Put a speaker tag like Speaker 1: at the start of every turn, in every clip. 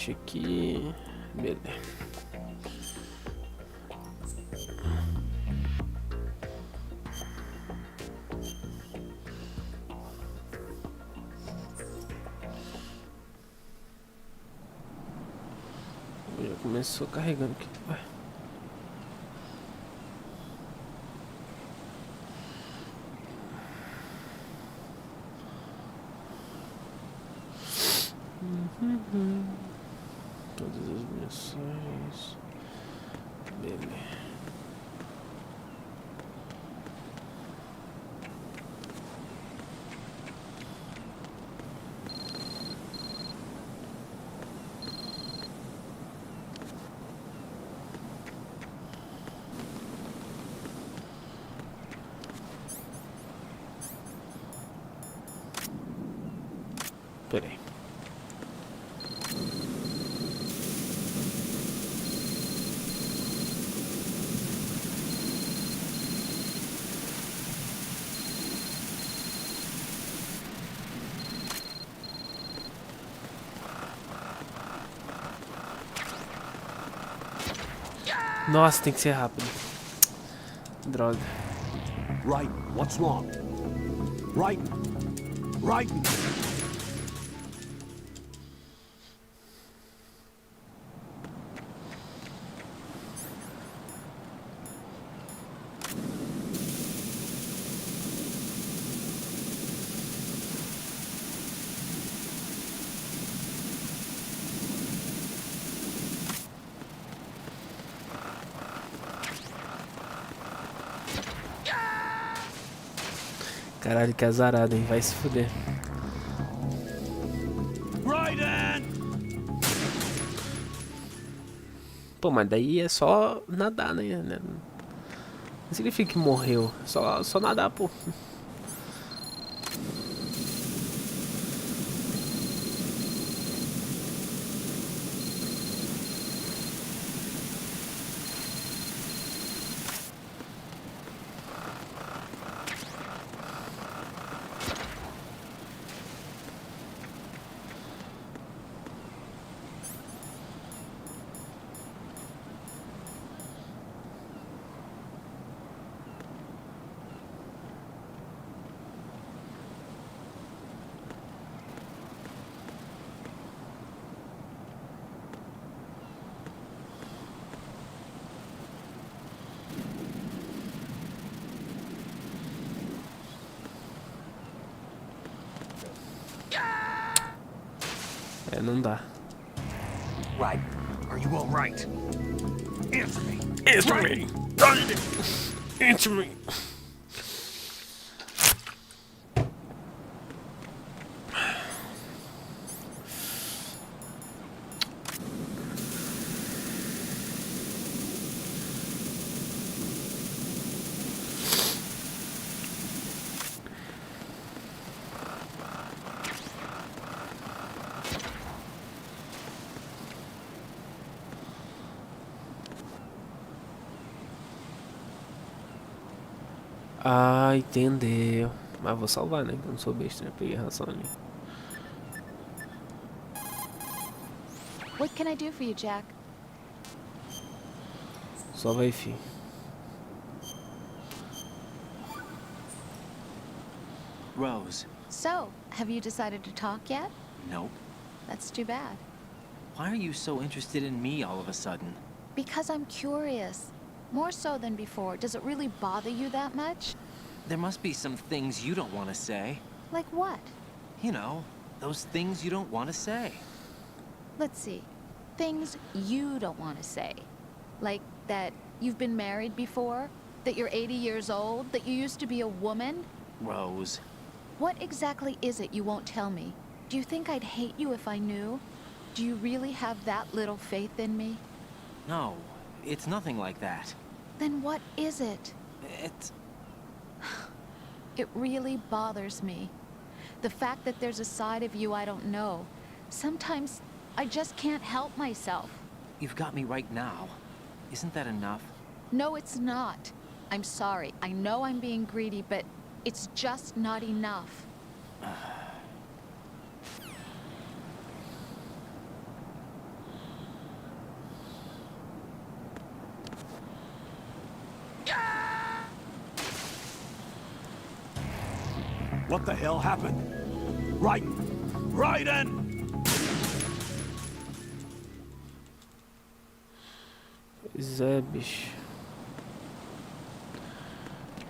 Speaker 1: enche aqui. Beleza. Já começou carregando aqui. Ué. Todas as mensagens. Beleza. Peraí. Nossa, tem que ser rápido. Droga.
Speaker 2: Right, what's wrong? Right, right.
Speaker 1: Caralho, que azarado, hein? Vai se fuder. Pô, mas daí é só nadar, né? Não significa que morreu. Só nadar, pô. É, não dá.
Speaker 2: Right. Are you all right? Answer me.
Speaker 1: Answer me! Answer me! Ah, entendeu. Mas vou salvar, né? Que eu não sou besta, né? Peguei ração ali.
Speaker 3: What can I do for you, Jack?
Speaker 1: Só vai, fi.
Speaker 4: Rose.
Speaker 3: So, have you decided to talk yet?
Speaker 4: Nope.
Speaker 3: That's too bad.
Speaker 4: Why are you so interested in me all of a sudden?
Speaker 3: Because I'm curious. More so than before. Does it really bother you that much?
Speaker 4: There must be some things you don't want to say.
Speaker 3: Like what?
Speaker 4: You know, those things you don't want to say.
Speaker 3: Let's see. Things you don't want to say. Like that you've been married before? That you're 80 years old? That you used to be a woman?
Speaker 4: Rose.
Speaker 3: What exactly is it you won't tell me? Do you think I'd hate you if I knew? Do you really have that little faith in me?
Speaker 4: No, it's nothing like that.
Speaker 3: Then what is it?
Speaker 4: It's...
Speaker 3: It really bothers me. The fact that there's a side of you I don't know. Sometimes I just can't help myself.
Speaker 4: You've got me right now. Isn't that enough?
Speaker 3: No, it's not. I'm sorry. I know I'm being greedy, but it's just not enough.
Speaker 2: What the hell happened? Right. Right in.
Speaker 1: Pois é, bicho.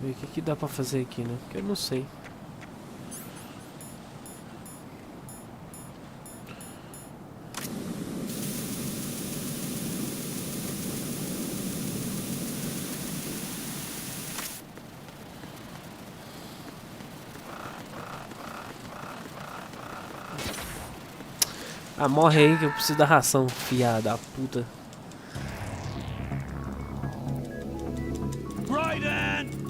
Speaker 1: Deixa eu ver o que dá pra fazer aqui, né? Porque eu não sei. Ah, morre aí que eu preciso da ração, fiada da puta.
Speaker 2: Right in.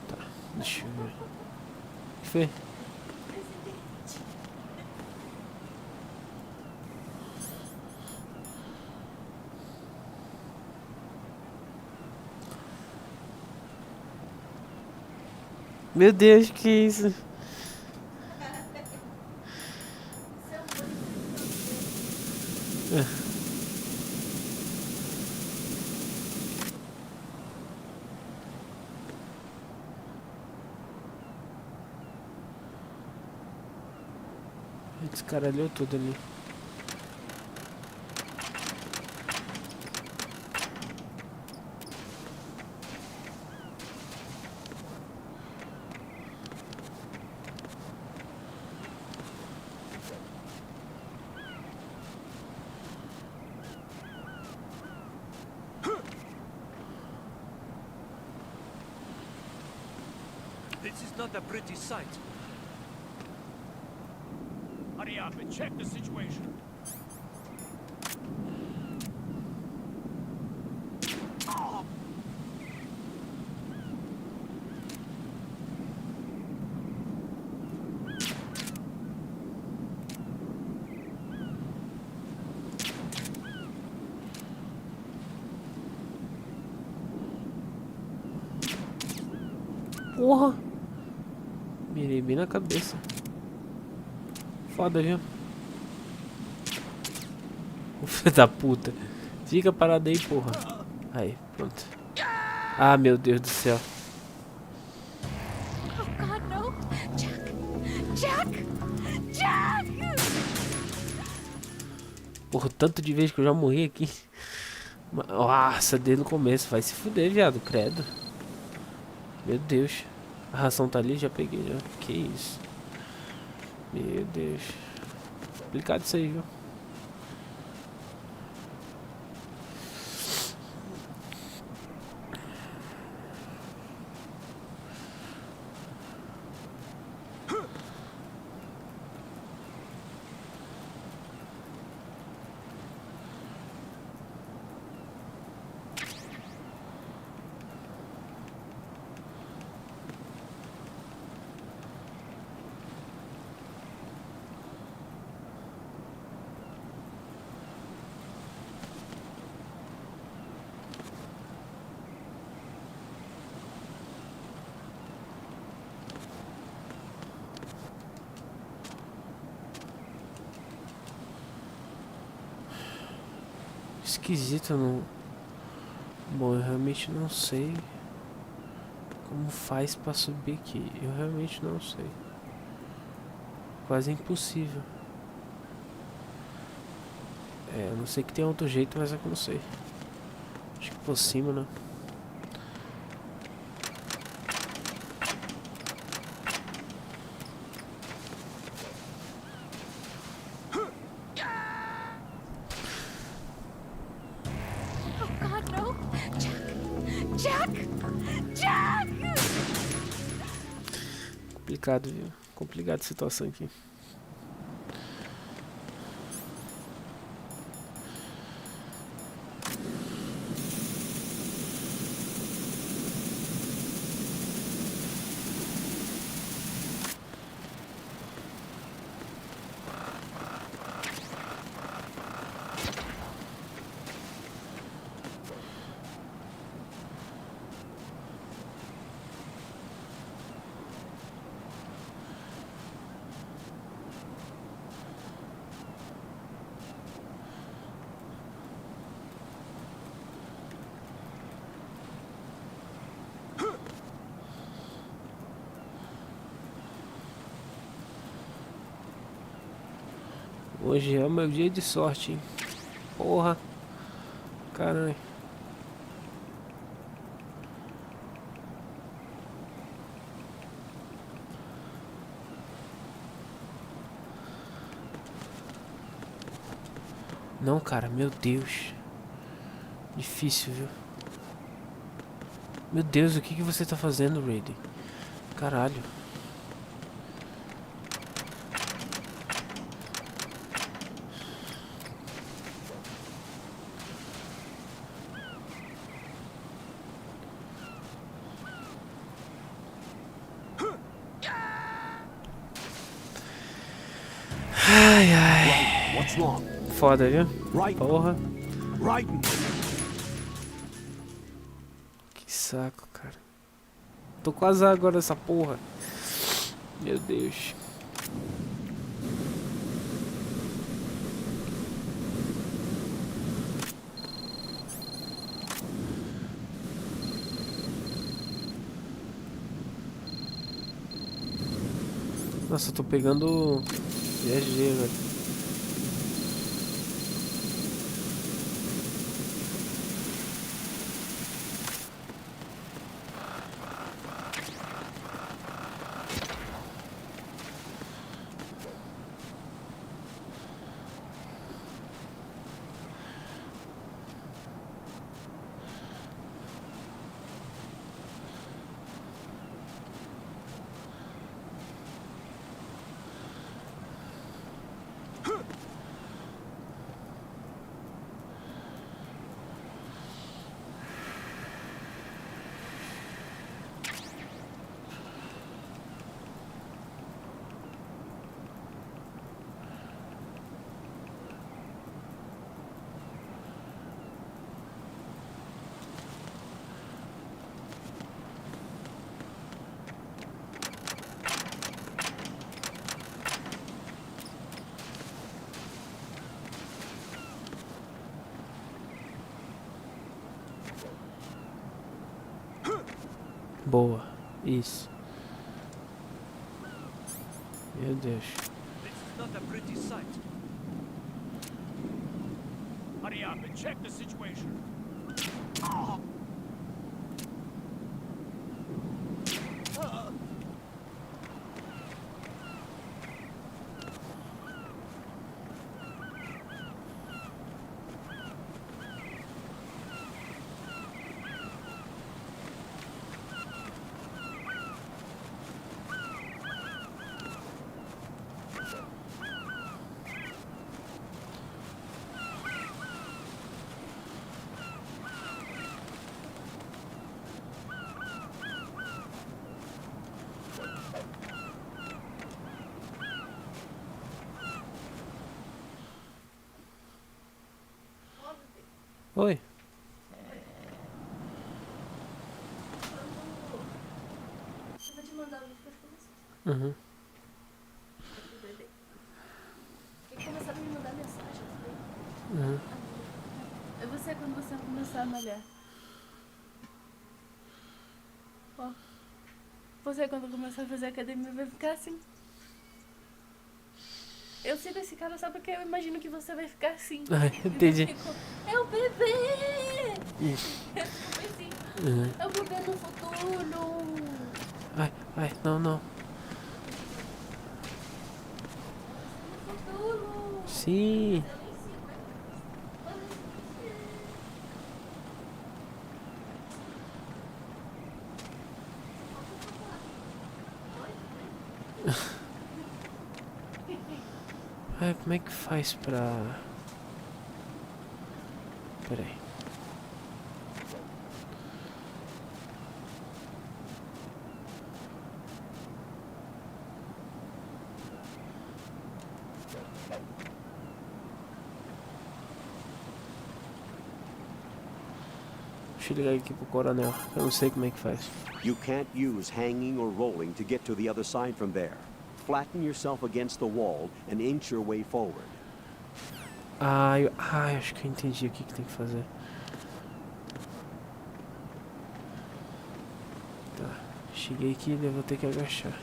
Speaker 1: Tá, deixa eu ver. O que foi? Meu Deus, que isso? Descaralhou tudo ali.
Speaker 2: This is not a pretty sight. Hurry up and check the situation. Oh.
Speaker 1: Porra! Mirei bem na cabeça. Foda, viu? O filho da puta. Fica parado aí, porra. Aí, pronto. Ah, meu Deus do céu.
Speaker 3: Oh God, no! Jack! Jack! Jack!
Speaker 1: Porra, o tanto de vezes que eu já morri aqui. Nossa, desde o começo. Vai se fuder, viado. Credo. Meu Deus. A ração tá ali, já peguei já. Que isso. Meu Deus. Complicado isso aí, viu? esquisito, não. Bom, eu realmente não sei como faz pra subir aqui. Eu realmente não sei. Quase impossível. É, eu não sei que tem outro jeito, mas é que eu não sei. Acho que por cima, né?
Speaker 3: Oh God, no! Jack! Jack! Jack!
Speaker 1: Complicado, viu? Complicada a situação aqui. Hoje é o meu dia de sorte, hein? Porra. Caralho. Não, cara, meu Deus. Difícil, viu? Meu Deus, o que que você tá fazendo, Raiden? Caralho. Ai, ai.
Speaker 2: What's wrong?
Speaker 1: Foda, viu?
Speaker 2: Right.
Speaker 1: Porra.
Speaker 2: Right.
Speaker 1: Que saco, cara. Tô quase agora essa porra. Meu Deus. Nossa, eu tô pegando GG, velho. Boa. Isso. Meu Deus.
Speaker 2: This is not a pretty sight. Hurry up and check the situation.
Speaker 1: Oi.
Speaker 5: Eu vou te mandar o vídeo que eu comecei.
Speaker 1: Uhum.
Speaker 5: Do bebê. Porque começaram a me mandar mensagem também.
Speaker 1: Uhum.
Speaker 5: Eu começar a malhar. Ó. Você quando começar a fazer academia vai ficar assim. Eu sigo esse cara só porque eu imagino que você vai ficar assim.
Speaker 1: Ai, entendi.
Speaker 5: Eu fico, é o bebê! Eu fico assim, é o bebê no futuro!
Speaker 1: Ai, não, não.
Speaker 5: No futuro!
Speaker 1: Sim. Ai, como é que faz pra... Pera aí. Deixa eu ligar aqui pro coronel. Eu não sei como é que faz.
Speaker 6: You can't use hanging or rolling to get to the other side from there. Flatten yourself against the wall and inch your way forward.
Speaker 1: Acho que eu entendi o que tem que fazer. Tá, cheguei aqui e eu vou ter que agachar.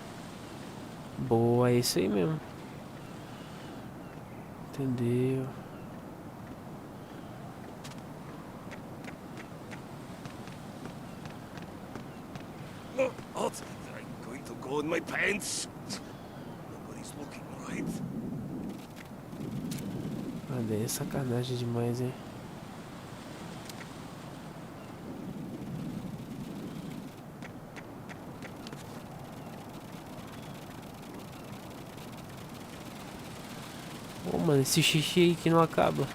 Speaker 1: Boa, é isso aí mesmo. Entendeu?
Speaker 2: What? I'm going to go in my pants. Nobody's looking, right?
Speaker 1: Olha, é sacanagem demais, hein? Ô, mano, esse xixi aí que não acaba.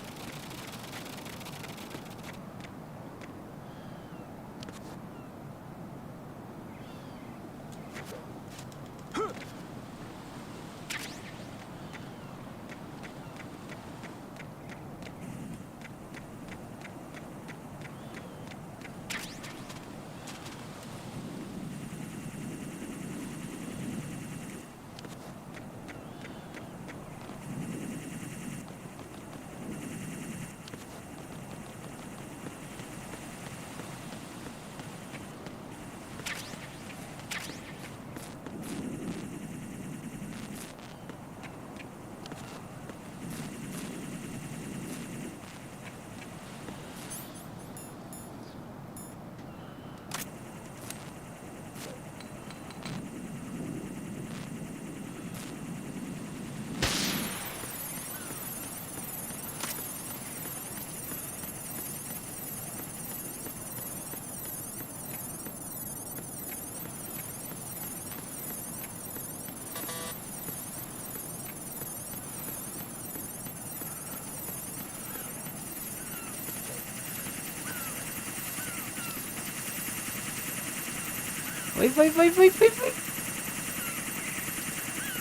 Speaker 1: Vai.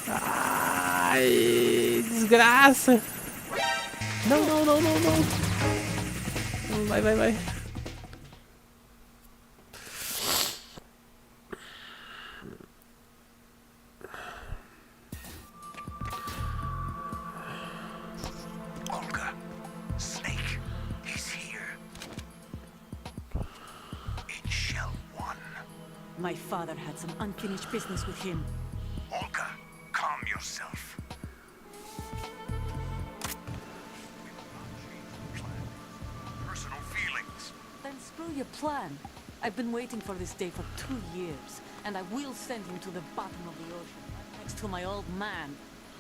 Speaker 1: Ai, desgraça. Não. Vai.
Speaker 2: Olga, Snake, he's here. In Shell 1.
Speaker 7: My father had some unfinished business with him.
Speaker 2: Olga, calm yourself. Personal feelings.
Speaker 7: Then screw your plan. I've been waiting for this day for 2 years, and I will send him to the bottom of the ocean, right next to my old man.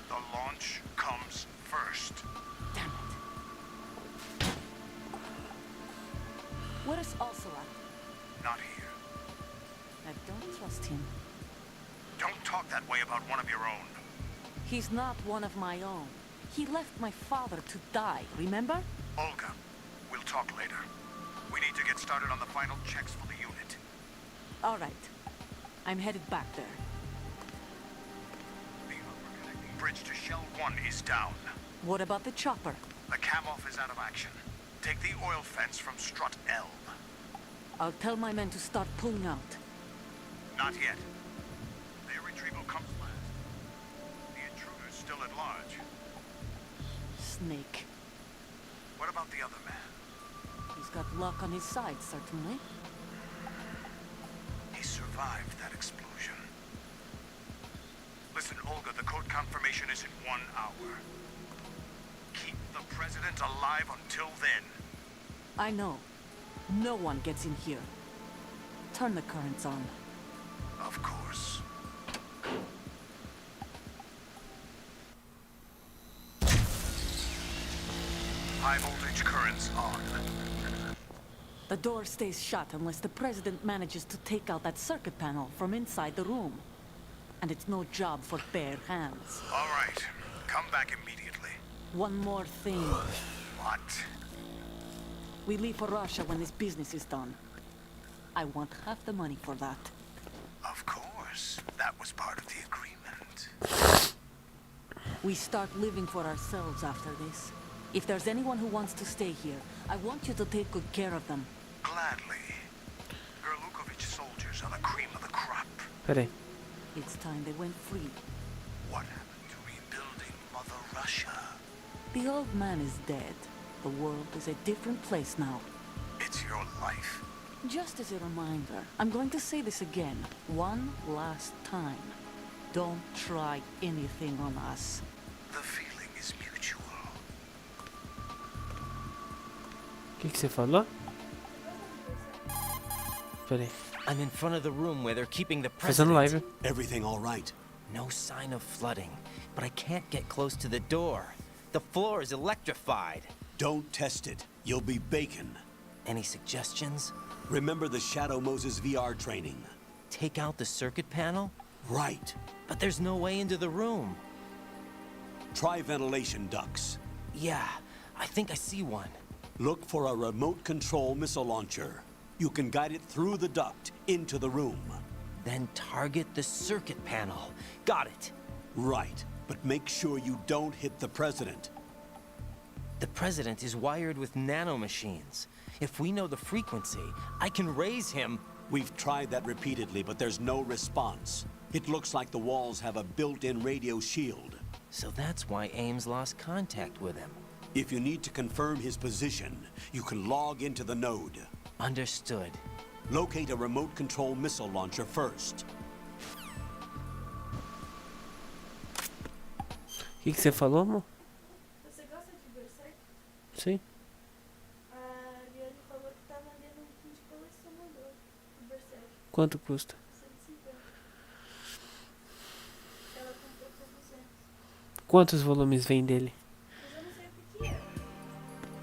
Speaker 2: The launch comes first.
Speaker 7: Damn it. Where is Ocelot?
Speaker 2: Not here.
Speaker 7: I don't trust him.
Speaker 2: Don't talk that way about one of your own.
Speaker 7: He's not one of my own. He left my father to die, remember?
Speaker 2: Olga, we'll talk later. We need to get started on the final checks for the unit.
Speaker 7: All right. I'm headed back there.
Speaker 2: The upper connecting bridge to Shell 1 is down.
Speaker 7: What about the chopper?
Speaker 2: The cam-off is out of action. Take the oil fence from strut L.
Speaker 7: I'll tell my men to start pulling out.
Speaker 2: Not yet. Their retrieval comes last. The intruder's still at large.
Speaker 7: Snake.
Speaker 2: What about the other man?
Speaker 7: He's got luck on his side, certainly.
Speaker 2: He survived that explosion. Listen, Olga, the code confirmation is in 1 hour. Keep the president alive until then.
Speaker 7: I know. No one gets in here. Turn the currents on.
Speaker 2: Of course. High voltage currents on.
Speaker 7: The door stays shut unless the president manages to take out that circuit panel from inside the room. And it's no job for bare hands.
Speaker 2: All right. Come back immediately.
Speaker 7: One more thing.
Speaker 2: What?
Speaker 7: We leave for Russia when this business is done. I want half the money for that.
Speaker 2: Of course. That was part of the agreement.
Speaker 7: We start living for ourselves after this. If there's anyone who wants to stay here, I want you to take good care of them.
Speaker 2: Gladly. Gerlukovich soldiers are the cream of the crop.
Speaker 1: Pera aí.
Speaker 7: It's time they went free.
Speaker 2: What happened to rebuilding Mother Russia?
Speaker 7: The old man is dead. The world is a different place now.
Speaker 2: It's your life.
Speaker 7: Just as a reminder, I'm going to say this again, one last time. Don't try anything on us.
Speaker 2: The feeling is mutual.
Speaker 1: O que você falou? Pera aí.
Speaker 4: I'm in front of the room where they're keeping the
Speaker 1: Fazendo
Speaker 4: president.
Speaker 1: live.
Speaker 6: Everything all right?
Speaker 4: No sign of flooding, but I can't get close to the door. The floor is electrified.
Speaker 6: Don't test it. You'll be bacon.
Speaker 4: Any suggestions?
Speaker 6: Remember the Shadow Moses VR training?
Speaker 4: Take out the circuit panel?
Speaker 6: Right.
Speaker 4: But there's no way into the room.
Speaker 6: Try ventilation ducts.
Speaker 4: Yeah, I think I see one.
Speaker 6: Look for a remote control missile launcher. You can guide it through the duct into the room.
Speaker 4: Then target the circuit panel. Got it.
Speaker 6: Right. But make sure you don't hit the president.
Speaker 4: The president is wired with nanomachines. If we know the frequency, I can raise him.
Speaker 6: We've tried that repeatedly, but there's no response. It looks like the walls have a built-in radio shield.
Speaker 4: So that's why Ames lost contact with him.
Speaker 6: If you need to confirm his position, you can log into the node.
Speaker 4: Understood.
Speaker 6: Locate a remote control missile launcher first.
Speaker 1: O que você falou, amor?
Speaker 5: Você gosta de Berserk?
Speaker 1: Sim.
Speaker 5: A Ariane falou que tá vendendo um kit colecionador do Berserk,
Speaker 1: Quanto custa?
Speaker 5: 150. Ela comprou por 200.
Speaker 1: Quantos volumes vem dele?
Speaker 5: Mas eu não sei o que é.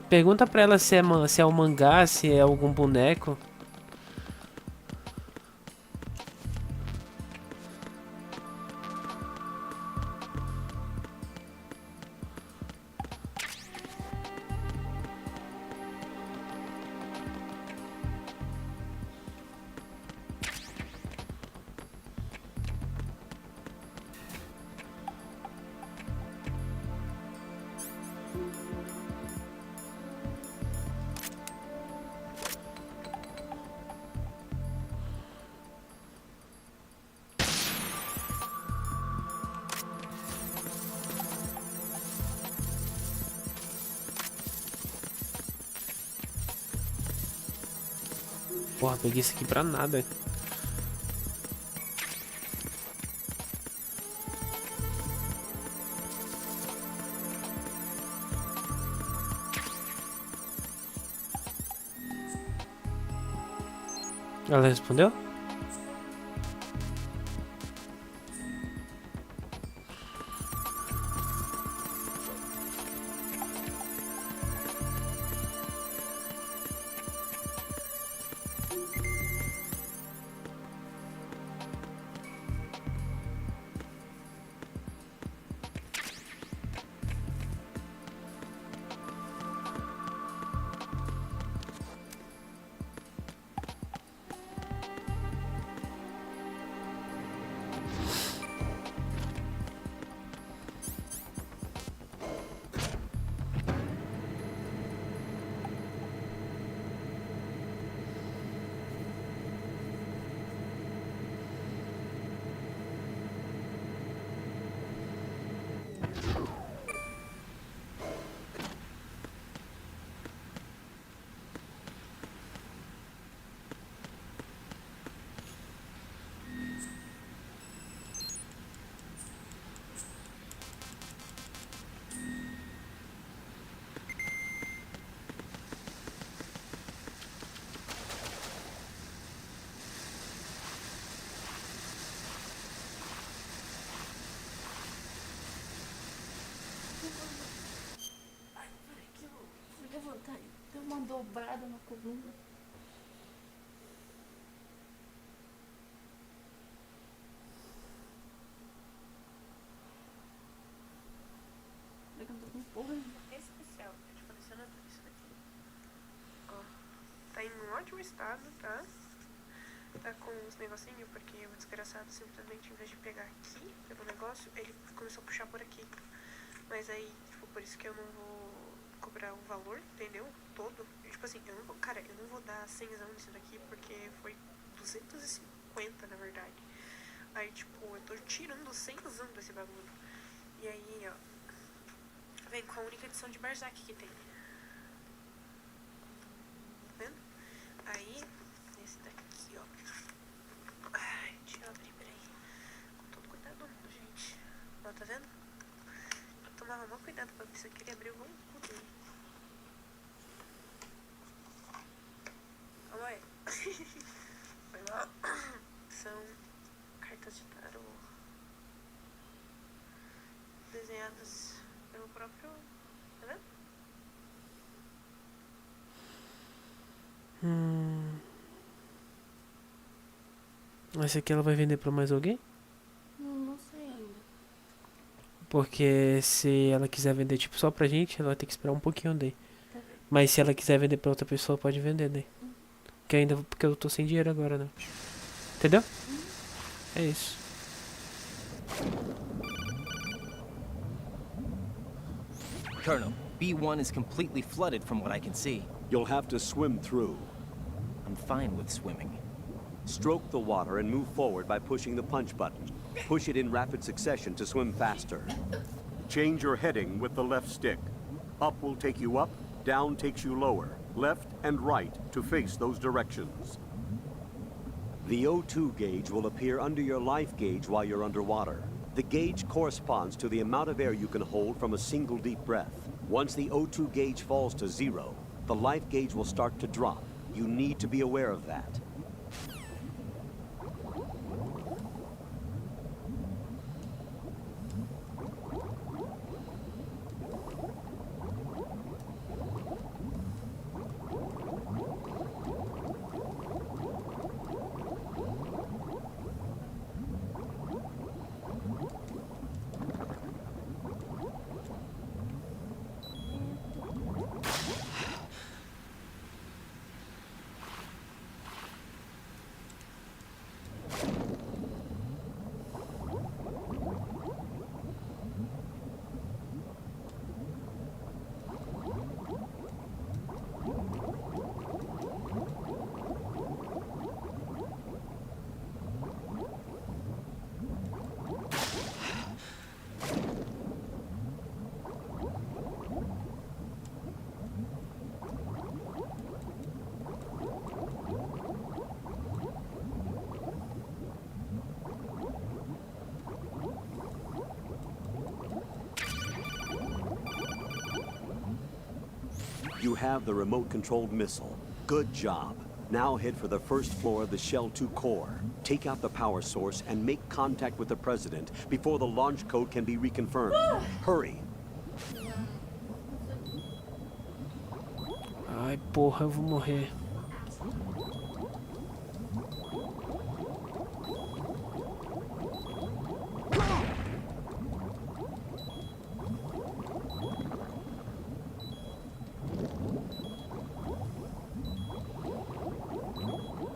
Speaker 1: Pergunta pra ela se é um mangá, se é algum boneco. Porra, peguei isso aqui pra nada. Ela respondeu?
Speaker 5: dobrado na coluna. Será que eu não tô com porra?
Speaker 8: Especial, eu te coleciono isso daqui. Ó, tá em um ótimo estado, tá? Tá com uns negocinhos, porque o desgraçado simplesmente, em vez de pegar aqui pelo negócio, ele começou a puxar por aqui. Mas aí, tipo, por isso que eu não vou cobrar o valor, entendeu? Todo. E, tipo assim, eu não vou, cara, eu não vou dar 100 nisso daqui, porque foi 250, na verdade. Aí, tipo, eu tô tirando 100 desse bagulho. E aí, ó, vem com a única edição de Berserk que tem. Tá vendo? Aí, esse daqui, ó. Ai, deixa eu abrir, peraí. Com todo cuidado, gente. Ó, tá vendo? Eu tomava maior cuidado pra ver se eu queria abrir o cu dele. Calma aí. Foi mal. São cartas de tarô desenhadas pelo próprio. Tá vendo?
Speaker 1: Essa aqui ela vai vender pra mais alguém?
Speaker 5: Não sei ainda.
Speaker 1: Porque se ela quiser vender tipo só pra gente, ela vai ter que esperar um pouquinho daí. Mas se ela quiser vender pra outra pessoa, pode vender daí. Que ainda, porque eu tô sem dinheiro agora, né? Entendeu? É isso.
Speaker 4: Colonel, B1 is completely flooded from what I can see.
Speaker 6: You'll have to swim through.
Speaker 4: I'm fine with swimming.
Speaker 6: Stroke the water and move forward by pushing the punch button. Push it in rapid succession to swim faster. Change your heading with the left stick. Up will take you up, down takes you lower. Left and right to face those directions. The O2 gauge will appear under your life gauge while you're underwater. The gauge corresponds to the amount of air you can hold from a single deep breath. Once the O2 gauge falls to 0, the life gauge will start to drop. You need to be aware of that. You have the remote-controlled missile. Good job. Now head for the first floor of the Shell 2 core. Take out the power source and make contact with the President before the launch code can be reconfirmed. Hurry.
Speaker 1: Ai, porra, eu vou morrer.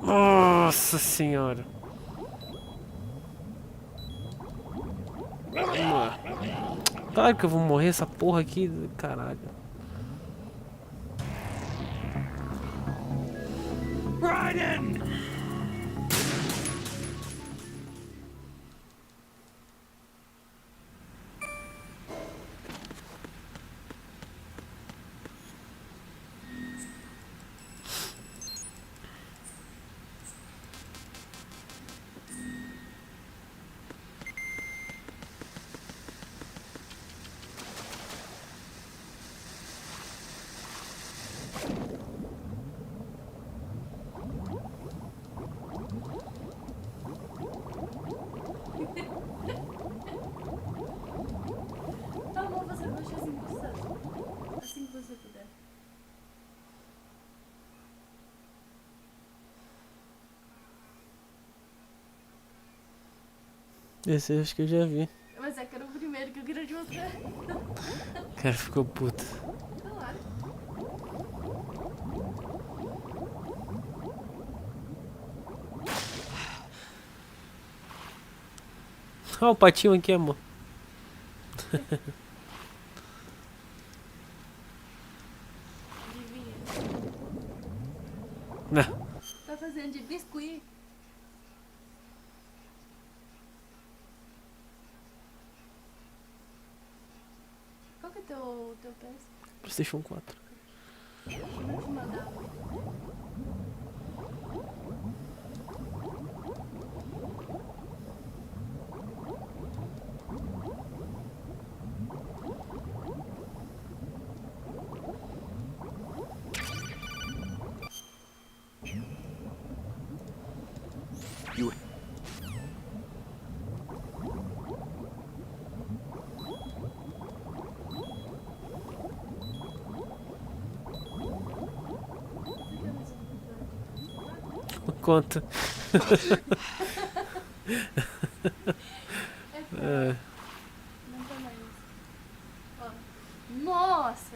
Speaker 1: Nossa senhora. Claro que eu vou morrer essa porra aqui, caralho. Esse eu acho que eu já vi.
Speaker 5: Mas é que era o primeiro que eu queria te mostrar.
Speaker 1: O cara ficou puto.
Speaker 5: Claro.
Speaker 1: Olha o patinho aqui, amor.
Speaker 5: Adivinha.
Speaker 1: Não.
Speaker 5: Tá fazendo de biscuit. Qual que é teu PS?
Speaker 1: PlayStation 4.
Speaker 5: Deixa eu te mandar.
Speaker 6: You
Speaker 1: Conta.
Speaker 5: É. Não tá mais. Ó. Nossa!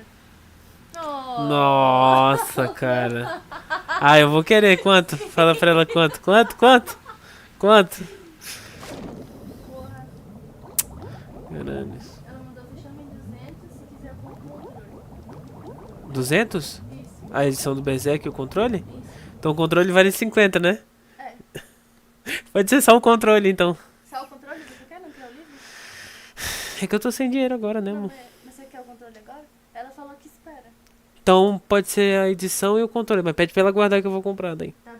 Speaker 5: Oh.
Speaker 1: Nossa, cara. Ah, eu vou querer. Quanto? Fala pra ela quanto. Quanto? Quanto?
Speaker 5: Porra.
Speaker 1: Caralho.
Speaker 5: Ela mandou fechar em 200 se quiser com o controle.
Speaker 1: 200?
Speaker 5: Isso,
Speaker 1: A edição do Berserk e o controle?
Speaker 5: isso.
Speaker 1: Então o controle vale 50, né?
Speaker 5: É.
Speaker 1: Pode ser só o controle, então.
Speaker 5: Só o controle você quer? Não quer o livro?
Speaker 1: É que eu tô sem dinheiro agora, né,
Speaker 5: Não,
Speaker 1: amor?
Speaker 5: mas você quer o controle agora? Ela falou que espera.
Speaker 1: Então pode ser a edição e o controle, mas pede pra ela guardar que eu vou comprar daí.
Speaker 5: Tá bom.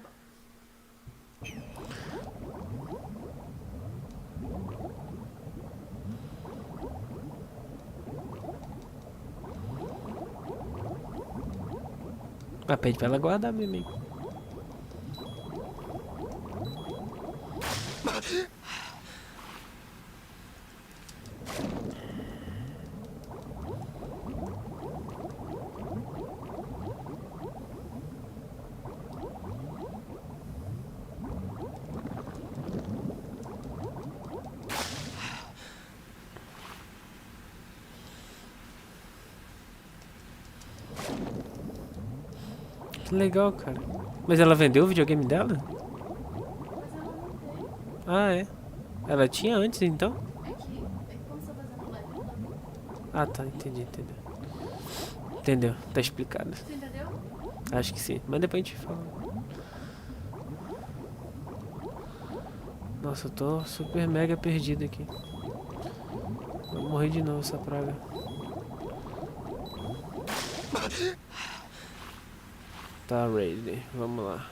Speaker 1: Mas pede pra ela guardar mesmo, hein? Que legal, cara. Mas ela vendeu o videogame dela?
Speaker 5: Mas ela não tem.
Speaker 1: Ah, é. Ela tinha antes, então?
Speaker 5: É que como você tá fazendo live, não dá.
Speaker 1: Ah, tá. Entendi. Entendeu. Tá explicado.
Speaker 5: Você entendeu?
Speaker 1: Acho que sim. Mas depois a gente fala. Nossa, eu tô super mega perdido aqui. Vou morrer de novo essa praga. Tá ready. Vamos lá.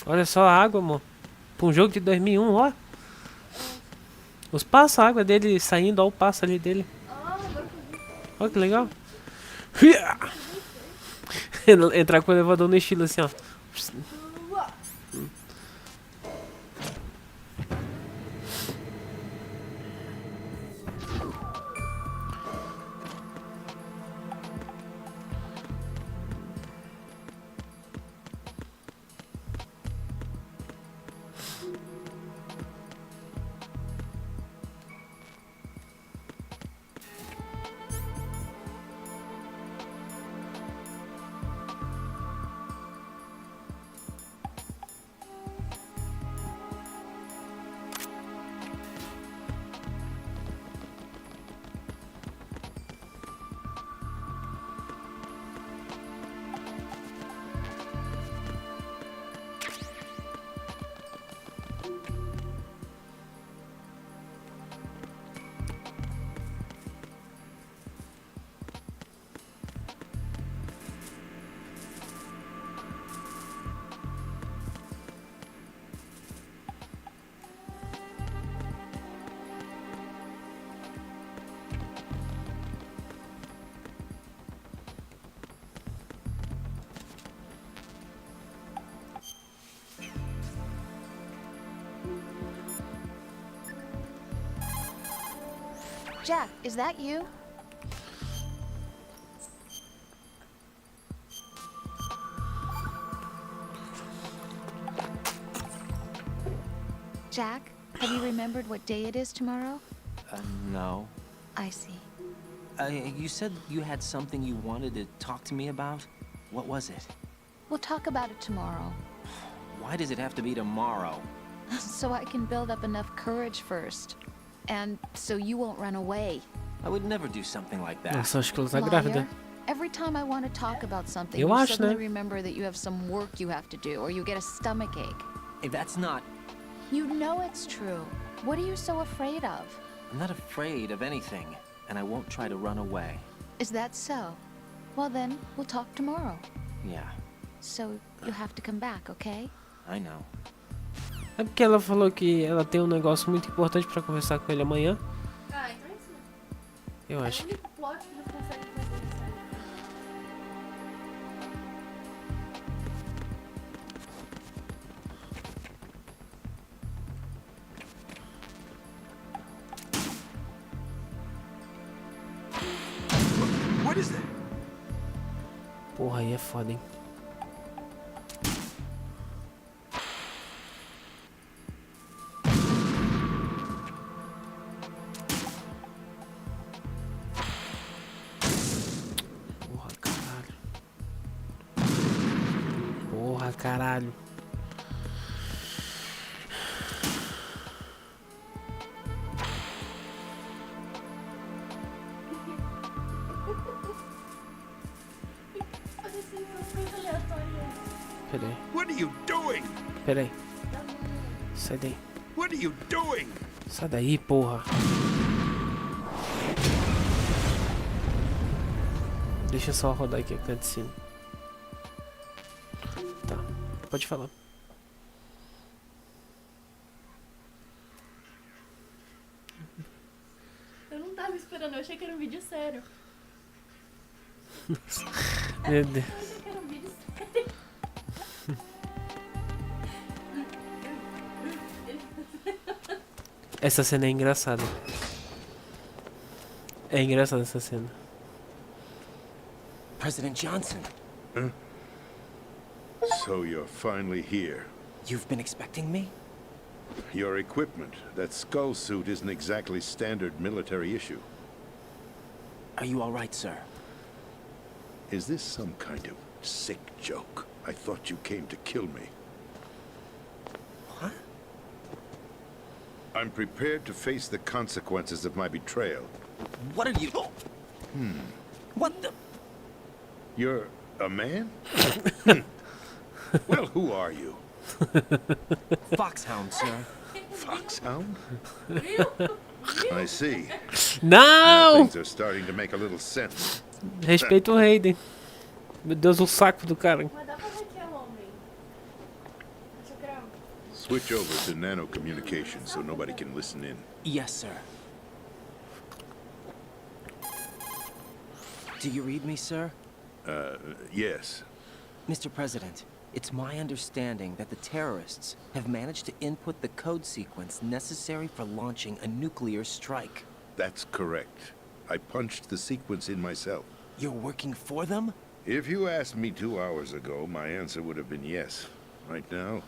Speaker 1: Olha só a água, amor. Pra um jogo de 2001, ó. Os passos, a água dele saindo, ó o passo ali dele.
Speaker 5: Ah, agora que eu vi.
Speaker 1: Olha que legal. Entrar com o elevador no estilo assim, ó.
Speaker 5: Uau.
Speaker 3: Jack, is that you? Jack, have you remembered what day it is tomorrow?
Speaker 4: No.
Speaker 3: I see.
Speaker 4: You said you had something you wanted to talk to me about? What was it?
Speaker 3: We'll talk about it tomorrow.
Speaker 4: Why does it have to be tomorrow?
Speaker 3: So I can build up enough courage first. And so you won't run away.
Speaker 4: I would never do something like that.
Speaker 1: Nossa, acho que ela tá grávida.
Speaker 3: Liar. Every time I want to talk about something,
Speaker 1: Eu
Speaker 3: you
Speaker 1: acho,
Speaker 3: suddenly
Speaker 1: né?
Speaker 3: remember that you have some work you have to do, or you get a stomachache.
Speaker 4: Hey, that's not...
Speaker 3: You know it's true. What are you so afraid of?
Speaker 4: I'm not afraid of anything, and I won't try to run away.
Speaker 3: Is that so? Well then, we'll talk tomorrow.
Speaker 4: Yeah,
Speaker 3: So you have to come back, okay?
Speaker 4: I know.
Speaker 1: É porque ela falou que ela tem um negócio muito importante pra conversar com ele amanhã.
Speaker 5: Ah, então é isso.
Speaker 1: Eu
Speaker 5: É o
Speaker 1: acho.
Speaker 5: único plot que não consegue fazer isso.
Speaker 6: What is that?
Speaker 1: Porra, aí é foda, hein? Porra, caralho. Porra, caralho.
Speaker 5: Parece uma coisa aleatória.
Speaker 1: Peraí,
Speaker 6: What are you doing?
Speaker 1: peraí. Sai daí.
Speaker 6: What are you doing?
Speaker 1: Sai daí, porra. Deixa eu só rodar aqui a cutscene. Tá, pode falar.
Speaker 5: Eu não tava esperando, eu achei que era um vídeo sério.
Speaker 1: Meu Deus.
Speaker 5: Eu achei que era um vídeo sério.
Speaker 1: Essa cena é engraçada. É engraçada essa cena.
Speaker 4: President Johnson,
Speaker 9: So you're finally here.
Speaker 4: you've been expecting me?
Speaker 9: Your equipment, that skull suit isn't exactly standard military issue.
Speaker 4: Are you all right, sir?
Speaker 9: Is this some kind of sick joke? I thought you came to kill me.
Speaker 4: What?
Speaker 9: I'm prepared to face the consequences of my betrayal.
Speaker 4: What are you... What the...
Speaker 9: You're a man? Well, who are you?
Speaker 4: Foxhound, sir.
Speaker 9: Foxhound? I see.
Speaker 1: Não!
Speaker 9: Things are starting to make a little sense.
Speaker 1: Respeita o Raiden. Meu Deus, o saco do cara.
Speaker 5: Mas dá pra hackear o homem. Deixa eu criar.
Speaker 9: Switch over to nano communication so nobody can listen in.
Speaker 4: Yes, sir. Do you read me, sir?
Speaker 9: Yes.
Speaker 4: Mr. President, it's my understanding that the terrorists have managed to input the code sequence necessary for launching a nuclear strike.
Speaker 9: That's correct. I punched the sequence in myself.
Speaker 4: You're working for them?
Speaker 9: If you asked me 2 hours ago, my answer would have been yes. Right now,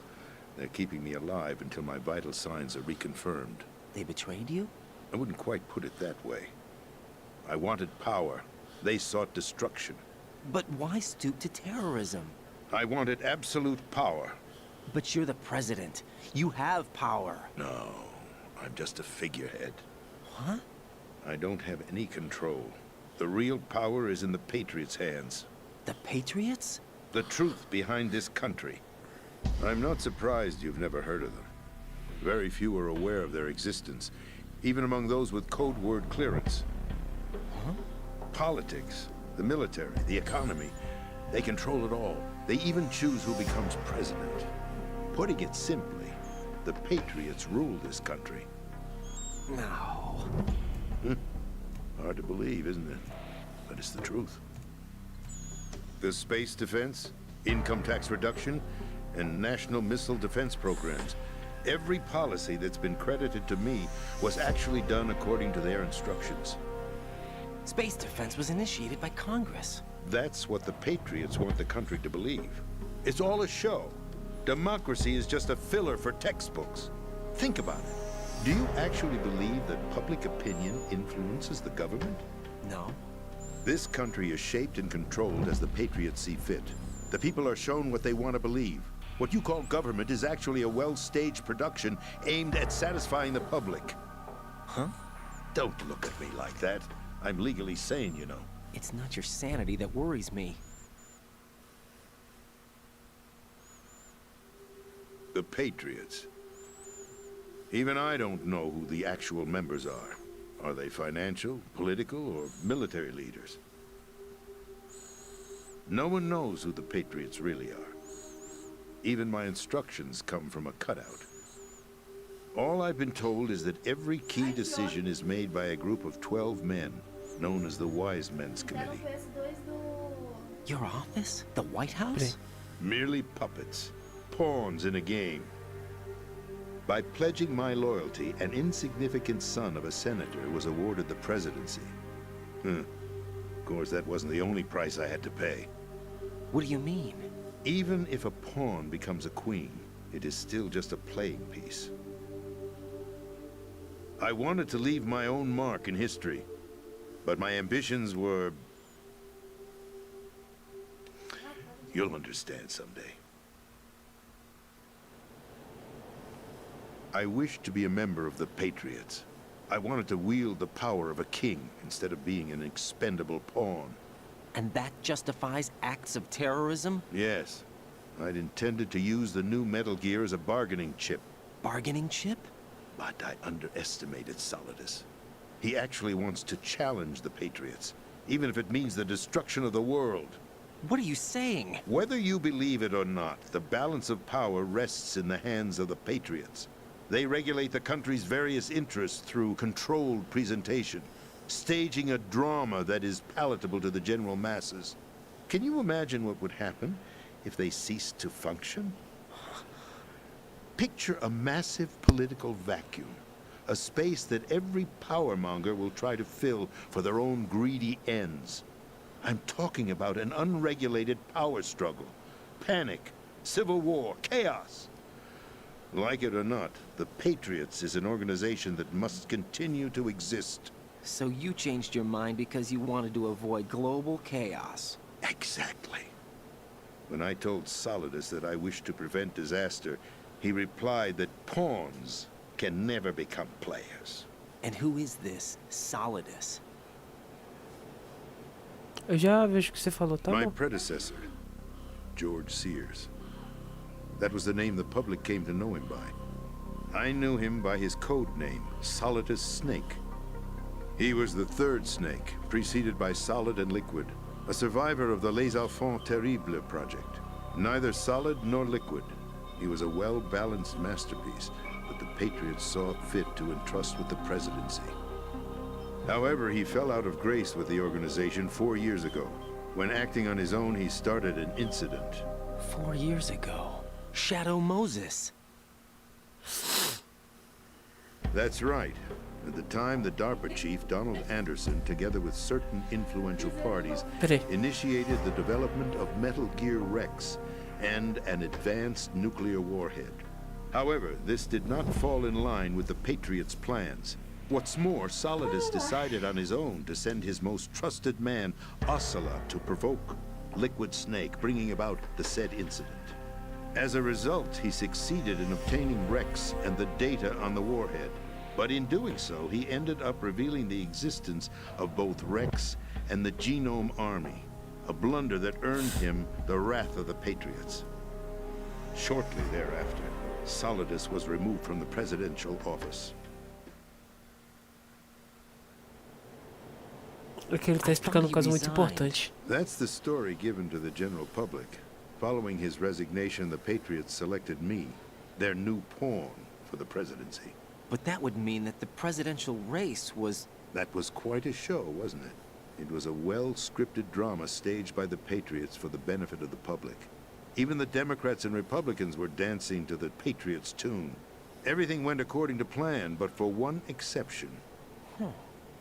Speaker 9: they're keeping me alive until my vital signs are reconfirmed.
Speaker 4: They betrayed you?
Speaker 9: I wouldn't quite put it that way. I wanted power. They sought destruction.
Speaker 4: But why stoop to terrorism?
Speaker 9: I wanted absolute power.
Speaker 4: But you're the president. You have power.
Speaker 9: No, I'm just a figurehead.
Speaker 4: What?
Speaker 9: I don't have any control. The real power is in the Patriots' hands.
Speaker 4: The Patriots?
Speaker 9: The truth behind this country. I'm not surprised you've never heard of them. Very few are aware of their existence, even among those with code word clearance.
Speaker 4: Huh?
Speaker 9: Politics, the military, the economy, they control it all. They even choose who becomes president. Putting it simply, the Patriots rule this country.
Speaker 4: No.
Speaker 9: Hard to believe, isn't it? But it's the truth. The space defense, income tax reduction, and national missile defense programs. Every policy that's been credited to me was actually done according to their instructions.
Speaker 4: Space defense was initiated by Congress.
Speaker 9: That's what the Patriots want the country to believe. It's all a show. Democracy is just a filler for textbooks. Think about it. Do you actually believe that public opinion influences the government?
Speaker 4: No.
Speaker 9: This country is shaped and controlled as the Patriots see fit. The people are shown what they want to believe. What you call government is actually a well-staged production aimed at satisfying the public.
Speaker 4: Huh?
Speaker 9: Don't look at me like that. I'm legally sane, you know.
Speaker 4: It's not your sanity that worries me.
Speaker 9: The Patriots. Even I don't know who the actual members are. Are they financial, political, or military leaders? No one knows who the Patriots really are. Even my instructions come from a cutout. All I've been told is that every key decision is made by a group of 12 men, known as the Wise Men's Committee.
Speaker 4: Your office? The White House?
Speaker 9: Merely puppets, pawns in a game. By pledging my loyalty, an insignificant son of a senator was awarded the presidency. Of course, that wasn't the only price I had to pay.
Speaker 4: What do you mean?
Speaker 9: Even if a pawn becomes a queen, it is still just a playing piece. I wanted to leave my own mark in history, but my ambitions were... You'll understand someday. I wished to be a member of the Patriots. I wanted to wield the power of a king instead of being an expendable pawn.
Speaker 4: And that justifies acts of terrorism?
Speaker 9: Yes. I'd intended to use the new Metal Gear as a bargaining chip.
Speaker 4: Bargaining chip?
Speaker 9: But I underestimated Solidus. He actually wants to challenge the Patriots, even if it means the destruction of the world.
Speaker 4: What are you saying?
Speaker 9: Whether you believe it or not, the balance of power rests in the hands of the Patriots. They regulate the country's various interests through controlled presentation, staging a drama that is palatable to the general masses. Can you imagine what would happen if they ceased to function? Picture a massive political vacuum, a space that every powermonger will try to fill for their own greedy ends. I'm talking about an unregulated power struggle, panic, civil war, chaos. Like it or not, the Patriots is an organization that must continue to exist.
Speaker 4: So you changed your mind because you wanted to avoid global chaos.
Speaker 9: Exactly. When I told Solidus that I wished to prevent disaster, he replied that pawns can never become players.
Speaker 4: And who is this Solidus?
Speaker 1: Eu já vejo o que você falou, tá
Speaker 9: My
Speaker 1: bom?
Speaker 9: predecessor, George Sears. That was the name the public came to know him by. I knew him by his code name, Solidus Snake. He was the third snake, preceded by Solid and Liquid, a survivor of the Les Enfants Terribles project. Neither solid nor liquid. He was a well-balanced masterpiece that the Patriots saw fit to entrust with the presidency. However, he fell out of grace with the organization 4 years ago. When acting on his own, he started an incident.
Speaker 4: 4 years ago. Shadow Moses.
Speaker 9: That's right. At the time, the DARPA chief, Donald Anderson, together with certain influential parties,
Speaker 1: Peraí.
Speaker 9: initiated the development of Metal Gear Rex and an advanced nuclear warhead. However, this did not fall in line with the Patriots' plans. What's more, Solidus decided on his own to send his most trusted man, Ocelot, to provoke Liquid Snake, bringing about the said incident. As a result, he succeeded in obtaining Rex and the data on the warhead. But in doing so, he ended up revealing the existence of both Rex and the Genome Army, a blunder that earned him the wrath of the Patriots. Shortly thereafter, Solidus was removed from the presidential office.
Speaker 1: Aqui ele tá explicando um caso muito importante.
Speaker 9: That's the story given to the general public. Following his resignation, the Patriots selected me, their new pawn, for the presidency.
Speaker 4: But that would mean that the presidential race was...
Speaker 9: That was quite a show, wasn't it? It was a well-scripted drama staged by the Patriots for the benefit of the public. Even the Democrats and Republicans were dancing to the Patriots' tune. Everything went according to plan, but for one exception.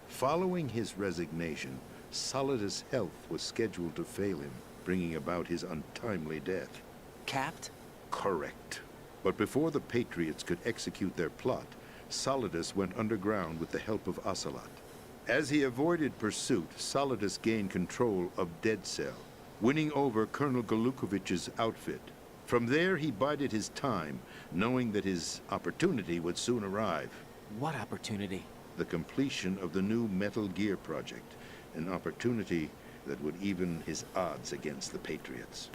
Speaker 9: Following his resignation, Solidus' health was scheduled to fail him, bringing about his untimely death.
Speaker 4: Capped?
Speaker 9: Correct. But before the Patriots could execute their plot, Solidus went underground with the help of Ocelot. As he avoided pursuit, Solidus gained control of Dead Cell, winning over Colonel Galukovich's outfit. From there, he bided his time, knowing that his opportunity would soon arrive.
Speaker 4: What opportunity?
Speaker 9: The completion of the new Metal Gear project, an opportunity that would even his odds against the Patriots.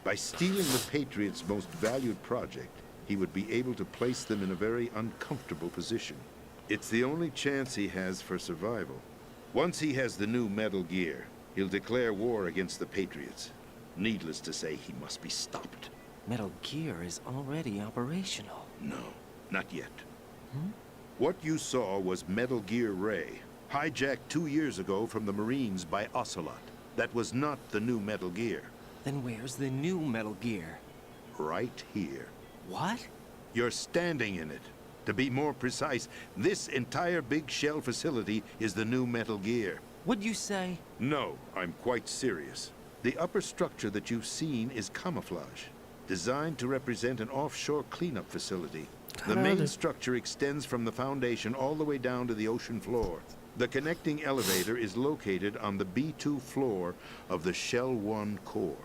Speaker 9: By stealing the Patriots' most valued project, he would be able to place them in a very uncomfortable position. It's the only chance he has for survival. Once he has the new Metal Gear, he'll declare war against the Patriots. Needless to say, he must be stopped.
Speaker 4: Metal Gear is already operational.
Speaker 9: No, not yet. What you saw was Metal Gear Ray, hijacked 2 years ago from the Marines by Ocelot. That was not the new Metal Gear.
Speaker 4: Then where's the new Metal Gear?
Speaker 9: Right here.
Speaker 4: What?
Speaker 9: You're standing in it. To be more precise, this entire big shell facility is the new Metal Gear.
Speaker 4: What'd you say?
Speaker 9: No, I'm quite serious. The upper structure that you've seen is camouflage, designed to represent an offshore cleanup facility. The main structure extends from the foundation all the way down to the ocean floor. The connecting elevator is located on the B2 floor of the Shell 1 core.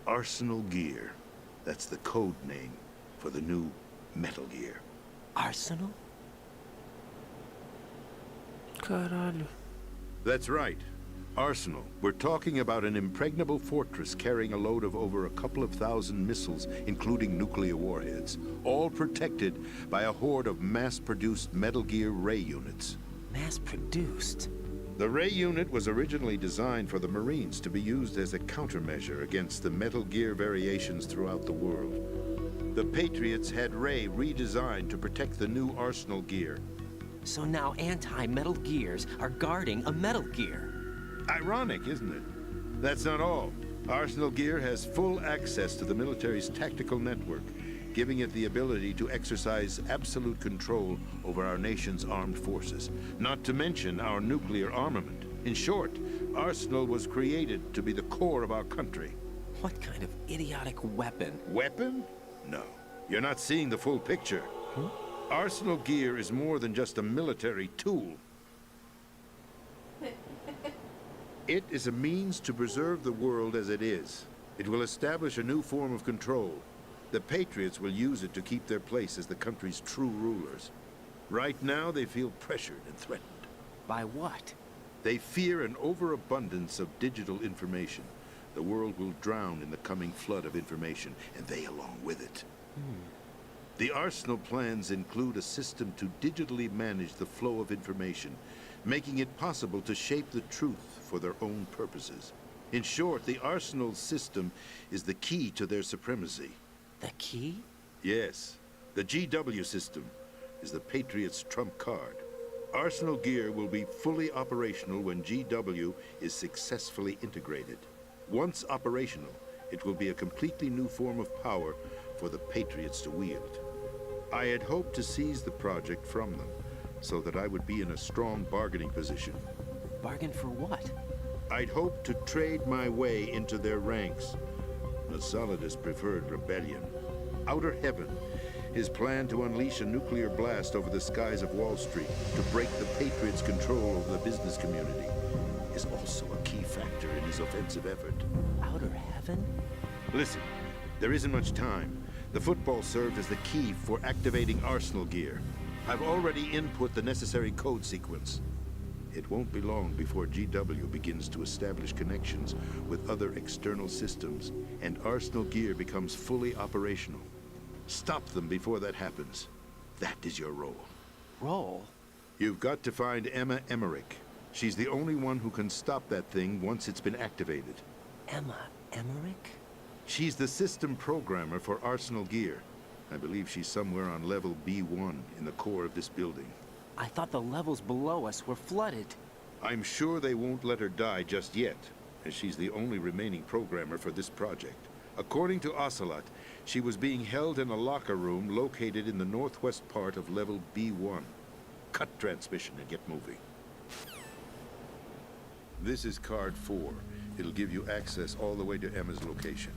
Speaker 9: Arsenal Gear. That's the code name for the new Metal Gear.
Speaker 4: Arsenal?
Speaker 1: Caralho.
Speaker 9: That's right. Arsenal. We're talking about an impregnable fortress carrying a load of over a couple of thousand missiles, including nuclear warheads, all protected by a horde of mass-produced Metal Gear Ray units.
Speaker 4: Mass-produced?
Speaker 9: The Ray unit was originally designed for the Marines to be used as a countermeasure against the Metal Gear variations throughout the world. The Patriots had Ray redesigned to protect the new Arsenal Gear.
Speaker 4: So now anti-Metal Gears are guarding a Metal Gear.
Speaker 9: Ironic, isn't it? That's not all. Arsenal Gear has full access to the military's tactical network, giving it the ability to exercise absolute control over our nation's armed forces, not to mention our nuclear armament. In short, Arsenal was created to be the core of our country.
Speaker 4: What kind of idiotic weapon?
Speaker 9: Weapon? No. You're not seeing the full picture. Arsenal Gear is more than just a military tool. It is a means to preserve the world as it is. It will establish a new form of control. The Patriots will use it to keep their place as the country's true rulers. Right now, they feel pressured and threatened.
Speaker 4: By what?
Speaker 9: They fear an overabundance of digital information. The world will drown in the coming flood of information, and they along with it. The Arsenal plans include a system to digitally manage the flow of information, making it possible to shape the truth for their own purposes. In short, the Arsenal system is the key to their supremacy.
Speaker 4: The key?
Speaker 9: Yes. The GW system is the Patriots' trump card. Arsenal Gear will be fully operational when GW is successfully integrated. Once operational, it will be a completely new form of power for the Patriots to wield. I had hoped to seize the project from them, so that I would be in a strong bargaining position.
Speaker 4: Bargain for what?
Speaker 9: I'd hoped to trade my way into their ranks. But Solidus preferred rebellion. Outer Heaven, his plan to unleash a nuclear blast over the skies of Wall Street to break the Patriots' control over the business community, is also a key factor in his offensive effort.
Speaker 4: Outer Heaven?
Speaker 9: Listen, there isn't much time. The football served as the key for activating Arsenal Gear. I've already input the necessary code sequence. It won't be long before GW begins to establish connections with other external systems, and Arsenal Gear becomes fully operational. Stop them before that happens. That is your role.
Speaker 4: Role?
Speaker 9: You've got to find Emma Emmerich. She's the only one who can stop that thing once it's been activated.
Speaker 4: Emma Emmerich?
Speaker 9: She's the system programmer for Arsenal Gear. I believe she's somewhere on level B1 in the core of this building.
Speaker 4: I thought the levels below us were flooded.
Speaker 9: I'm sure they won't let her die just yet, as she's the only remaining programmer for this project. According to Ocelot, She was being held in a locker room located in the northwest part of level B1. Cut transmission and get moving. This is card 4. It'll give you access all the way to Emma's location.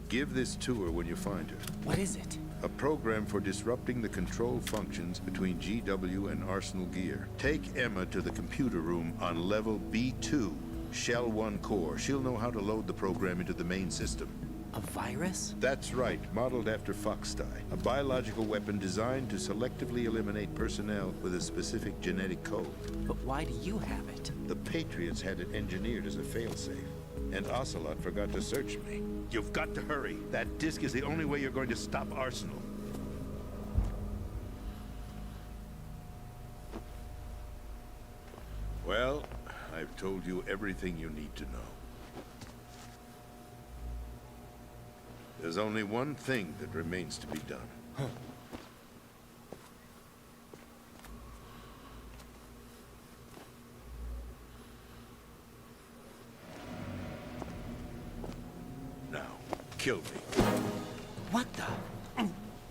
Speaker 9: Give this to her when you find her.
Speaker 4: What is it?
Speaker 9: A program for disrupting the control functions between GW and Arsenal Gear. Take Emma to the computer room on level B2, Shell 1 core. She'll know how to load the program into the main system.
Speaker 4: A virus?
Speaker 9: That's right, modeled after Foxdie. A biological weapon designed to selectively eliminate personnel with a specific genetic code.
Speaker 4: But why do you have it?
Speaker 9: The Patriots had it engineered as a failsafe. And Ocelot forgot to search me. You've got to hurry. That disk is the only way you're going to stop Arsenal. Well, I've told you everything you need to know. There's only one thing that remains to be done. Now, kill me.
Speaker 4: What the?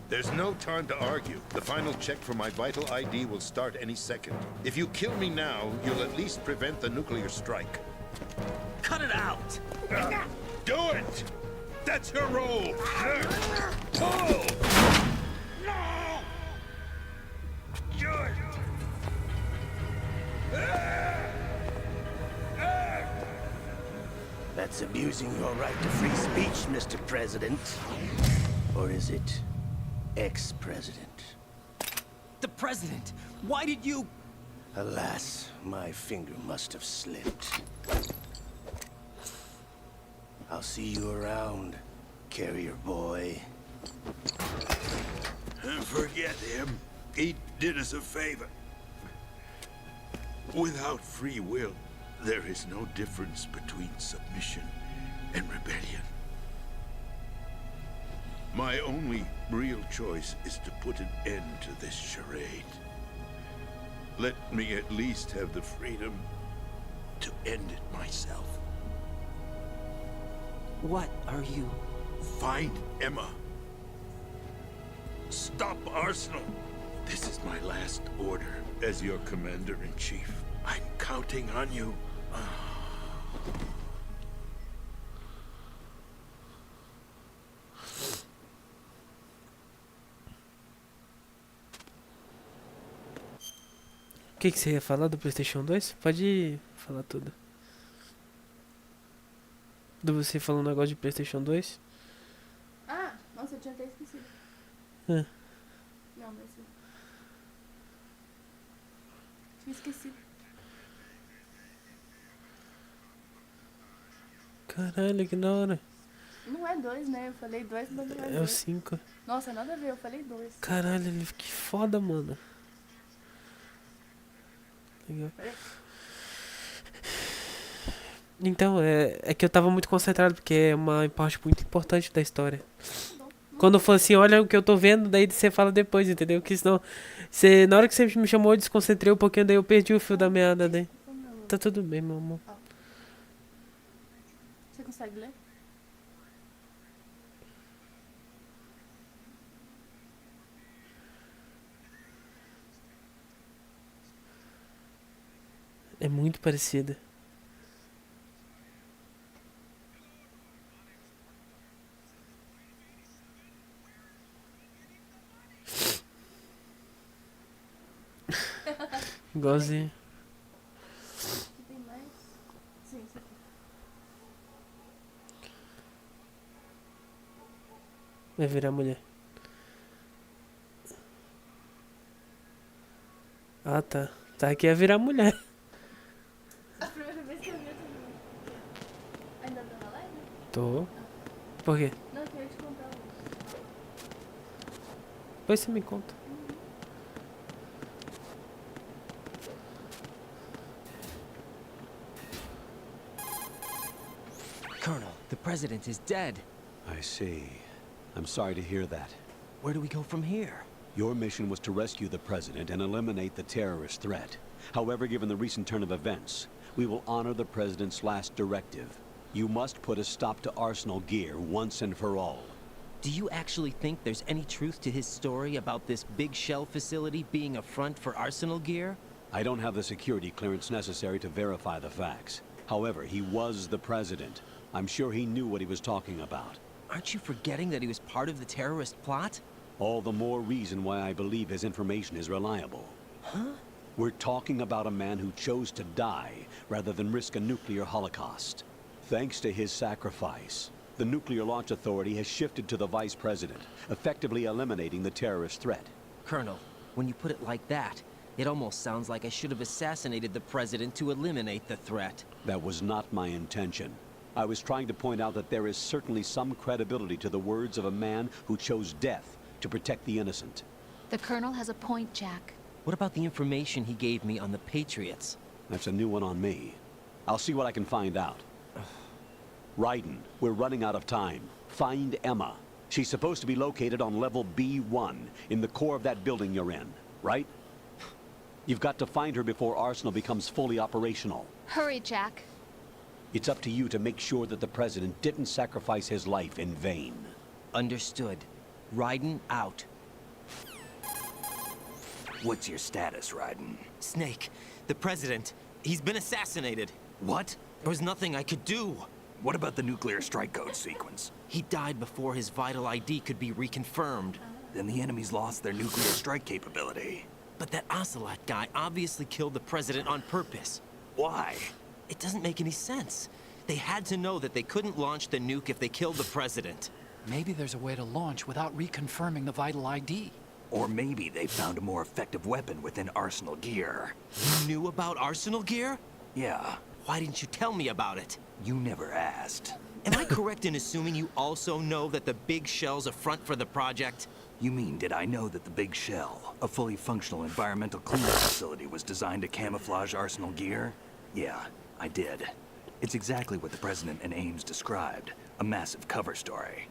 Speaker 9: There's no time to argue. The final check for my vital ID will start any second. If you kill me now, you'll at least prevent the nuclear strike.
Speaker 4: Cut it out!
Speaker 9: Do it! That's your role! Pull! No! Do it!
Speaker 10: That's abusing your right to free speech, Mr. President. Or is it ex-president?
Speaker 4: The president! Why did you...
Speaker 10: Alas, my finger must have slipped. I'll see you around, carrier boy.
Speaker 9: Forget him. He did us a favor. Without free will, there is no difference between submission and rebellion. My only real choice is to put an end to this charade. Let me at least have the freedom to end it myself.
Speaker 4: What are you...
Speaker 9: Find Emma. Stop Arsenal. This is my last order as your commander-in-chief. I'm counting on you.
Speaker 1: O que você ia falar do PlayStation 2? Pode falar tudo. Do você falando um negócio de PlayStation 2?
Speaker 5: Ah, nossa, eu tinha até esquecido.
Speaker 1: Ah.
Speaker 5: Não, mas eu... tinha esquecido.
Speaker 1: Caralho, que da hora.
Speaker 5: Não é 2, né? Eu falei 2, mas não é 2.
Speaker 1: É o 5.
Speaker 5: Nossa, nada a ver, eu falei 2.
Speaker 1: Caralho, que foda, mano. Legal. Então, é que eu tava muito concentrado, porque é uma parte muito importante da história. Quando eu for assim, olha o que eu tô vendo, daí você fala depois, entendeu? Porque senão, na hora que você me chamou, eu desconcentrei um pouquinho, daí eu perdi o fio da meada, daí. Tá tudo bem, meu amor.
Speaker 5: Você consegue ler?
Speaker 1: É muito parecida. Igualzinho.
Speaker 5: Tem mais? Sim, isso aqui.
Speaker 1: Vai virar mulher. Ah, tá. Tá aqui é virar mulher.
Speaker 5: A primeira vez que eu vi, eu também. Ainda tá na live?
Speaker 1: Tô. Por quê?
Speaker 5: Não, eu queria te contar.
Speaker 1: Depois você me conta.
Speaker 4: Colonel, the president is dead.
Speaker 6: I see. I'm sorry to hear that.
Speaker 4: Where do we go from here?
Speaker 6: Your mission was to rescue the president and eliminate the terrorist threat. However, given the recent turn of events, we will honor the president's last directive. You must put a stop to Arsenal Gear once and for all.
Speaker 4: Do you actually think there's any truth to his story about this big shell facility being a front for Arsenal Gear?
Speaker 6: I don't have the security clearance necessary to verify the facts. However, he was the president. I'm sure he knew what he was talking about.
Speaker 4: Aren't you forgetting that he was part of the terrorist plot?
Speaker 6: All the more reason why I believe his information is reliable.
Speaker 4: Huh?
Speaker 6: We're talking about a man who chose to die rather than risk a nuclear holocaust. Thanks to his sacrifice, the Nuclear Launch Authority has shifted to the vice president, effectively eliminating the terrorist threat.
Speaker 4: Colonel, when you put it like that, it almost sounds like I should have assassinated the president to eliminate the threat.
Speaker 6: That was not my intention. I was trying to point out that there is certainly some credibility to the words of a man who chose death to protect the innocent.
Speaker 3: The Colonel has a point, Jack.
Speaker 4: What about the information he gave me on the Patriots?
Speaker 6: That's a new one on me. I'll see what I can find out. Raiden, we're running out of time. Find Emma. She's supposed to be located on level B1, in the core of that building you're in, right? You've got to find her before Arsenal becomes fully operational.
Speaker 3: Hurry, Jack.
Speaker 6: It's up to you to make sure that the president didn't sacrifice his life in vain.
Speaker 4: Understood. Raiden out.
Speaker 10: What's your status, Raiden?
Speaker 4: Snake, the president, he's been assassinated.
Speaker 10: What?
Speaker 4: There was nothing I could do.
Speaker 10: What about the nuclear strike code sequence?
Speaker 4: He died before his vital ID could be reconfirmed.
Speaker 10: Then the enemy's lost their nuclear strike capability.
Speaker 4: But that Ocelot guy obviously killed the president on purpose.
Speaker 10: Why?
Speaker 4: It doesn't make any sense. They had to know that they couldn't launch the nuke if they killed the president.
Speaker 11: Maybe there's a way to launch without reconfirming the vital ID.
Speaker 10: Or maybe they found a more effective weapon within Arsenal Gear.
Speaker 4: You knew about Arsenal Gear?
Speaker 10: Yeah.
Speaker 4: Why didn't you tell me about it?
Speaker 10: You never asked.
Speaker 4: Am I correct in assuming you also know that the big shell's a front for the project?
Speaker 10: You mean, did I know that the Big Shell, a fully functional environmental cleanup facility, was designed to camouflage Arsenal Gear? Yeah, I did. It's exactly what the President and Ames described, a massive cover story.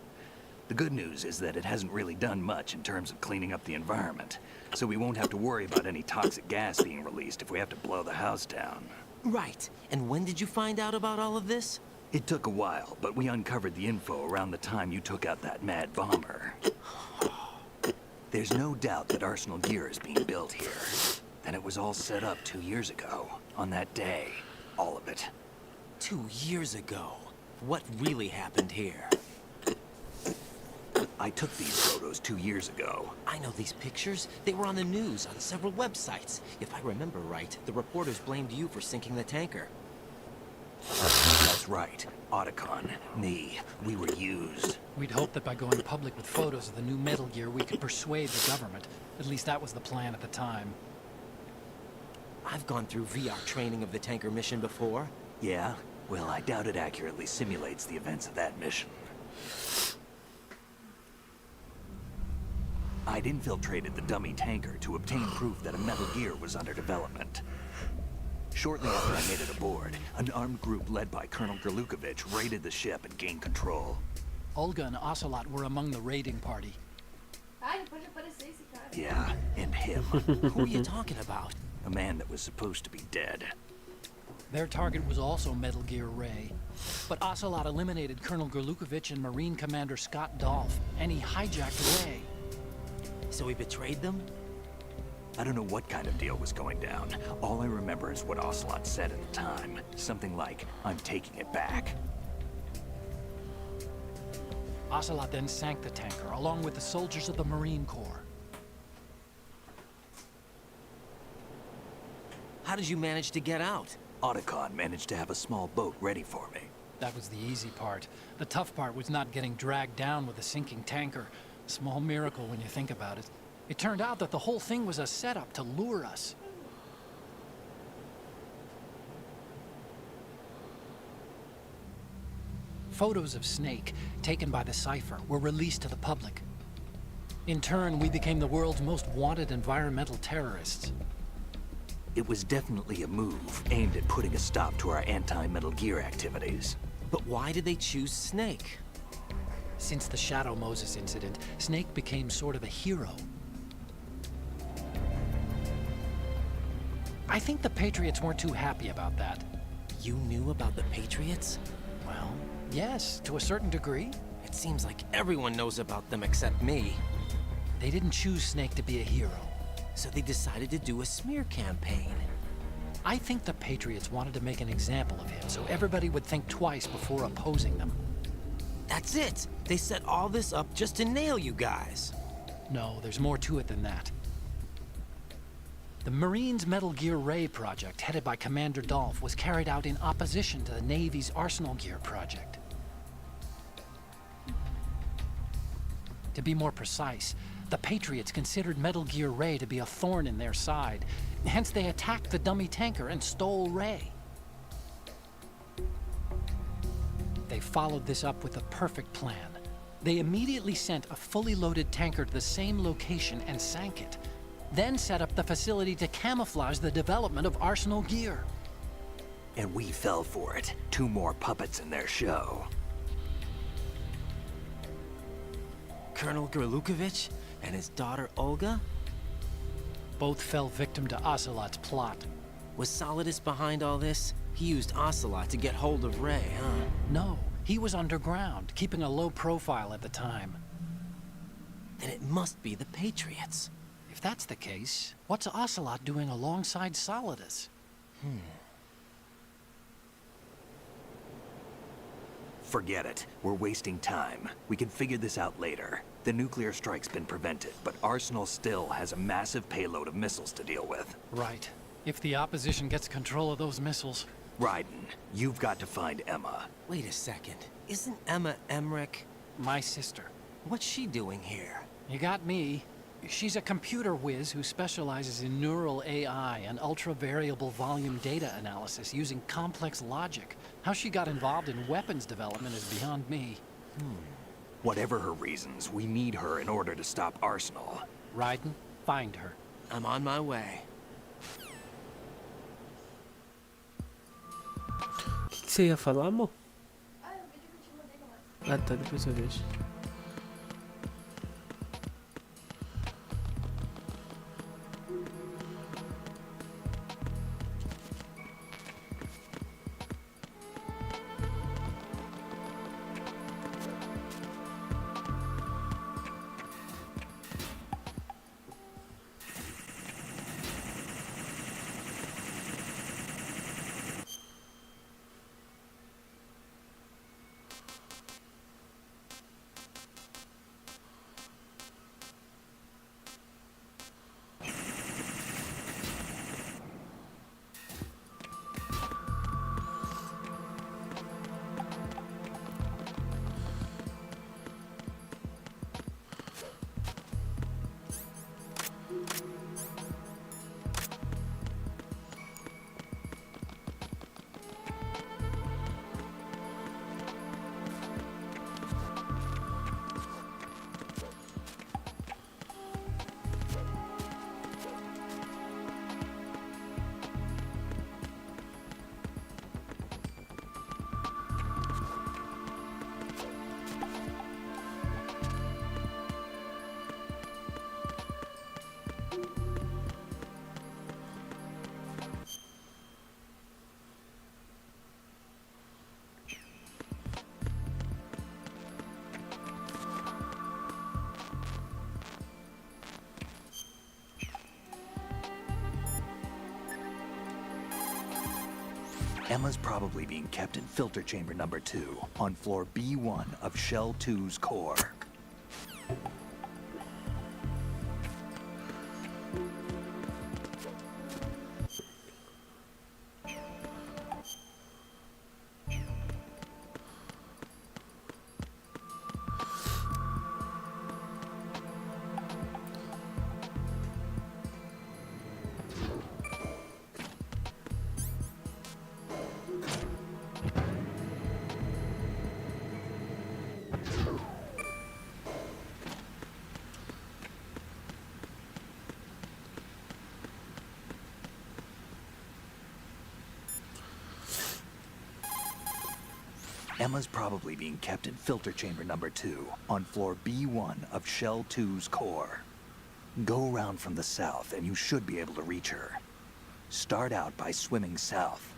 Speaker 10: The good news is that it hasn't really done much in terms of cleaning up the environment, so we won't have to worry about any toxic gas being released if we have to blow the house down.
Speaker 4: Right. And when did you find out about all of this?
Speaker 10: It took a while, but we uncovered the info around the time you took out that mad bomber. There's no doubt that Arsenal Gear is being built here. And it was all set up 2 years ago, on that day. All of it.
Speaker 4: 2 years ago? What really happened here?
Speaker 10: I took these photos 2 years ago.
Speaker 4: I know these pictures. They were on the news, on several websites. If I remember right, the reporters blamed you for sinking the tanker.
Speaker 10: That's right. Otacon, me, we were used.
Speaker 11: We'd hoped that by going public with photos of the new Metal Gear, we could persuade the government. At least that was the plan at the time.
Speaker 4: I've gone through VR training of the tanker mission before.
Speaker 10: Yeah? Well, I doubt it accurately simulates the events of that mission. I'd infiltrated the dummy tanker to obtain proof that a Metal Gear was under development. Shortly after I made it aboard, an armed group led by Colonel Gerlukovich raided the ship and gained control.
Speaker 11: Olga and Ocelot were among the raiding party.
Speaker 5: Ai, não pode aparecer esse cara.
Speaker 10: Yeah, and him.
Speaker 4: Who are you talking about?
Speaker 10: A man that was supposed to be dead.
Speaker 11: Their target was also Metal Gear Ray. But Ocelot eliminated Colonel Gerlukovich and Marine Commander Scott Dolph, and he hijacked Ray.
Speaker 4: So he betrayed them?
Speaker 10: I don't know what kind of deal was going down. All I remember is what Ocelot said at the time. Something like, I'm taking it back.
Speaker 11: Ocelot then sank the tanker, along with the soldiers of the Marine Corps.
Speaker 4: How did you manage to get out?
Speaker 10: Otacon managed to have a small boat ready for me.
Speaker 11: That was the easy part. The tough part was not getting dragged down with a sinking tanker. Small miracle when you think about it. It turned out that the whole thing was a setup to lure us. Photos of Snake, taken by the Cypher, were released to the public. In turn, we became the world's most wanted environmental terrorists.
Speaker 10: It was definitely a move aimed at putting a stop to our anti-Metal Gear activities.
Speaker 4: But why did they choose Snake?
Speaker 11: Since the Shadow Moses incident, Snake became sort of a hero. I think the Patriots weren't too happy about that.
Speaker 4: You knew about the Patriots?
Speaker 11: Well, yes, to a certain degree.
Speaker 4: It seems like everyone knows about them except me.
Speaker 11: They didn't choose Snake to be a hero.
Speaker 4: So they decided to do a smear campaign.
Speaker 11: I think the Patriots wanted to make an example of him so everybody would think twice before opposing them.
Speaker 4: That's it! They set all this up just to nail you guys.
Speaker 11: No, there's more to it than that. The Marines' Metal Gear Ray project, headed by Commander Dolph, was carried out in opposition to the Navy's Arsenal Gear project. To be more precise, the Patriots considered Metal Gear Ray to be a thorn in their side. Hence, they attacked the dummy tanker and stole Ray. They followed this up with a perfect plan. They immediately sent a fully loaded tanker to the same location and sank it. Then set up the facility to camouflage the development of Arsenal Gear.
Speaker 10: And we fell for it. 2 more puppets in their show.
Speaker 4: Colonel Gerlukovich and his daughter Olga?
Speaker 11: Both fell victim to Ocelot's plot.
Speaker 4: Was Solidus behind all this? He used Ocelot to get hold of Ray, huh?
Speaker 11: No, he was underground, keeping a low profile at the time.
Speaker 4: Then it must be the Patriots.
Speaker 11: If that's the case, what's Ocelot doing alongside Solidus?
Speaker 10: Forget it. We're wasting time. We can figure this out later. The nuclear strike's been prevented, but Arsenal still has a massive payload of missiles to deal with.
Speaker 11: Right. If the opposition gets control of those missiles...
Speaker 10: Raiden, you've got to find Emma.
Speaker 4: Wait a second. Isn't Emma Emmerich?
Speaker 11: My sister.
Speaker 4: What's she doing here?
Speaker 11: You got me. She's a computer whiz who specializes in neural AI and ultra-variable volume data analysis using complex logic. How she got involved in weapons development is beyond me.
Speaker 10: Whatever her reasons, we need her in order to stop Arsenal.
Speaker 11: Raiden, find her.
Speaker 4: I'm on my way.
Speaker 1: O que você ia falar, amor? Ah, tá, depois eu vejo.
Speaker 10: Emma's probably being kept in filter chamber number 2 on floor B1 of Shell 2's core. Emma's probably being kept in filter chamber number 2 on floor B1 of Shell 2's core. Go around from the south and you should be able to reach her. Start out by swimming south.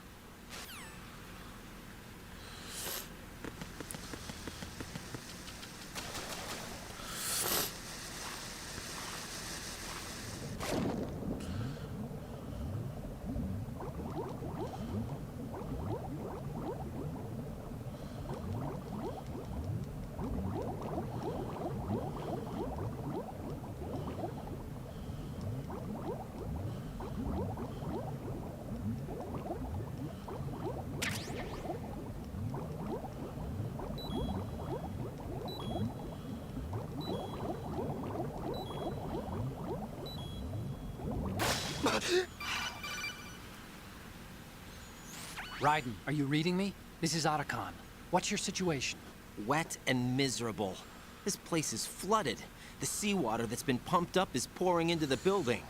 Speaker 11: Raiden, are you reading me? This is Otacon. What's your situation?
Speaker 4: Wet and miserable. This place is flooded. The seawater that's been pumped up is pouring into the building.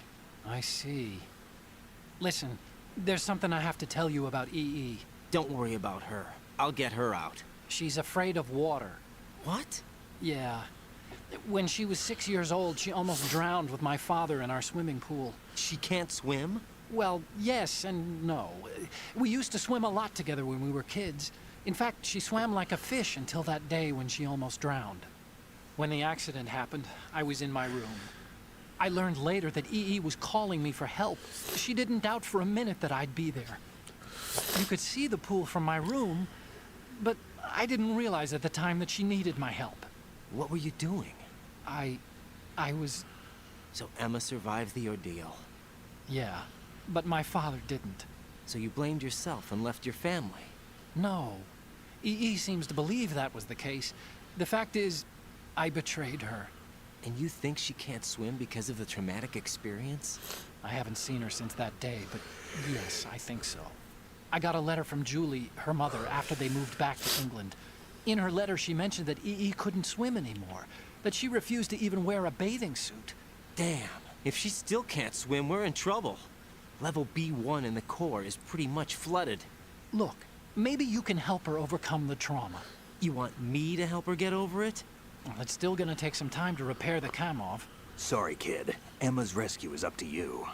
Speaker 11: I see. Listen, there's something I have to tell you about EE.
Speaker 4: Don't worry about her. I'll get her out.
Speaker 11: She's afraid of water.
Speaker 4: What?
Speaker 11: Yeah. When she was 6 years old, she almost drowned with my father in our swimming pool.
Speaker 4: She can't swim?
Speaker 11: Well, yes and no. We used to swim a lot together when we were kids. In fact, she swam like a fish until that day when she almost drowned. When the accident happened, I was in my room. I learned later that EE was calling me for help. She didn't doubt for a minute that I'd be there. You could see the pool from my room, but I didn't realize at the time that she needed my help.
Speaker 4: What were you doing?
Speaker 11: I was...
Speaker 4: So Emma survived the ordeal.
Speaker 11: Yeah, but my father didn't.
Speaker 4: So you blamed yourself and left your family?
Speaker 11: No. EE seems to believe that was the case. The fact is, I betrayed her.
Speaker 4: And you think she can't swim because of the traumatic experience?
Speaker 11: I haven't seen her since that day, but yes, I think so. I got a letter from Julie, her mother, after they moved back to England. In her letter, she mentioned that EE couldn't swim anymore, that she refused to even wear a bathing suit.
Speaker 4: Damn, if she still can't swim, we're in trouble. Level B1 in the core is pretty much flooded.
Speaker 11: Look, maybe you can help her overcome the trauma.
Speaker 4: You want me to help her get over it?
Speaker 11: Well, it's still gonna take some time to repair the Kamov.
Speaker 10: Sorry, kid. Emma's rescue is up to you.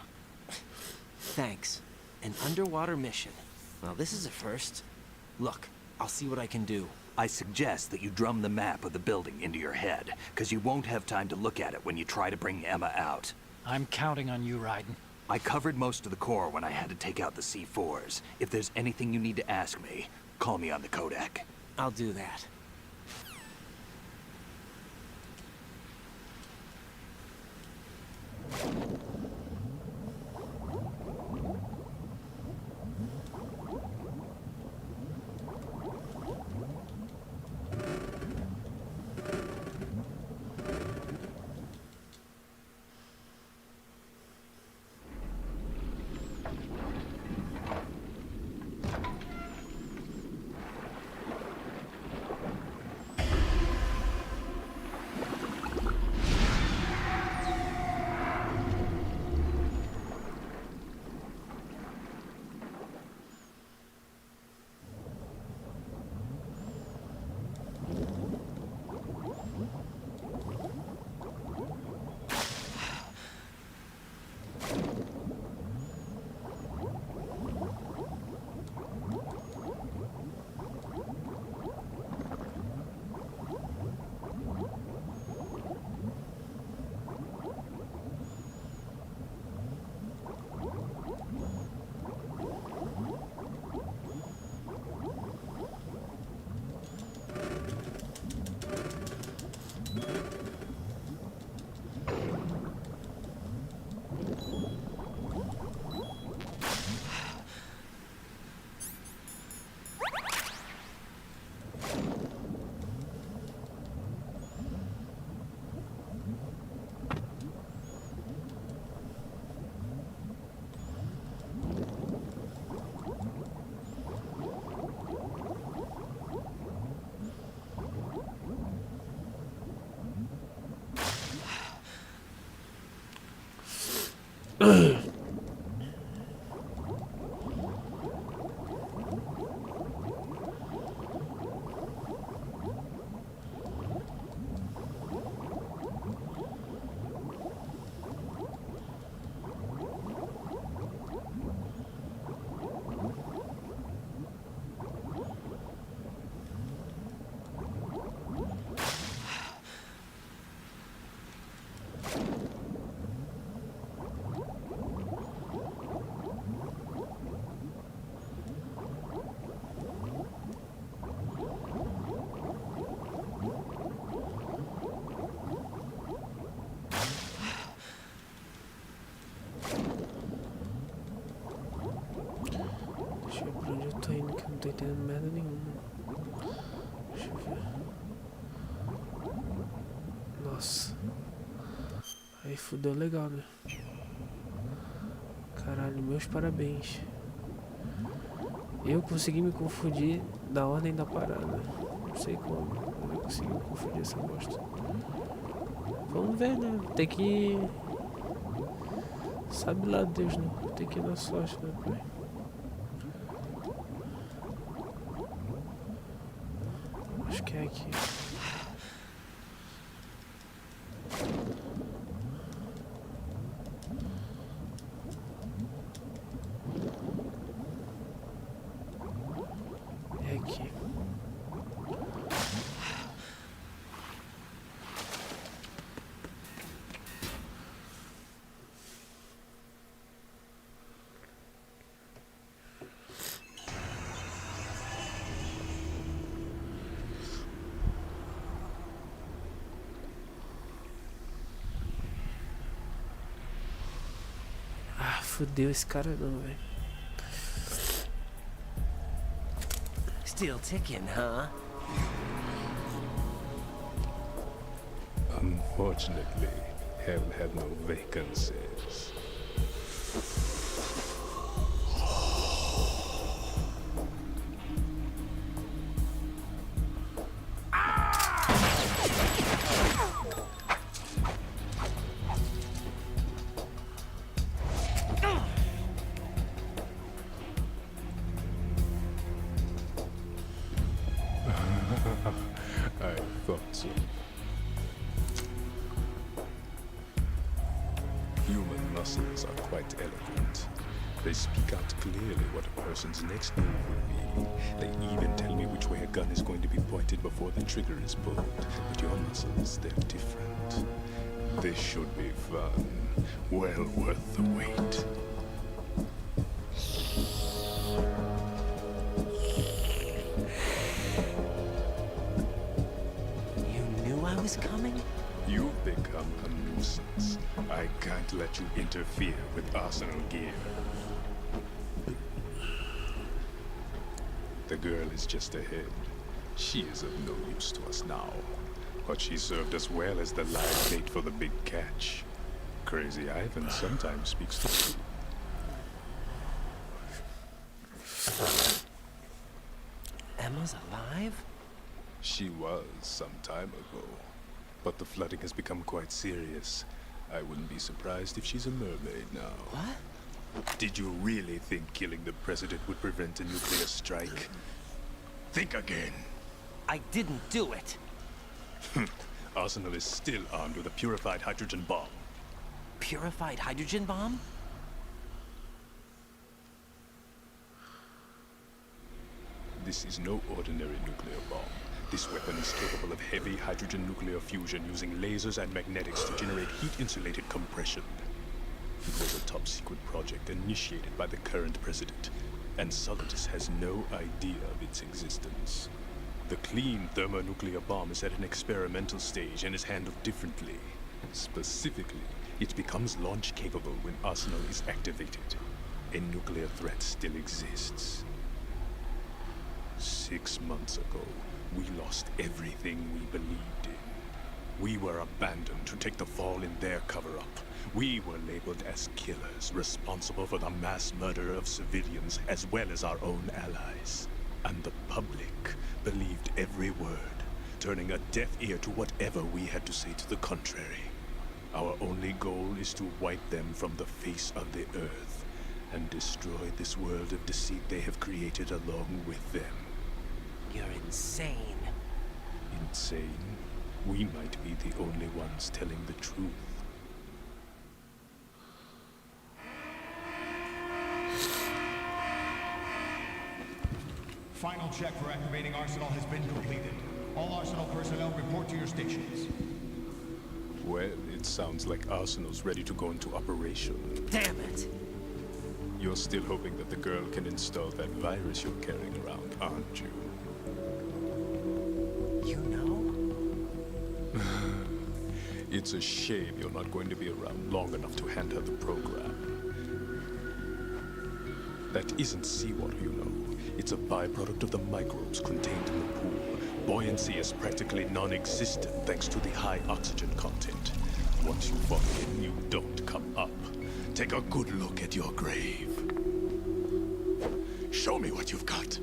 Speaker 4: Thanks. An underwater mission. Well, this is a first. Look, I'll see what I can do.
Speaker 10: I suggest that you drum the map of the building into your head, because you won't have time to look at it when you try to bring Emma out.
Speaker 11: I'm counting on you, Raiden.
Speaker 10: I covered most of the core when I had to take out the C4s. If there's anything you need to ask me, call me on the codec.
Speaker 4: I'll do that.
Speaker 1: Não tô entendendo merda nenhuma. Deixa eu ver. Nossa. Aí fudeu legal, né? Caralho, meus parabéns. Eu consegui me confundir na ordem da parada. Não sei como, mas eu consegui me confundir essa bosta. Vamos ver, né? Tem que... Sabe lá Deus, né? Tem que ir na sorte, né, pai? Acho que é aqui. É aqui. Ah, fodeu esse cara não, velho.
Speaker 4: Still ticking, huh?
Speaker 12: Unfortunately, hell had no vacancies. I thought so. Human muscles are quite eloquent. They speak out clearly what a person's next move will be. They even tell me which way a gun is going to be pointed before the trigger is pulled. But your muscles, they're different. This should be fun. Well worth the wait.
Speaker 4: I was coming?
Speaker 12: You've become a nuisance. I can't let you interfere with arsenal gear. The girl is just ahead. She is of no use to us now. But she served us well as the live bait for the big catch. Crazy Ivan sometimes speaks the truth.
Speaker 4: Emma's alive?
Speaker 12: She was some time ago. But the flooding has become quite serious. I wouldn't be surprised if she's a mermaid now.
Speaker 4: What?
Speaker 12: Did you really think killing the president would prevent a nuclear strike? Think again.
Speaker 4: I didn't do it.
Speaker 12: Arsenal is still armed with a purified hydrogen bomb.
Speaker 4: Purified hydrogen bomb?
Speaker 12: This is no ordinary nuclear bomb. This weapon is capable of heavy hydrogen nuclear fusion using lasers and magnetics to generate heat-insulated compression. It was a top-secret project initiated by the current president, and Solidus has no idea of its existence. The clean thermonuclear bomb is at an experimental stage and is handled differently. Specifically, it becomes launch-capable when Arsenal is activated. A nuclear threat still exists. 6 months ago, we lost everything we believed in. We were abandoned to take the fall in their cover-up. We were labeled as killers, responsible for the mass murder of civilians as well as our own allies. And the public believed every word, turning a deaf ear to whatever we had to say to the contrary. Our only goal is to wipe them from the face of the earth and destroy this world of deceit they have created along with them.
Speaker 4: You're insane.
Speaker 12: Insane? We might be the only ones telling the truth.
Speaker 2: Final check for activating Arsenal has been completed. All Arsenal personnel report to your stations.
Speaker 12: Well, it sounds like Arsenal's ready to go into operation.
Speaker 4: Damn it!
Speaker 12: You're still hoping that the girl can install that virus you're carrying around, aren't you?
Speaker 4: You know?
Speaker 12: It's a shame you're not going to be around long enough to hand her the program. That isn't seawater, you know. It's a byproduct of the microbes contained in the pool. Buoyancy is practically non-existent thanks to the high oxygen content. Once you fall in, you don't come up. Take a good look at your grave. Show me what you've got.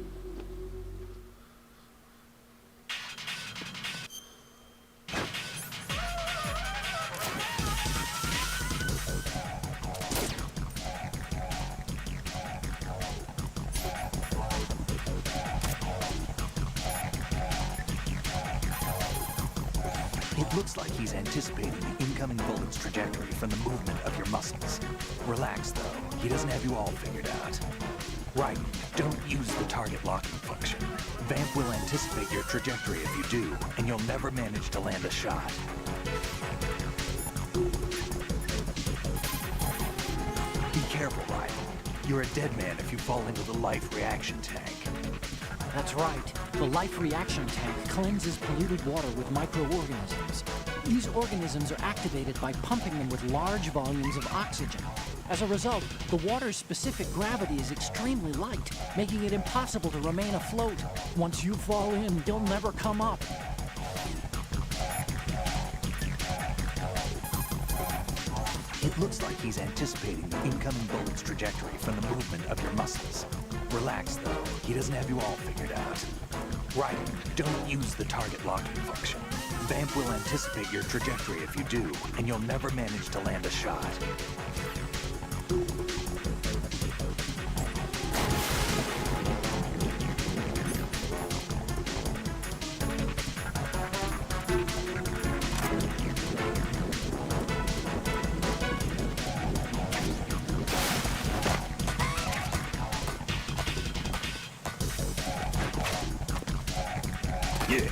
Speaker 10: It looks like he's anticipating the incoming bullet's trajectory from the movement of your muscles. Relax, though. He doesn't have you all figured out. Right. Don't use the target locking function. Vamp will anticipate your trajectory if you do, and you'll never manage to land a shot. Be careful, Ryan. You're a dead man if you fall into the life reaction tank.
Speaker 11: That's right. The life reaction tank cleanses polluted water with microorganisms. These organisms are activated by pumping them with large volumes of oxygen. As a result, the water's specific gravity is extremely light, making it impossible to remain afloat. Once you fall in, you'll never come up.
Speaker 10: It looks like he's anticipating the incoming bullet's trajectory from the movement of your muscles. Relax, though. He doesn't have you all figured out. Right. Don't use the target locking function. Vamp will anticipate your trajectory if you do, and you'll never manage to land a shot.
Speaker 12: Yeah.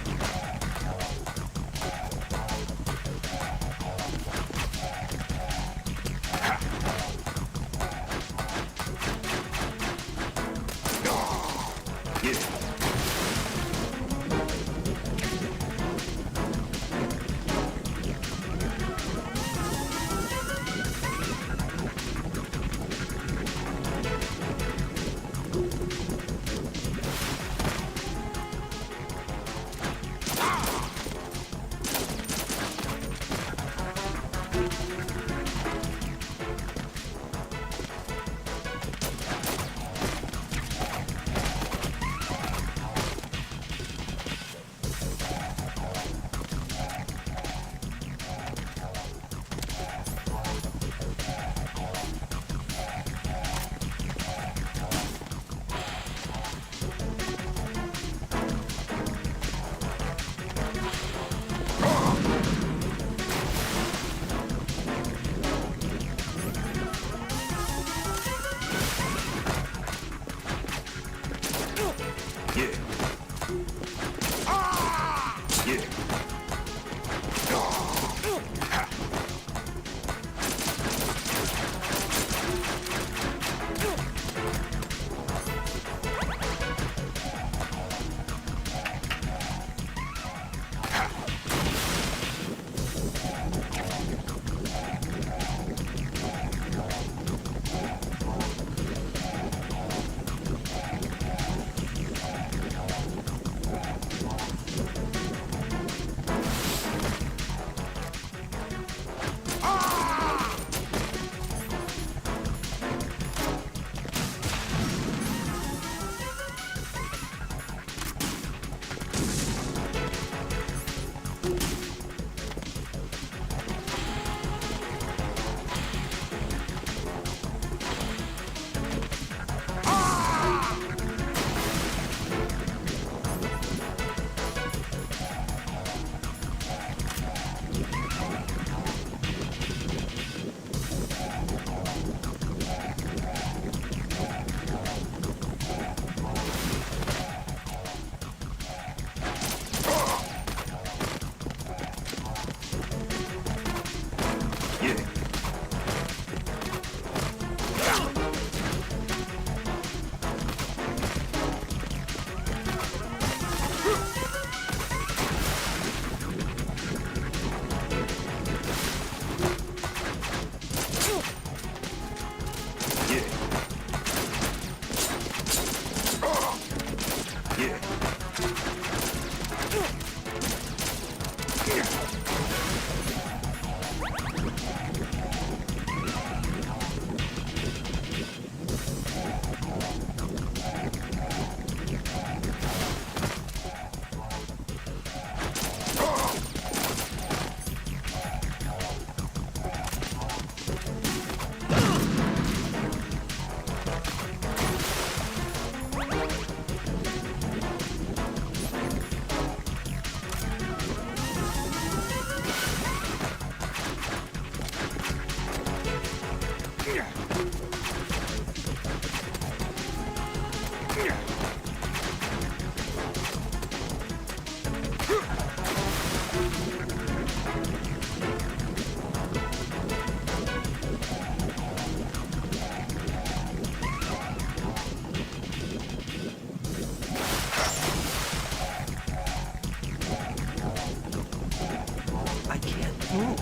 Speaker 4: I can't move.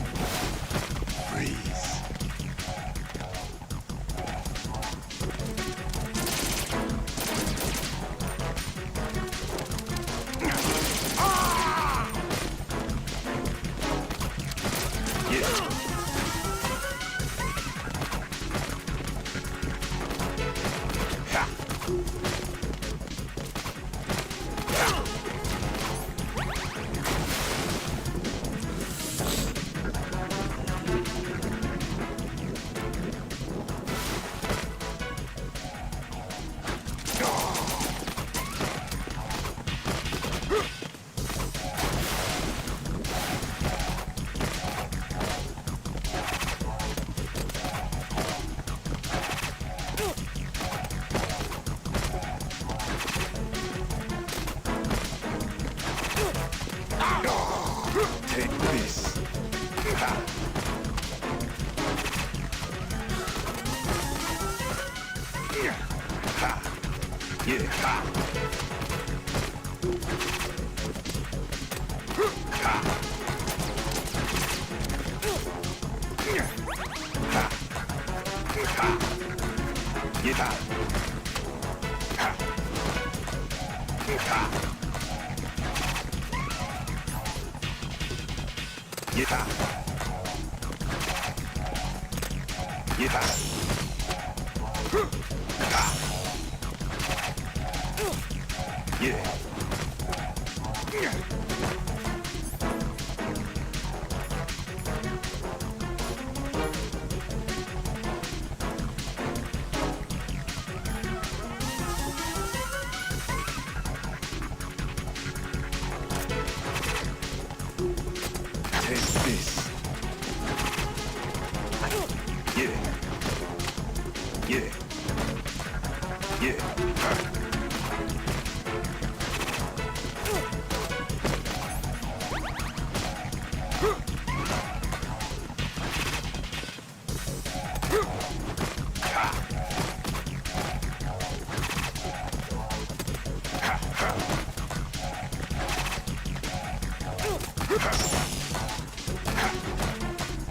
Speaker 12: Freeze. Take this.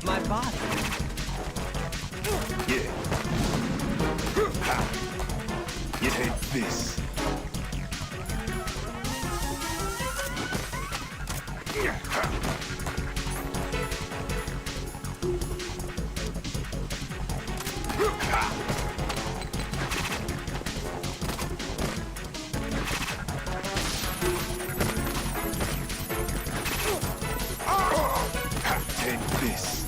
Speaker 4: My body.
Speaker 12: You take this. Take this.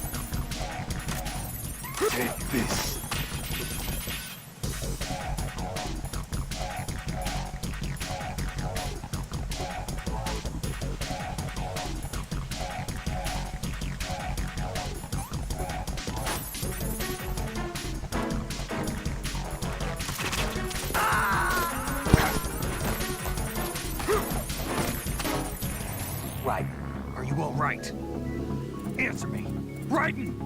Speaker 12: Take this.
Speaker 10: Right. Are you all right? Answer me. Raiden!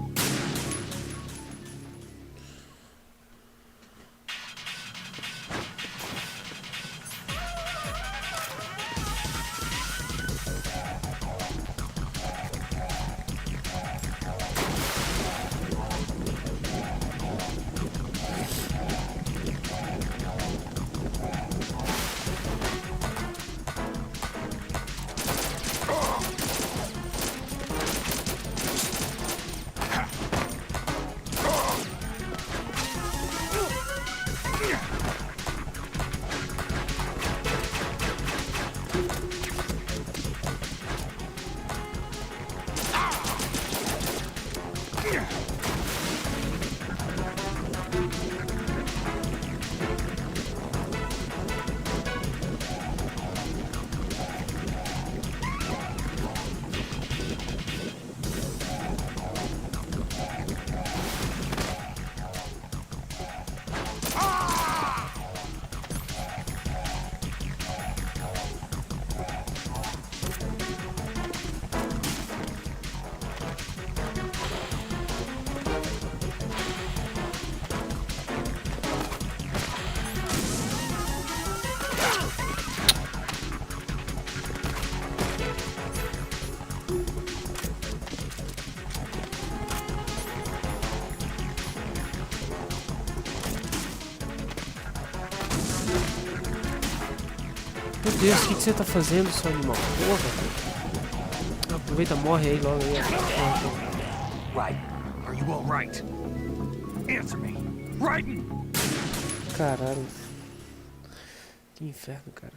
Speaker 1: Meu Deus, o que você tá fazendo, seu animal? Porra. Aproveita, morre aí logo aí.
Speaker 10: Right. Are you all right? Answer me. Right?
Speaker 1: Caralho. Que inferno, cara.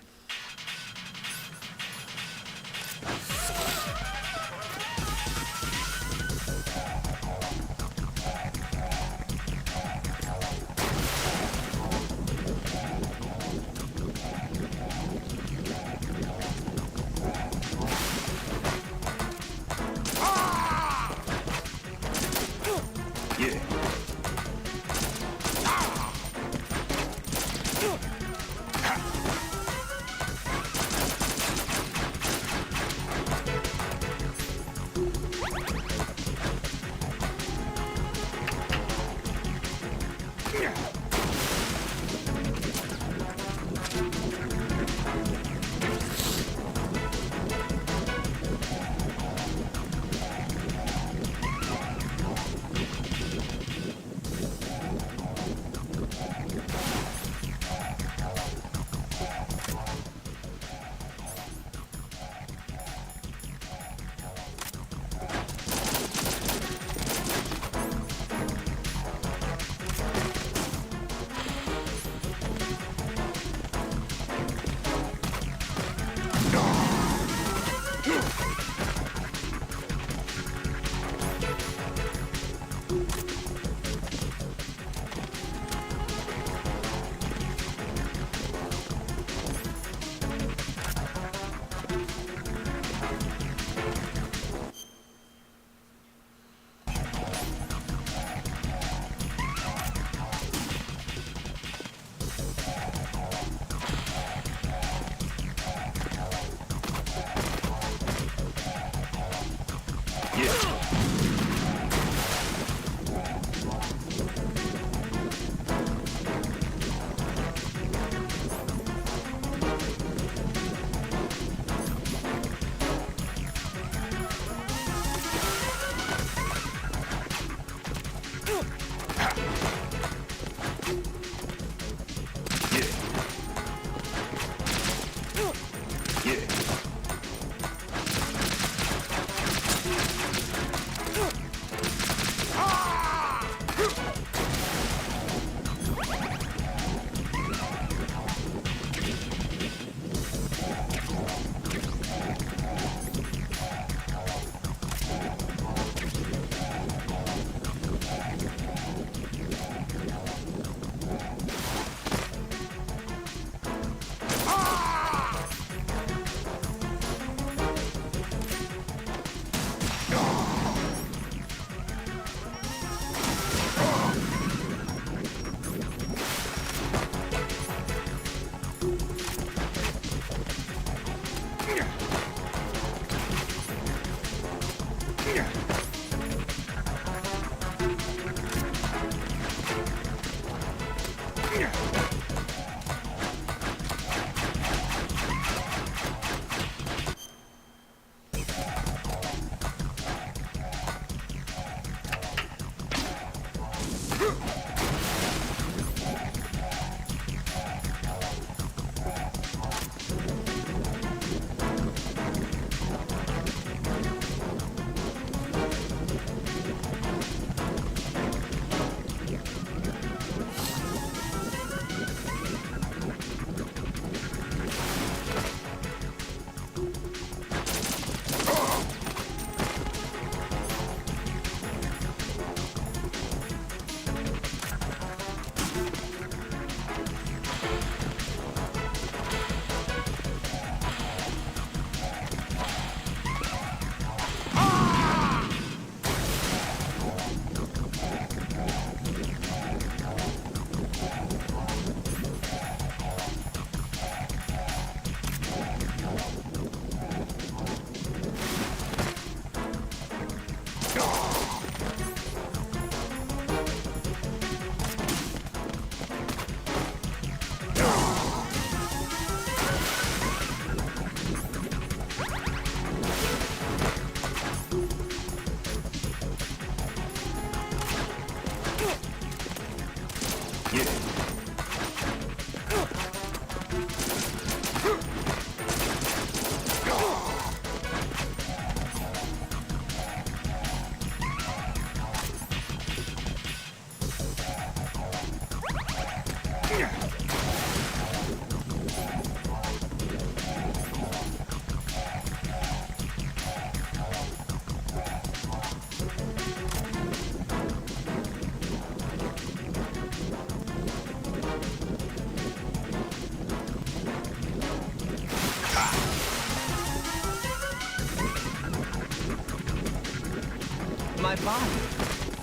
Speaker 4: body.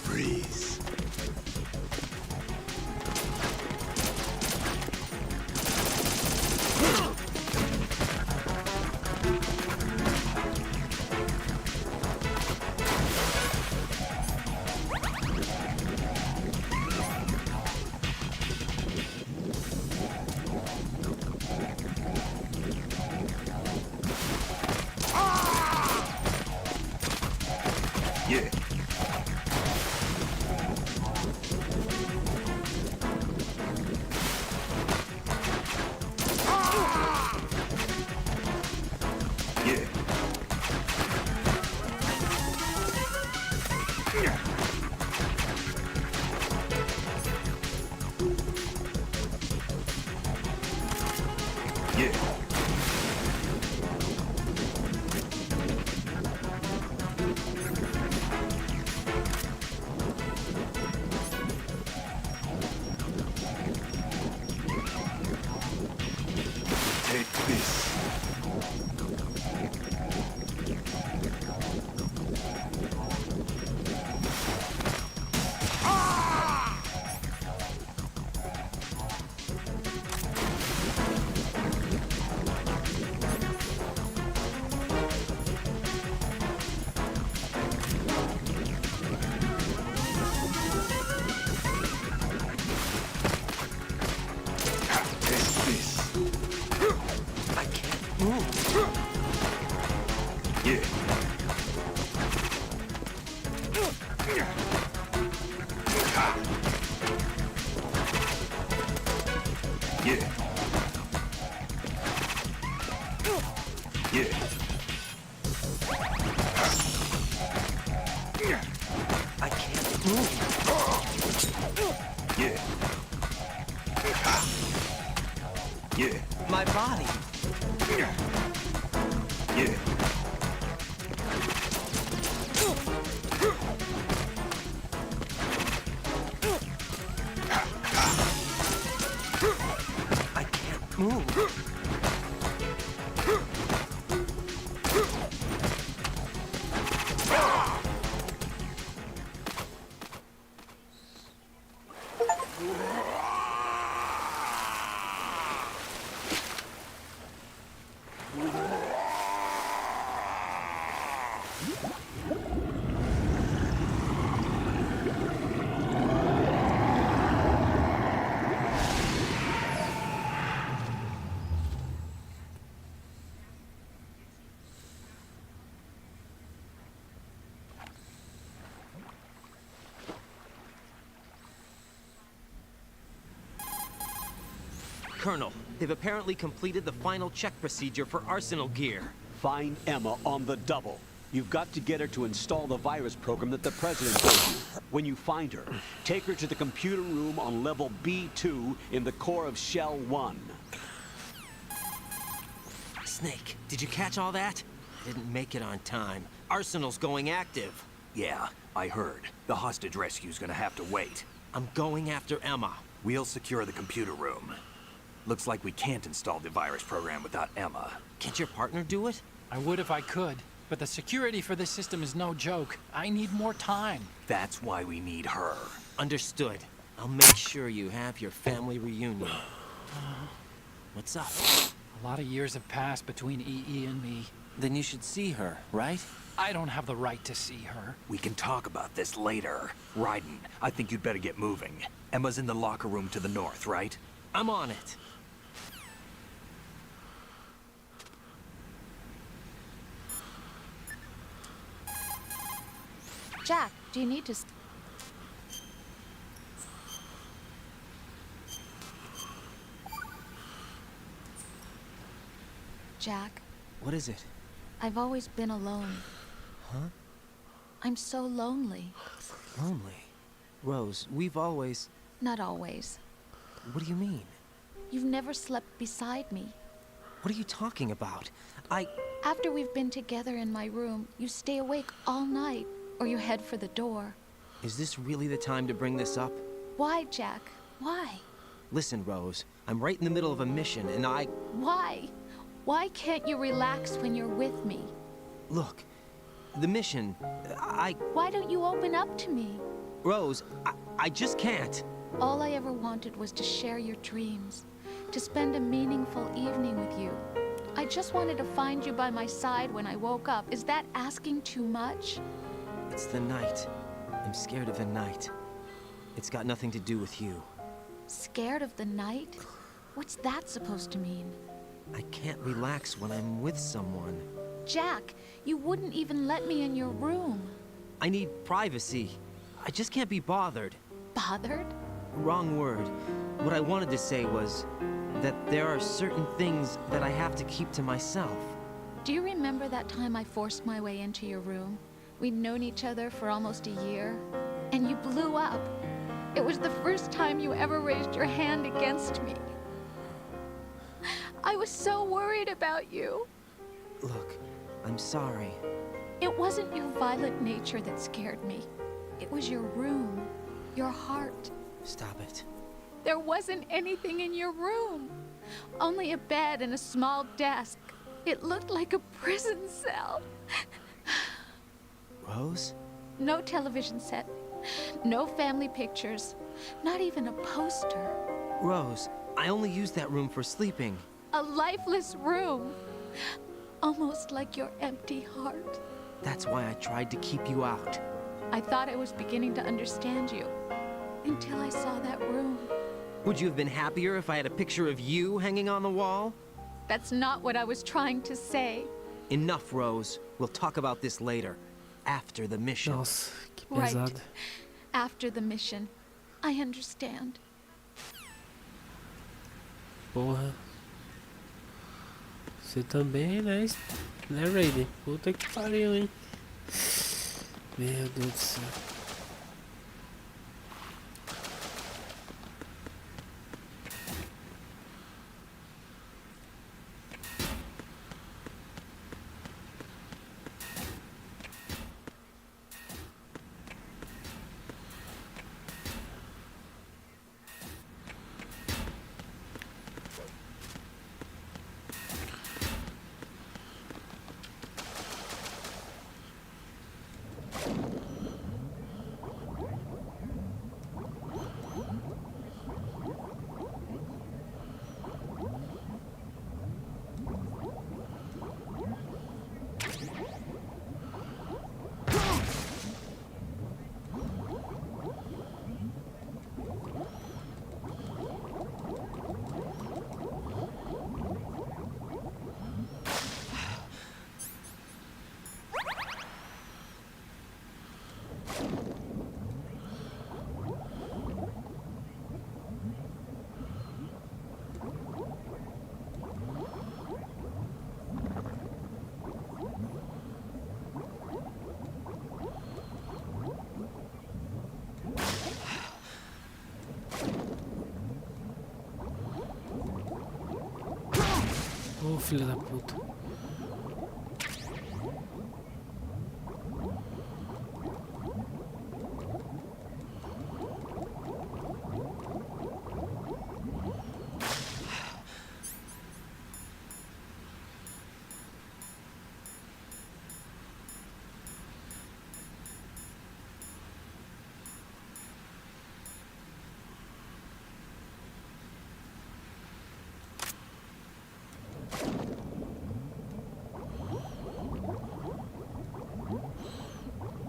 Speaker 10: Freeze. Yeah. Yeah. Yeah. Take this. Take this.
Speaker 4: I can't move.
Speaker 10: Yeah. Yeah. Yeah.
Speaker 4: I can't move.
Speaker 10: Yeah. Yeah.
Speaker 4: My body.
Speaker 10: Yeah.
Speaker 4: I can't move. Colonel, they've apparently completed the final check procedure for arsenal gear.
Speaker 6: Find Emma on the double. You've got to get her to install the virus program that the President gave you. When you find her, take her to the computer room on level B2 in the core of Shell 1.
Speaker 4: Snake, did you catch all that? I didn't make it on time. Arsenal's going active.
Speaker 10: Yeah, I heard. The hostage rescue's gonna have to wait.
Speaker 4: I'm going after Emma.
Speaker 10: We'll secure the computer room. Looks like we can't install the virus program without Emma.
Speaker 4: Can't your partner do it?
Speaker 11: I would if I could, but the security for this system is no joke. I need more time.
Speaker 10: That's why we need her.
Speaker 4: Understood. I'll make sure you have your family reunion. What's up?
Speaker 11: A lot of years have passed between EE and me.
Speaker 4: Then you should see her, right?
Speaker 11: I don't have the right to see her.
Speaker 10: We can talk about this later. Raiden, I think you'd better get moving. Emma's in the locker room to the north, right?
Speaker 4: I'm on it.
Speaker 3: Jack, do you need to... Jack,
Speaker 4: What is it?
Speaker 3: I've always been alone.
Speaker 4: Huh?
Speaker 3: I'm so lonely.
Speaker 4: Lonely. Rose, we've always...
Speaker 3: Not always.
Speaker 4: What do you mean?
Speaker 3: You've never slept beside me.
Speaker 4: What are you talking about?
Speaker 3: After we've been together in my room, you stay awake all night, or you head for the door.
Speaker 4: Is this really the time to bring this up?
Speaker 3: Why, Jack? Why?
Speaker 4: Listen, Rose, I'm right in the middle of a mission, and
Speaker 3: Why? Why can't you relax when you're with me?
Speaker 4: Look, The mission,
Speaker 3: Why don't you open up to me?
Speaker 4: Rose, I just can't.
Speaker 3: All I ever wanted was to share your dreams, to spend a meaningful evening with you. I just wanted to find you by my side when I woke up. Is that asking too much?
Speaker 4: It's the night. I'm scared of the night. It's got nothing to do with you.
Speaker 3: Scared of the night? What's that supposed to mean?
Speaker 4: I can't relax when I'm with someone.
Speaker 3: Jack, you wouldn't even let me in your room.
Speaker 4: I need privacy. I just can't be bothered.
Speaker 3: Bothered?
Speaker 4: Wrong word. What I wanted to say was that there are certain things that I have to keep to myself.
Speaker 3: Do you remember that time I forced my way into your room? We'd known each other for almost a year, and you blew up. It was the first time you ever raised your hand against me. I was so worried about you.
Speaker 4: Look, I'm sorry.
Speaker 3: It wasn't your violent nature that scared me. It was your room, your heart.
Speaker 4: Stop it.
Speaker 3: There wasn't anything in your room. Only a bed and a small desk. It looked like a prison cell.
Speaker 4: Rose?
Speaker 3: No television set. No family pictures. Not even a poster.
Speaker 4: Rose, I only use that room for sleeping.
Speaker 3: A lifeless room. Almost like your empty heart.
Speaker 4: That's why I tried to keep you out.
Speaker 3: I thought I was beginning to understand you. Until I saw that room.
Speaker 4: Would you have been happier if I had a picture of you hanging on the wall?
Speaker 3: That's not what I was trying to say.
Speaker 4: Enough, Rose. We'll talk about this later. After the mission.
Speaker 1: Nossa, que pesado.
Speaker 3: Right. After the mission. I understand.
Speaker 1: Porra. Você também, né, Raiden? Puta que pariu, hein? Meu Deus do céu. Ô, filho da puta.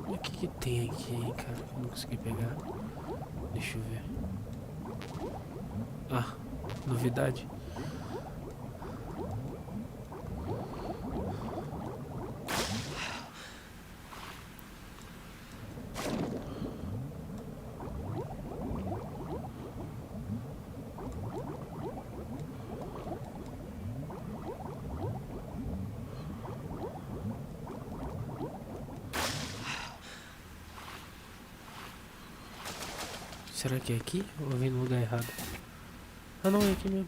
Speaker 1: O que tem aqui, hein, cara? Não consegui pegar. Deixa eu ver. Ah, novidade. Será que é aqui? Ou eu vim no lugar errado? Ah não, é aqui mesmo.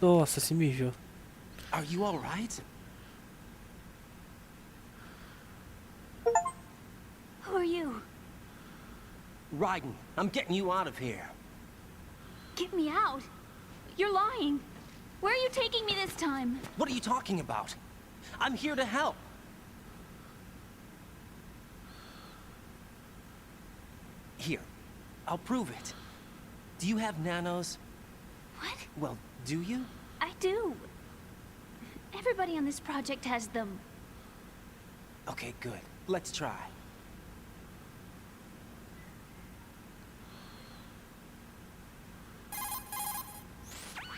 Speaker 1: Nossa, se mijou.
Speaker 4: Are you all right?
Speaker 5: Who are you?
Speaker 4: Raiden, I'm getting you out of here.
Speaker 5: Get me out. You're lying. Where are you taking me this time?
Speaker 4: What are you talking about? I'm here to help. Here, I'll prove it. Do you have nanos?
Speaker 5: What?
Speaker 4: Well, do you?
Speaker 5: I do. Everybody on this project has them.
Speaker 4: Okay, good. Let's try.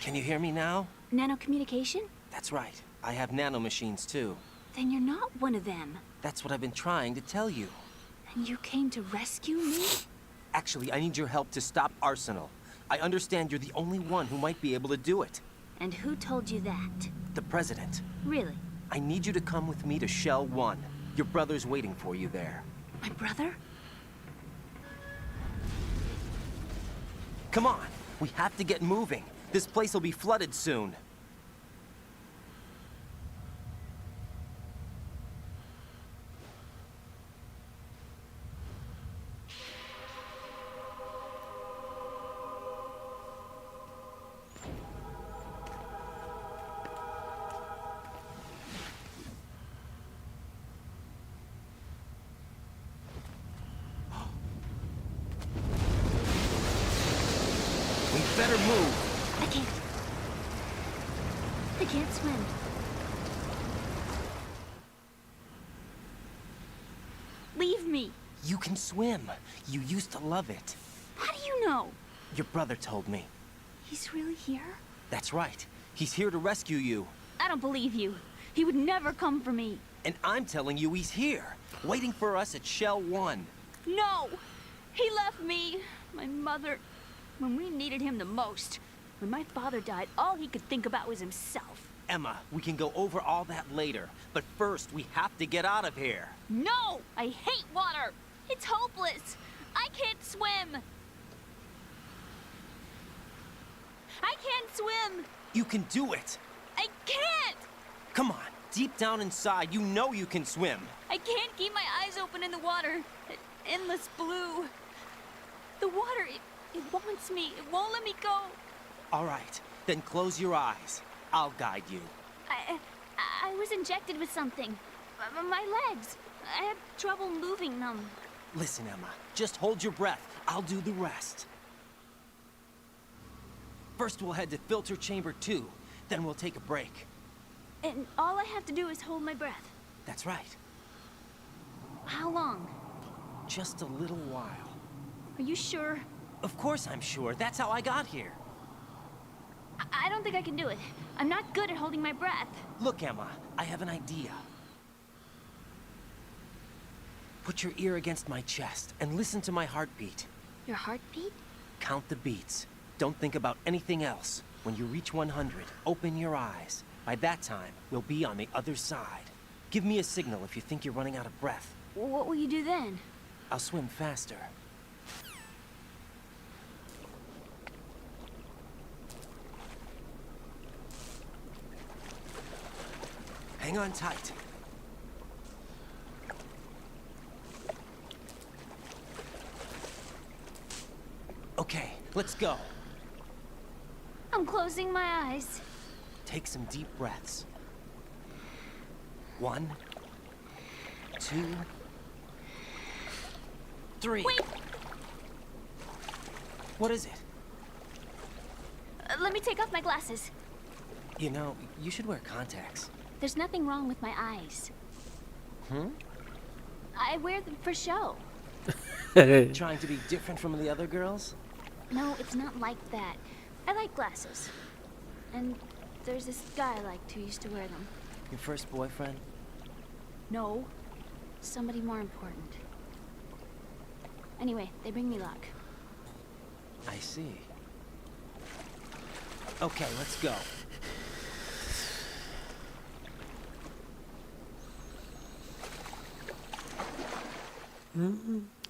Speaker 4: Can you hear me now?
Speaker 5: Nanocommunication?
Speaker 4: That's right. I have nanomachines too.
Speaker 5: Then you're not one of them.
Speaker 4: That's what I've been trying to tell you.
Speaker 5: And you came to rescue me?
Speaker 4: Actually, I need your help to stop Arsenal. I understand you're the only one who might be able to do it.
Speaker 5: And who told you that?
Speaker 4: The President.
Speaker 5: Really?
Speaker 4: I need you to come with me to Shell 1. Your brother's waiting for you there.
Speaker 5: My brother?
Speaker 4: Come on, we have to get moving. This place will be flooded soon. We better move.
Speaker 5: I can't swim. Leave me.
Speaker 4: You can swim. You used to love it.
Speaker 5: How do you know?
Speaker 4: Your brother told me.
Speaker 5: He's really here?
Speaker 4: That's right. He's here to rescue you.
Speaker 5: I don't believe you. He would never come for me.
Speaker 4: And I'm telling you he's here, waiting for us at Shell 1.
Speaker 5: No! He left me, my mother, when we needed him the most. When my father died, all he could think about was himself.
Speaker 4: Emma, we can go over all that later, but first we have to get out of here.
Speaker 5: No! I hate water! It's hopeless! I can't swim! I can't swim!
Speaker 4: You can do it!
Speaker 5: I can't!
Speaker 4: Come on, deep down inside, you know you can swim.
Speaker 5: I can't keep my eyes open in the water. That endless blue. The water, it wants me. It won't let me go.
Speaker 4: All right, then close your eyes. I'll guide you.
Speaker 5: I was injected with something. My legs. I had trouble moving them.
Speaker 4: Listen, Emma, just hold your breath. I'll do the rest. First we'll head to filter chamber 2, then we'll take a break.
Speaker 5: And all I have to do is hold my breath.
Speaker 4: That's right.
Speaker 5: How long?
Speaker 4: Just a little while.
Speaker 5: Are you sure?
Speaker 4: Of course I'm sure. That's how I got here.
Speaker 5: I don't think I can do it. I'm not good at holding my breath.
Speaker 4: Look, Emma, I have an idea. Put your ear against my chest and listen to my heartbeat.
Speaker 5: Your heartbeat?
Speaker 4: Count the beats. Don't think about anything else. When you reach 100, open your eyes. By that time, we'll be on the other side. Give me a signal if you think you're running out of breath.
Speaker 5: What will you do then?
Speaker 4: I'll swim faster. Hang on tight. Okay, let's go.
Speaker 5: I'm closing my eyes.
Speaker 4: Take some deep breaths. 1, 2, 3.
Speaker 5: Wait!
Speaker 4: What is it?
Speaker 5: Let me take off my glasses.
Speaker 4: You know, you should wear contacts.
Speaker 5: There's nothing wrong with my eyes.
Speaker 4: Hmm?
Speaker 5: I wear them for show.
Speaker 4: Trying to be different from the other girls?
Speaker 5: No, it's not like that. I like glasses. And there's this guy I liked who used to wear them.
Speaker 4: Your first boyfriend?
Speaker 5: No. Somebody more important. Anyway, they bring me luck.
Speaker 4: I see. Okay, let's go.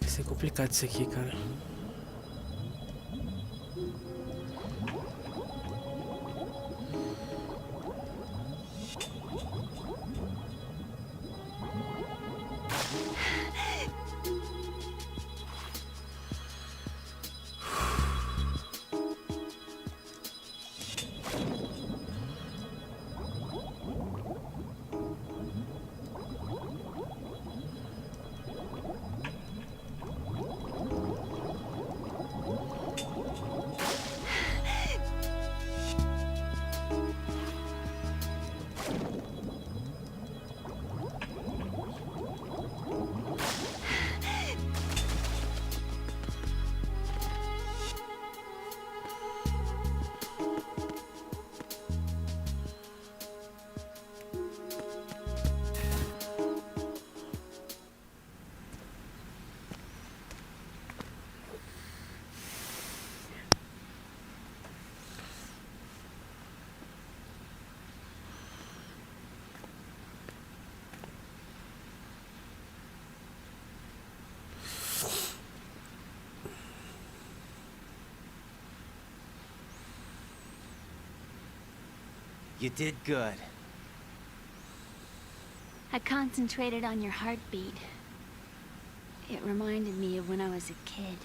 Speaker 1: Isso é complicado isso aqui, cara.
Speaker 4: You did good.
Speaker 5: I concentrated on your heartbeat. It reminded me of when I was a kid.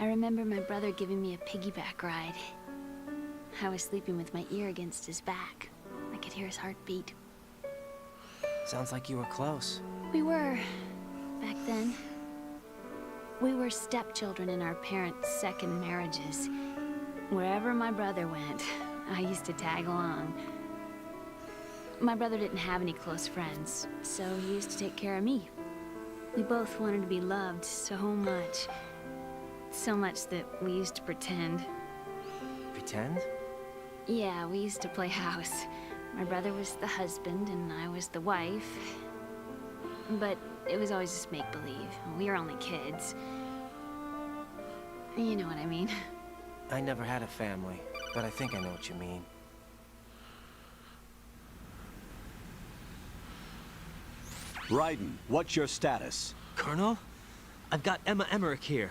Speaker 5: I remember my brother giving me a piggyback ride. I was sleeping with my ear against his back. I could hear his heartbeat.
Speaker 4: Sounds like you were close.
Speaker 5: We were, back then. We were stepchildren in our parents' second marriages. Wherever my brother went, I used to tag along. My brother didn't have any close friends, so he used to take care of me. We both wanted to be loved so much. So much that we used to pretend.
Speaker 4: Pretend?
Speaker 5: Yeah, we used to play house. My brother was the husband and I was the wife. But it was always just make-believe. We were only kids. You know what I mean.
Speaker 4: I never had a family, but I think I know what you mean.
Speaker 6: Raiden, what's your status?
Speaker 4: Colonel? I've got Emma Emmerich here.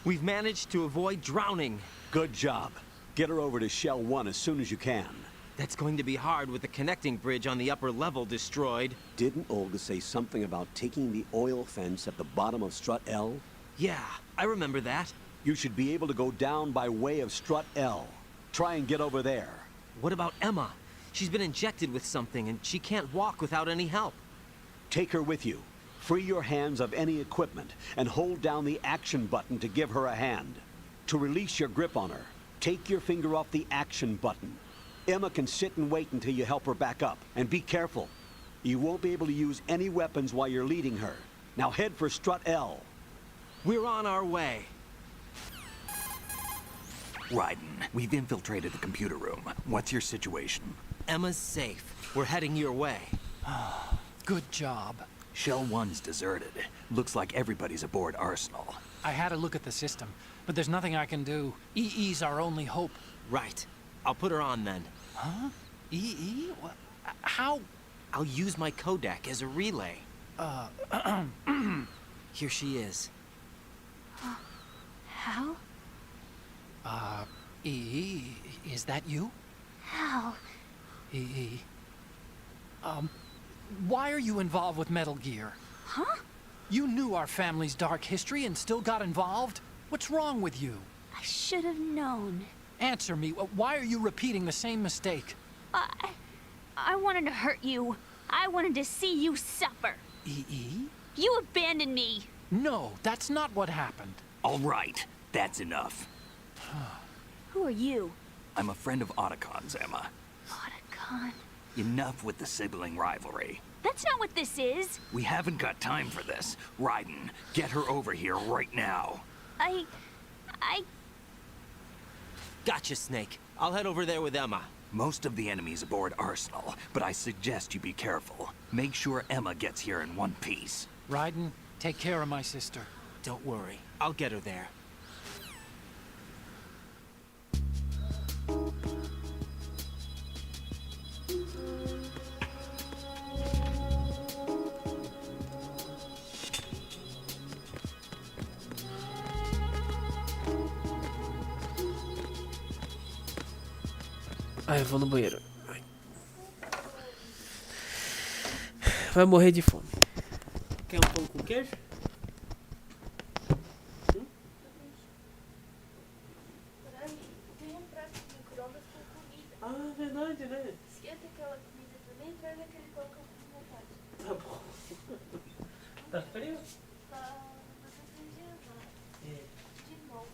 Speaker 4: We've managed to avoid drowning.
Speaker 6: Good job. Get her over to Shell 1 as soon as you can.
Speaker 4: That's going to be hard with the connecting bridge on the upper level destroyed.
Speaker 6: Didn't Olga say something about taking the oil fence at the bottom of Strut L?
Speaker 4: Yeah, I remember that.
Speaker 6: You should be able to go down by way of Strut L. Try and get over there.
Speaker 4: What about Emma? She's been injected with something and she can't walk without any help.
Speaker 6: Take her with you. Free your hands of any equipment and hold down the action button to give her a hand. To release your grip on her, take your finger off the action button. Emma can sit and wait until you help her back up. And be careful. You won't be able to use any weapons while you're leading her. Now head for Strut L.
Speaker 4: We're on our way.
Speaker 10: Raiden, we've infiltrated the computer room. What's your situation?
Speaker 4: Emma's safe. We're heading your way.
Speaker 11: Good job.
Speaker 10: Shell 1's deserted. Looks like everybody's aboard Arsenal.
Speaker 11: I had a look at the system, but there's nothing I can do. EE's our only hope.
Speaker 4: Right. I'll put her on then.
Speaker 11: Huh? EE? What? How?
Speaker 4: I'll use my Kodak as a relay. Here she is.
Speaker 5: How?
Speaker 11: EE, is that you?
Speaker 5: How?
Speaker 11: EE. Why are you involved with Metal Gear?
Speaker 5: Huh?
Speaker 11: You knew our family's dark history and still got involved? What's wrong with you?
Speaker 5: I should have known.
Speaker 11: Answer me. Why are you repeating the same mistake?
Speaker 5: I wanted to hurt you. I wanted to see you suffer.
Speaker 11: EE?
Speaker 5: You abandoned me.
Speaker 11: No, that's not what happened.
Speaker 10: All right, that's enough.
Speaker 5: Who are you?
Speaker 10: I'm a friend of Otacon's, Emma.
Speaker 5: Otacon?
Speaker 10: Enough with the sibling rivalry.
Speaker 5: That's not what this is.
Speaker 10: We haven't got time for this. Raiden, get her over here right now.
Speaker 5: I...
Speaker 4: Gotcha, Snake. I'll head over there with Emma.
Speaker 10: Most of the enemy's aboard Arsenal, but I suggest you be careful. Make sure Emma gets here in one piece.
Speaker 11: Raiden, take care of my sister.
Speaker 4: Don't worry. I'll get her there.
Speaker 1: Ai, eu vou no banheiro. Ai. Vai morrer de fome. Quer um pão com queijo?
Speaker 8: Tem um prato de micro-ondas com comida.
Speaker 1: Ah, verdade, né?
Speaker 8: Esquenta aquela comida também e traz aquele pão que eu fiz na tarde.
Speaker 1: Tá bom. Tá frio?
Speaker 8: Tá, mas tá frigendo agora.
Speaker 1: É.
Speaker 8: De novo.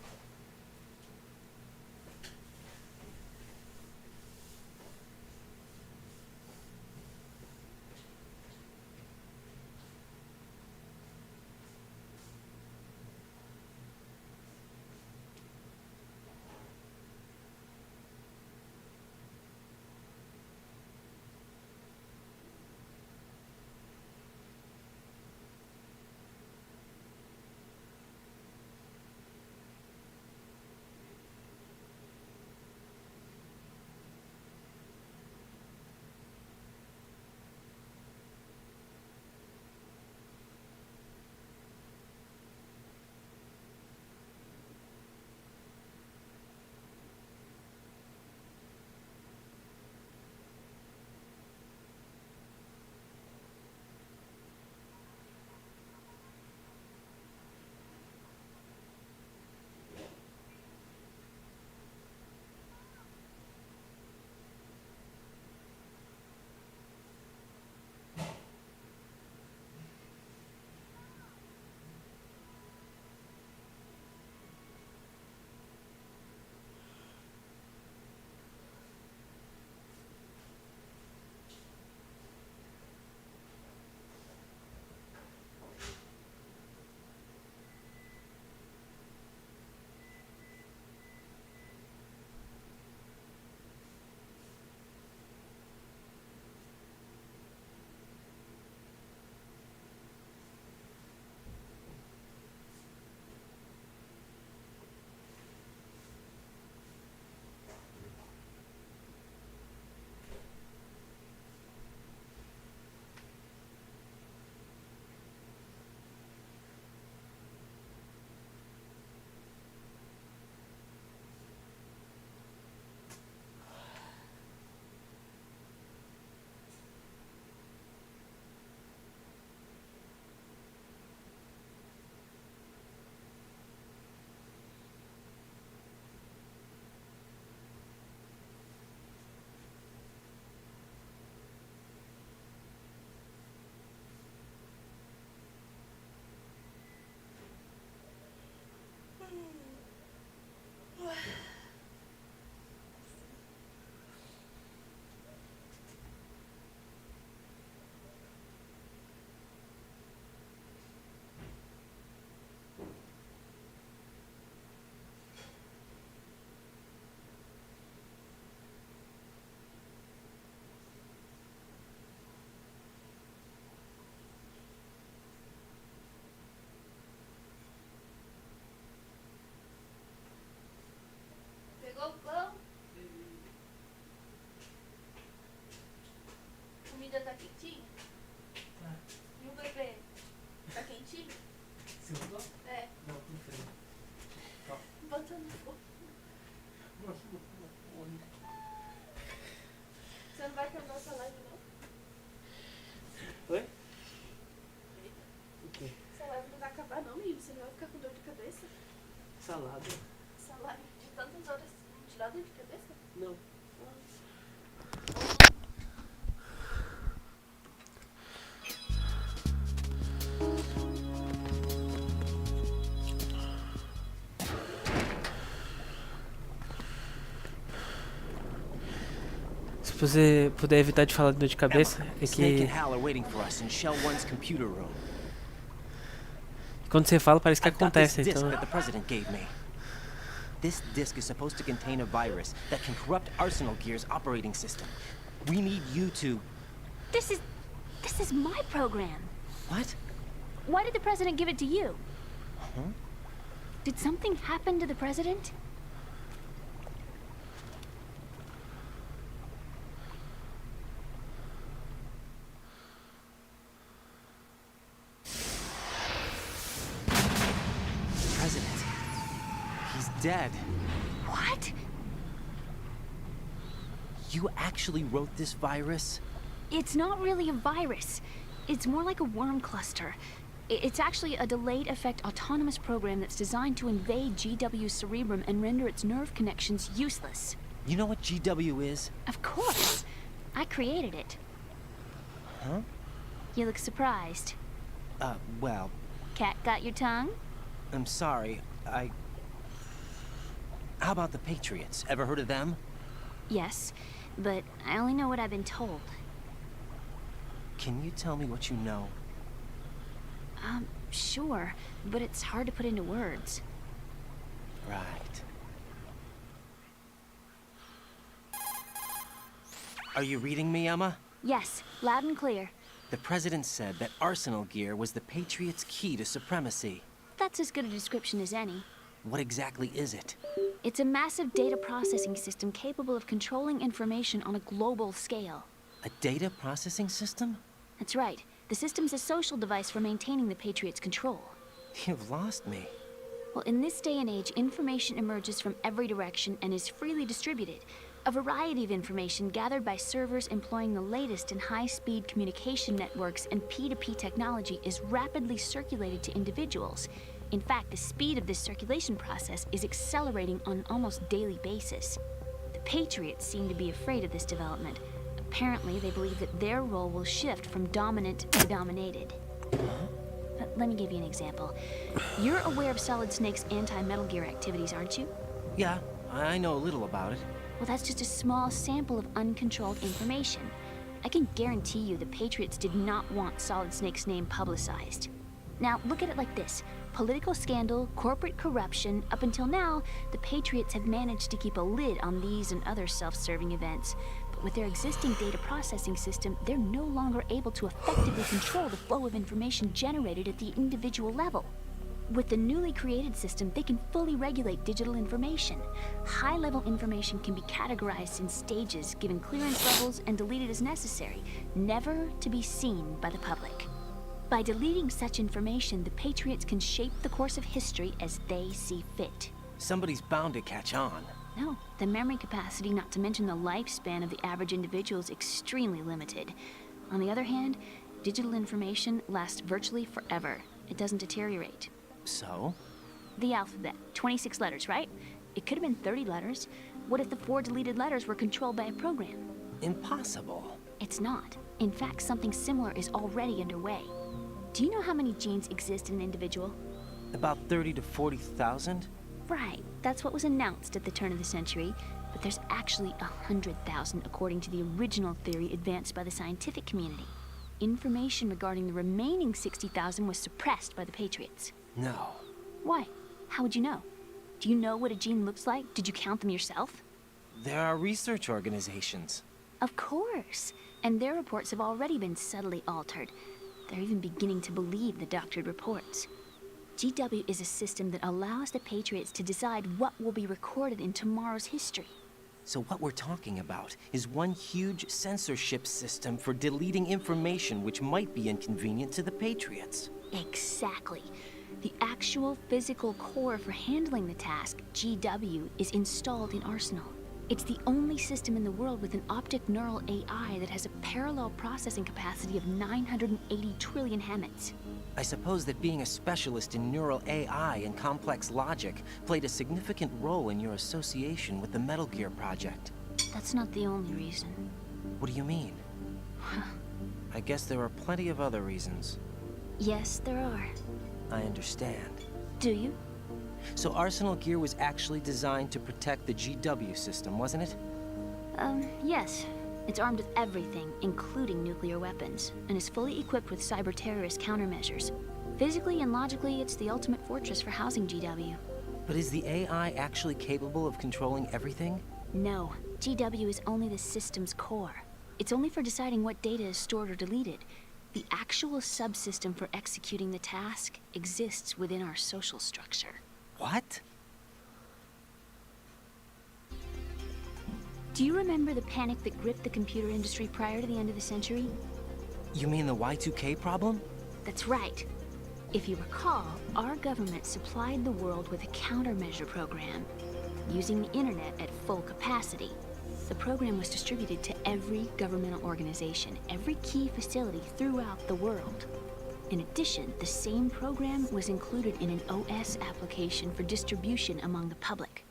Speaker 13: comida tá quentinha?
Speaker 1: Tá.
Speaker 13: E o bebê? Tá quentinho?
Speaker 1: Seu
Speaker 13: É.
Speaker 1: Não, tudo frio. Ó.
Speaker 13: Bota no fogo. Você não vai acabar essa live, não?
Speaker 1: Oi? O quê?
Speaker 13: Essa live não vai acabar, não, menino. Você não vai ficar com dor de cabeça?
Speaker 1: Salada.
Speaker 13: Essa live de tantas horas não te dá dor de cabeça?
Speaker 1: Não. Se você puder evitar de falar de dor de cabeça, é
Speaker 4: Snake
Speaker 1: que
Speaker 4: and Hal are waiting for us in Shell 1's computer room.
Speaker 1: quando você fala parece que
Speaker 4: I've got this
Speaker 1: acontece,
Speaker 4: disk
Speaker 1: então.
Speaker 4: that the president gave me. This disk is supposed to contain a virus that can corrupt Arsenal Gear's operating system. We need you to...
Speaker 5: This is my program.
Speaker 4: What?
Speaker 5: Why did the president give it to you?
Speaker 4: Huh?
Speaker 5: Did something happen to the president?
Speaker 4: President. He's dead.
Speaker 5: What?
Speaker 4: You actually wrote this virus?
Speaker 5: It's not really a virus. It's more like a worm cluster. It's actually a delayed effect autonomous program that's designed to invade GW's cerebrum and render its nerve connections useless.
Speaker 4: You know what GW is?
Speaker 5: Of course. I created it.
Speaker 4: Huh?
Speaker 5: You look surprised.
Speaker 4: Well,
Speaker 5: Cat got your tongue?
Speaker 4: I'm sorry. How about the Patriots? Ever heard of them?
Speaker 5: Yes, but I only know what I've been told.
Speaker 4: Can you tell me what you know?
Speaker 5: Sure, but it's hard to put into words.
Speaker 4: Right. Are you reading me, Emma?
Speaker 5: Yes, loud and clear.
Speaker 4: The president said that Arsenal Gear was the Patriots' key to supremacy.
Speaker 5: That's as good a description as any.
Speaker 4: What exactly is it?
Speaker 5: It's a massive data processing system capable of controlling information on a global scale.
Speaker 4: A data processing system?
Speaker 5: That's right. The system's a social device for maintaining the Patriots' control.
Speaker 4: You've lost me.
Speaker 5: Well, in this day and age, information emerges from every direction and is freely distributed. A variety of information gathered by servers employing the latest in high-speed communication networks and P2P technology is rapidly circulated to individuals. In fact, the speed of this circulation process is accelerating on an almost daily basis. The Patriots seem to be afraid of this development. Apparently, they believe that their role will shift from dominant to dominated. Let me give you an example. You're aware of Solid Snake's anti-Metal Gear activities, aren't you?
Speaker 4: Yeah, I know a little about it.
Speaker 5: Well, that's just a small sample of uncontrolled information. I can guarantee you the Patriots did not want Solid Snake's name publicized. Now, look at it like this. Political scandal, corporate corruption, up until now, the Patriots have managed to keep a lid on these and other self-serving events. But with their existing data processing system, they're no longer able to effectively control the flow of information generated at the individual level. With the newly created system, they can fully regulate digital information. High-level information can be categorized in stages, given clearance levels, and deleted as necessary, never to be seen by the public. By deleting such information, the Patriots can shape the course of history as they see fit.
Speaker 4: Somebody's bound to catch on.
Speaker 5: No, the memory capacity, not to mention the lifespan of the average individual, is extremely limited. On the other hand, digital information lasts virtually forever. It doesn't deteriorate.
Speaker 4: So?
Speaker 5: The alphabet, 26 letters, right? It could have been 30 letters. What if the 4 deleted letters were controlled by a program?
Speaker 4: Impossible.
Speaker 5: It's not. In fact, something similar is already underway. Do you know how many genes exist in an individual?
Speaker 4: About 30 to 40,000?
Speaker 5: Right. That's what was announced at the turn of the century. But there's actually 100,000 according to the original theory advanced by the scientific community. Information regarding the remaining 60,000 was suppressed by the Patriots.
Speaker 4: No.
Speaker 5: Why? How would you know? Do you know what a gene looks like? Did you count them yourself?
Speaker 4: There are research organizations.
Speaker 5: Of course. And their reports have already been subtly altered. They're even beginning to believe the doctored reports. GW is a system that allows the Patriots to decide what will be recorded in tomorrow's history.
Speaker 4: So what we're talking about is one huge censorship system for deleting information which might be inconvenient to the Patriots.
Speaker 5: Exactly. The actual physical core for handling the task, GW, is installed in Arsenal. It's the only system in the world with an optic neural AI that has a parallel processing capacity of 980 trillion Hammets.
Speaker 4: I suppose that being a specialist in neural AI and complex logic played a significant role in your association with the Metal Gear project.
Speaker 5: That's not the only reason.
Speaker 4: What do you mean? I guess there are plenty of other reasons.
Speaker 5: Yes, there are.
Speaker 4: I understand.
Speaker 5: Do you?
Speaker 4: So Arsenal Gear was actually designed to protect the GW system, wasn't it?
Speaker 5: Yes. It's armed with everything, including nuclear weapons, and is fully equipped with cyber-terrorist countermeasures. Physically and logically, it's the ultimate fortress for housing GW.
Speaker 4: But is the AI actually capable of controlling everything?
Speaker 5: No. GW is only the system's core. It's only for deciding what data is stored or deleted. The actual subsystem for executing the task exists within our social structure.
Speaker 4: What?
Speaker 5: Do you remember the panic that gripped the computer industry prior to the end of the century?
Speaker 4: You mean the Y2K problem?
Speaker 5: That's right. If you recall, our government supplied the world with a countermeasure program, using the internet at full capacity. The program was distributed to every governmental organization, every key facility throughout the world. In addition, the same program was included in an OS application for distribution among the public.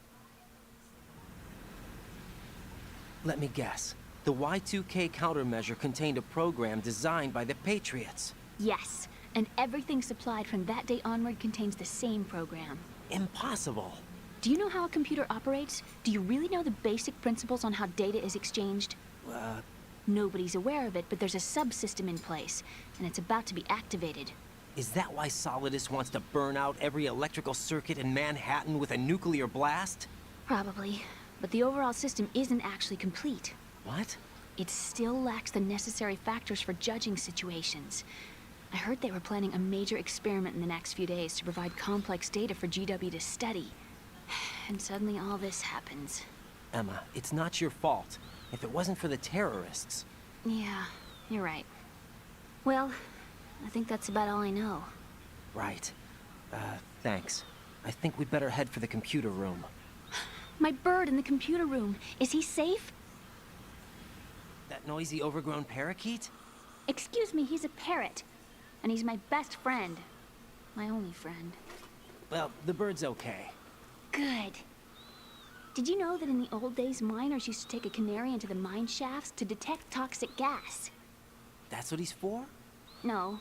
Speaker 4: Let me guess. The Y2K countermeasure contained a program designed by the Patriots.
Speaker 5: Yes, and everything supplied from that day onward contains the same program.
Speaker 4: Impossible.
Speaker 5: Do you know how a computer operates? Do you really know the basic principles on how data is exchanged? Nobody's aware of it, but there's a subsystem in place, and it's about to be activated.
Speaker 4: Is that why Solidus wants to burn out every electrical circuit in Manhattan with a nuclear blast?
Speaker 5: Probably, but the overall system isn't actually complete.
Speaker 4: What?
Speaker 5: It still lacks the necessary factors for judging situations. I heard they were planning a major experiment in the next few days to provide complex data for GW to study. And suddenly all this happens.
Speaker 4: Emma, it's not your fault. If it wasn't for the terrorists...
Speaker 5: Yeah, you're right. Well, I think that's about all I know.
Speaker 4: Right. Thanks. I think we'd better head for the computer room.
Speaker 5: My bird in the computer room. Is he safe?
Speaker 4: That noisy, overgrown parakeet?
Speaker 5: Excuse me, he's a parrot. And he's my best friend. My only friend.
Speaker 4: Well, the bird's okay.
Speaker 5: Good. Did you know that in the old days, miners used to take a canary into the mine shafts to detect toxic gas?
Speaker 4: That's what he's for?
Speaker 5: No.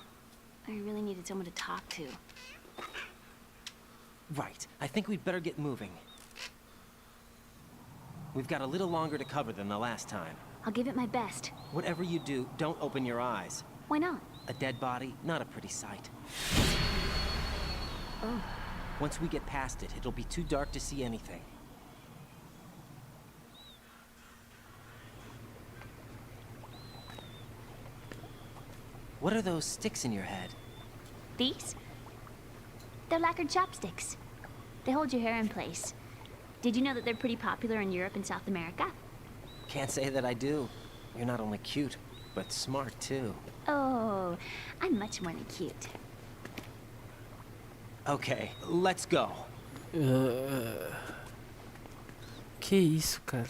Speaker 5: I really needed someone to talk to.
Speaker 4: Right. I think we'd better get moving. We've got a little longer to cover than the last time.
Speaker 5: I'll give it my best.
Speaker 4: Whatever you do, don't open your eyes.
Speaker 5: Why not?
Speaker 4: A dead body, not a pretty sight.
Speaker 5: Oh.
Speaker 4: Once we get past it, it'll be too dark to see anything. What are those sticks in your head?
Speaker 5: These? They're lacquered chopsticks. They hold your hair in place. Did you know that they're pretty popular in Europe and South America?
Speaker 4: Can't say that I do. You're not only cute, but smart too.
Speaker 5: Oh, I'm much more than cute.
Speaker 4: Okay, let's go.
Speaker 1: Que isso, cara?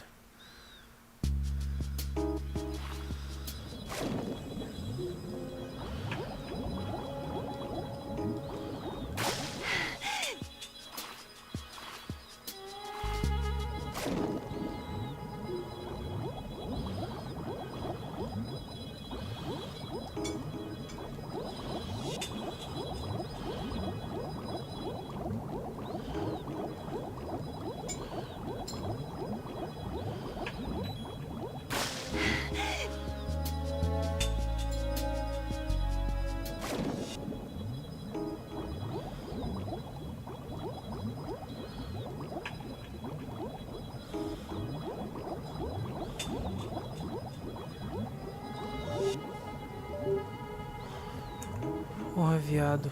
Speaker 1: Porra, viado.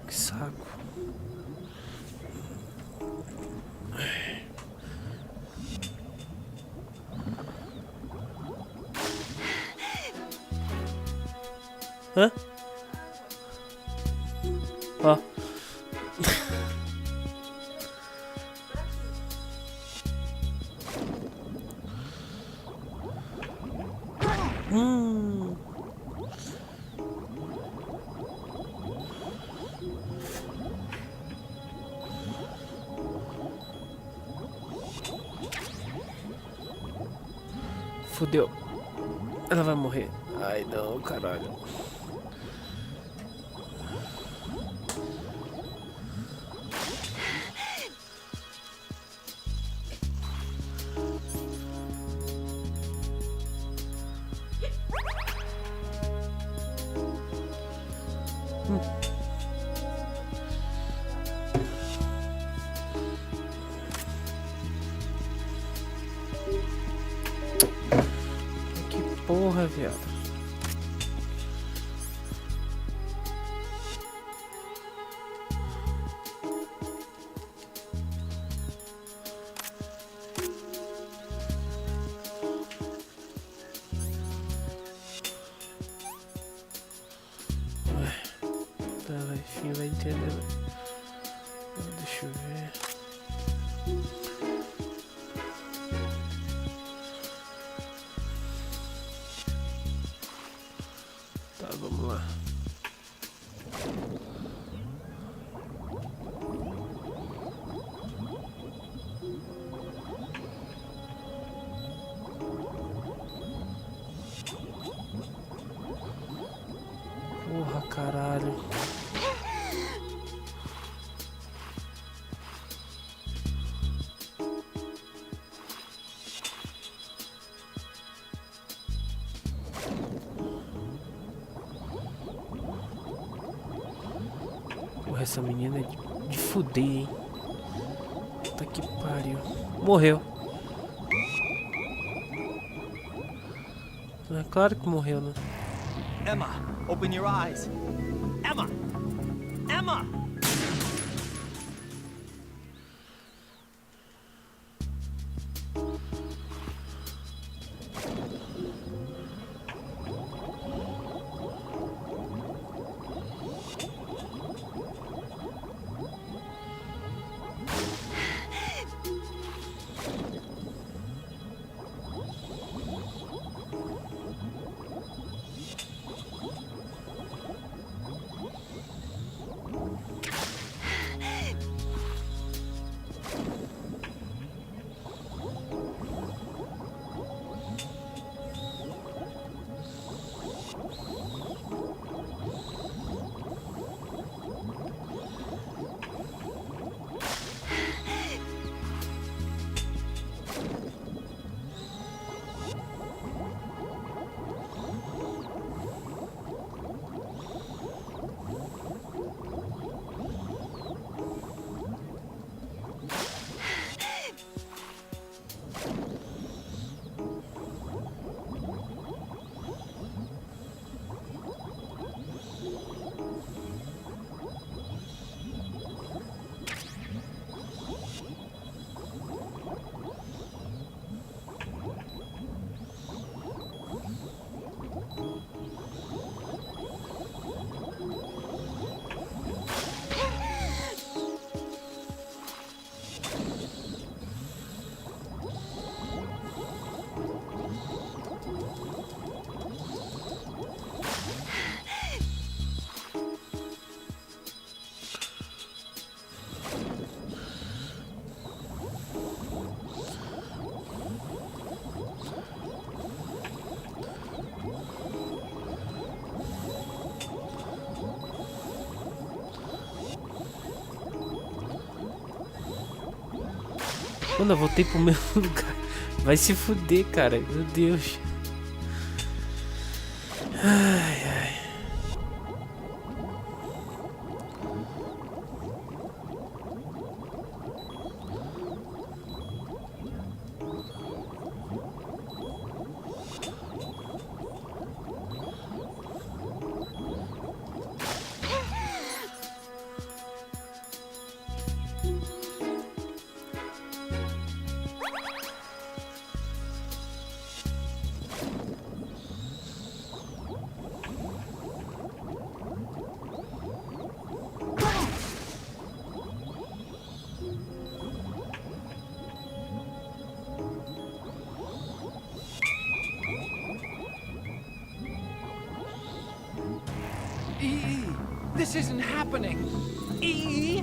Speaker 1: Que saco. Hã? Ó. Fudeu. Ela vai morrer. Ai não, caralho. Que porra, viado. Tá, enfim, vai entender. Deixa eu ver. Tá, vamos lá. Porra, caralho. Porra, essa menina é de fuder, hein? Puta que pariu. Morreu. É claro que morreu, né?
Speaker 4: Emma, open your eyes. Emma! Emma!
Speaker 1: Mano, eu voltei pro mesmo lugar. Vai se fuder, cara. Meu Deus. Ai, ai.
Speaker 11: This isn't happening. E!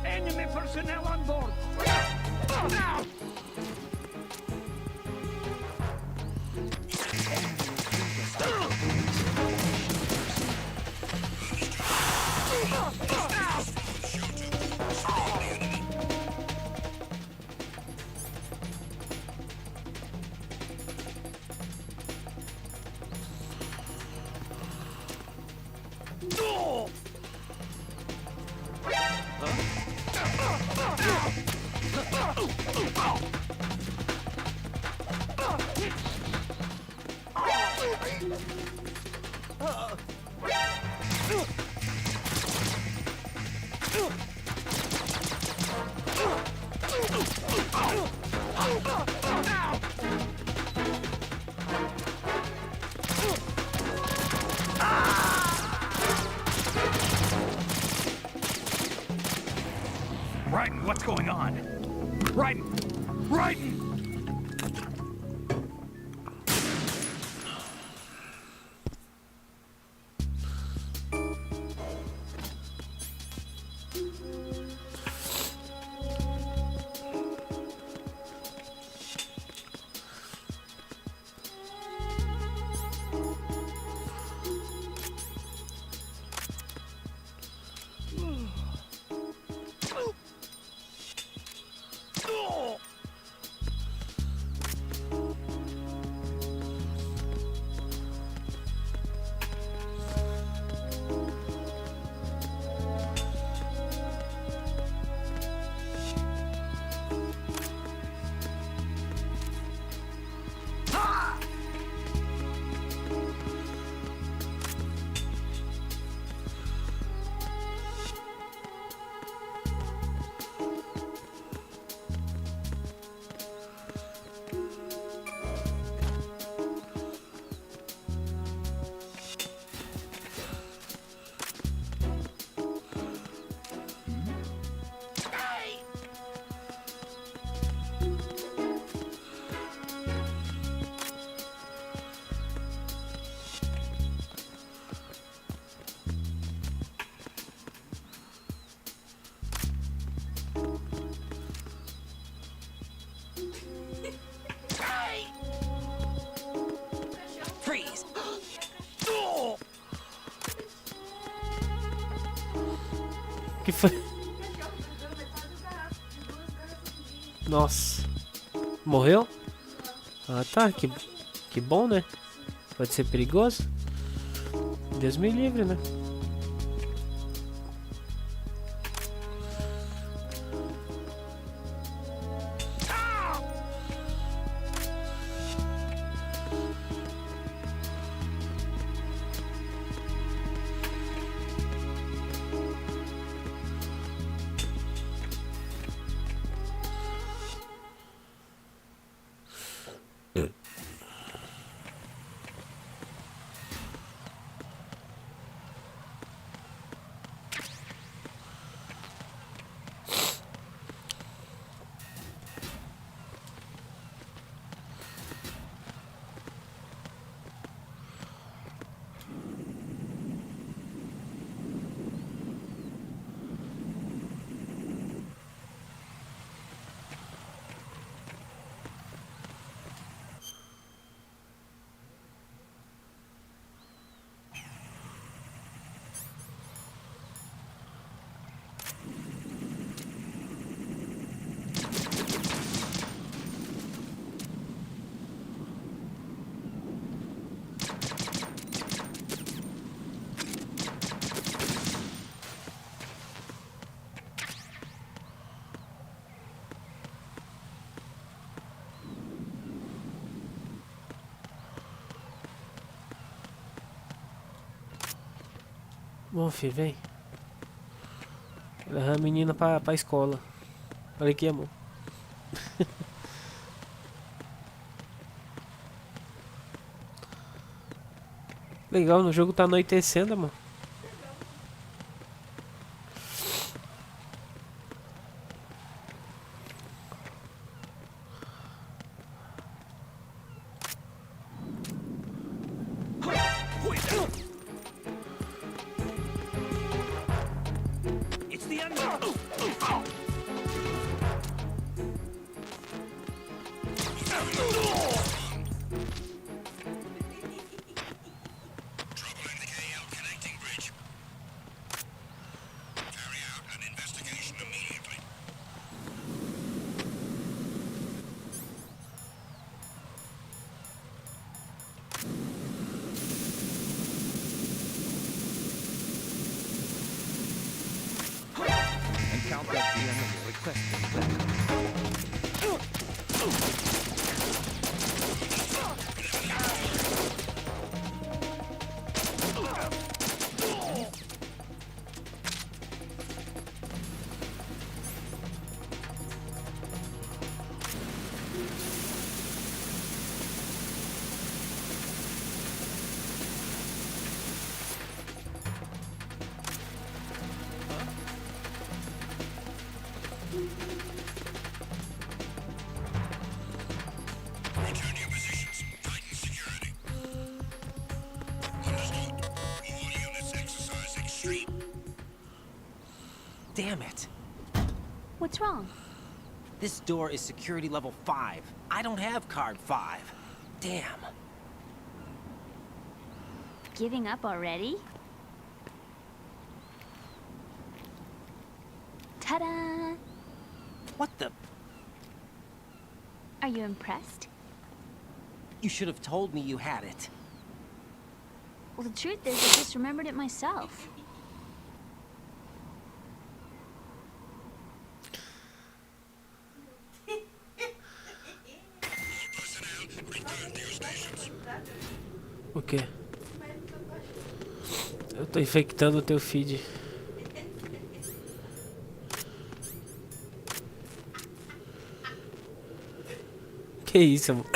Speaker 14: Enemy personnel on board!
Speaker 10: Raiden, what's going on? Raiden! Raiden!
Speaker 4: Freeze!
Speaker 1: Que foi? Nossa. Morreu? Ah tá, que bom, né? Pode ser perigoso. Deus me livre, né? Bom, filho, vem. Leva a menina pra escola. Olha aqui, amor. Legal, no jogo tá anoitecendo, amor.
Speaker 14: It's the Anão.
Speaker 15: Count that the enemy requested.
Speaker 4: Damn it.
Speaker 5: What's wrong?
Speaker 4: This door is security level 5. I don't have card 5. Damn.
Speaker 5: Giving up already? Ta-da!
Speaker 4: What the?
Speaker 5: Are you impressed?
Speaker 4: You should have told me you had it.
Speaker 5: Well, the truth is, I just remembered it myself.
Speaker 1: O quê? Eu tô infectando o teu feed. Que isso, amor?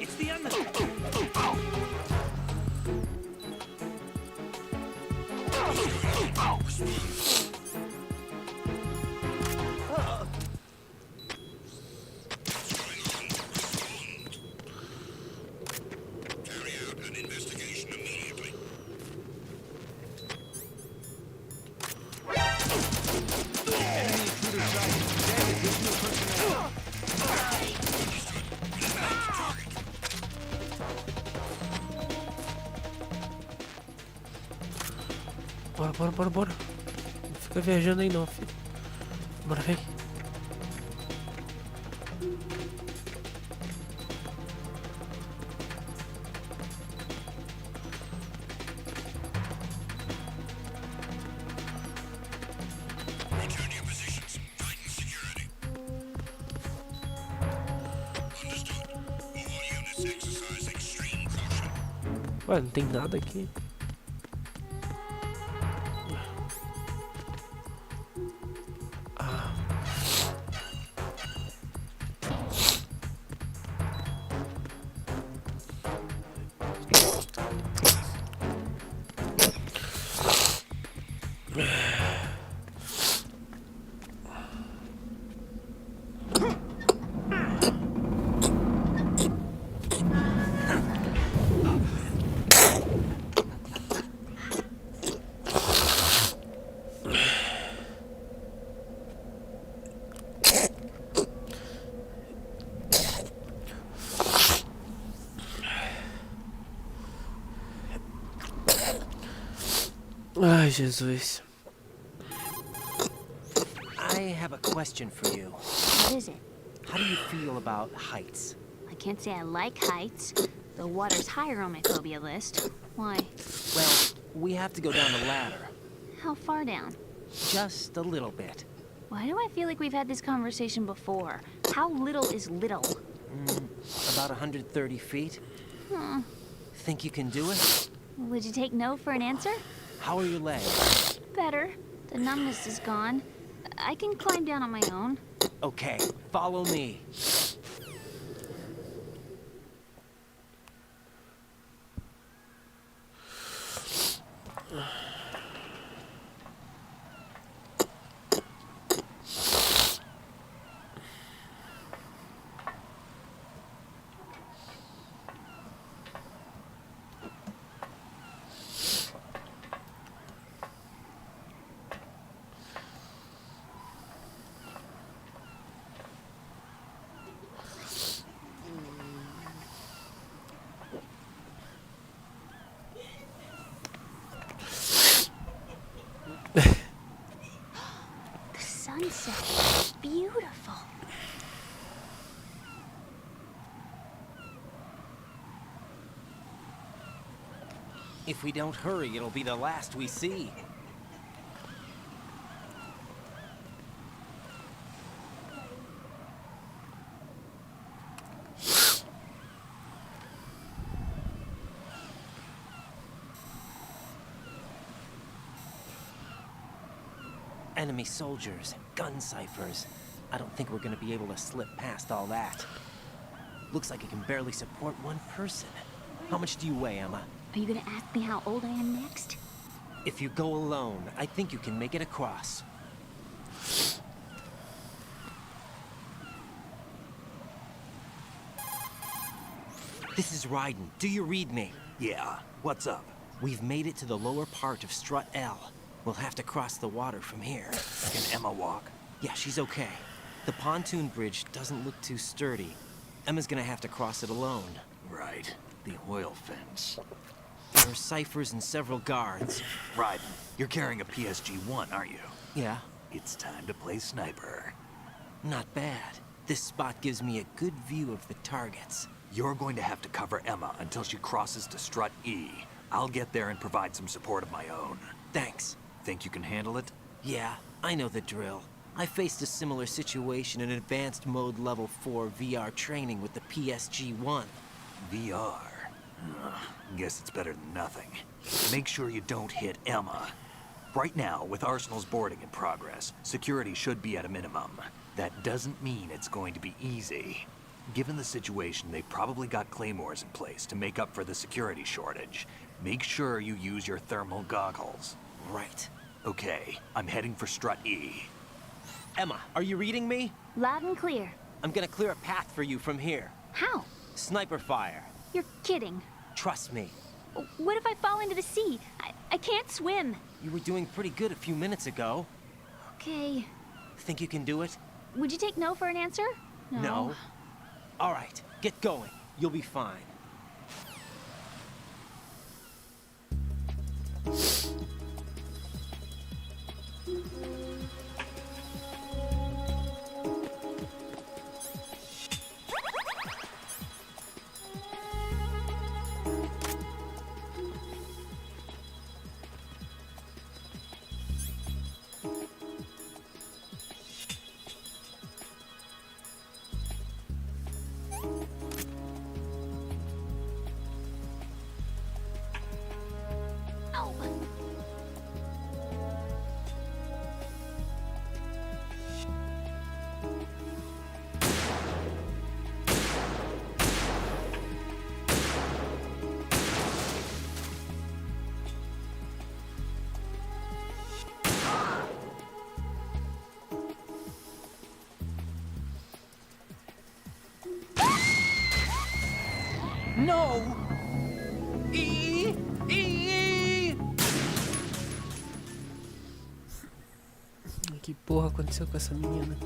Speaker 14: It's the Anão.
Speaker 1: Bora. Não fica viajando aí não, filho. Bora, vem. Ué, não tem nada aqui. Ai, Jesus.
Speaker 4: I have a question for you.
Speaker 5: What is it?
Speaker 4: How do you feel about heights?
Speaker 5: I can't say I like heights. The water's higher on my phobia list. Why?
Speaker 4: Well, we have to go down the ladder.
Speaker 5: How far down?
Speaker 4: Just a little bit.
Speaker 5: Why do I feel like we've had this conversation before? How little is little?
Speaker 4: About 130 feet.
Speaker 5: Hmm.
Speaker 4: Think you can do it?
Speaker 5: Would you take no for an answer?
Speaker 4: How are your legs?
Speaker 5: Better. The numbness is gone. I can climb down on my own.
Speaker 4: Okay, follow me.
Speaker 5: The sunset is beautiful.
Speaker 4: If we don't hurry, it'll be the last we see. Enemy soldiers, gun ciphers. I don't think we're gonna be able to slip past all that. Looks like it can barely support one person. How much do you weigh, Emma?
Speaker 5: Are you gonna ask me how old I am next?
Speaker 4: If you go alone, I think you can make it across. This is Ryden. Do you read me?
Speaker 10: Yeah, what's up?
Speaker 4: We've made it to the lower part of Strut L. We'll have to cross the water from here.
Speaker 10: Can Emma walk?
Speaker 4: Yeah, she's okay. The pontoon bridge doesn't look too sturdy. Emma's gonna have to cross it alone.
Speaker 10: Right. The oil fence.
Speaker 4: There are ciphers and several guards.
Speaker 10: Ryden, you're carrying a PSG-1, aren't you?
Speaker 4: Yeah.
Speaker 10: It's time to play sniper.
Speaker 4: Not bad. This spot gives me a good view of the targets.
Speaker 10: You're going to have to cover Emma until she crosses to Strut E. I'll get there and provide some support of my own.
Speaker 4: Thanks.
Speaker 10: Think you can handle it?
Speaker 4: Yeah, I know the drill. I faced a similar situation in advanced mode level 4 VR training with the PSG-1.
Speaker 10: VR? Guess it's better than nothing. Make sure you don't hit Emma. Right now, with Arsenal's boarding in progress, security should be at a minimum. That doesn't mean it's going to be easy. Given the situation, they've probably got claymores in place to make up for the security shortage. Make sure you use your thermal goggles.
Speaker 4: Right.
Speaker 10: Okay, I'm heading for Strut E.
Speaker 4: Emma, are you reading me?
Speaker 5: Loud and clear.
Speaker 4: I'm gonna clear a path for you from here.
Speaker 5: How?
Speaker 4: Sniper fire.
Speaker 5: You're kidding.
Speaker 4: Trust me.
Speaker 5: What if I fall into the sea? I can't swim.
Speaker 4: You were doing pretty good a few minutes ago.
Speaker 5: Okay.
Speaker 4: Think you can do it?
Speaker 5: Would you take no for an answer?
Speaker 4: No. All right, get going. You'll be fine.
Speaker 11: No! E!
Speaker 1: Que porra aconteceu com essa menina?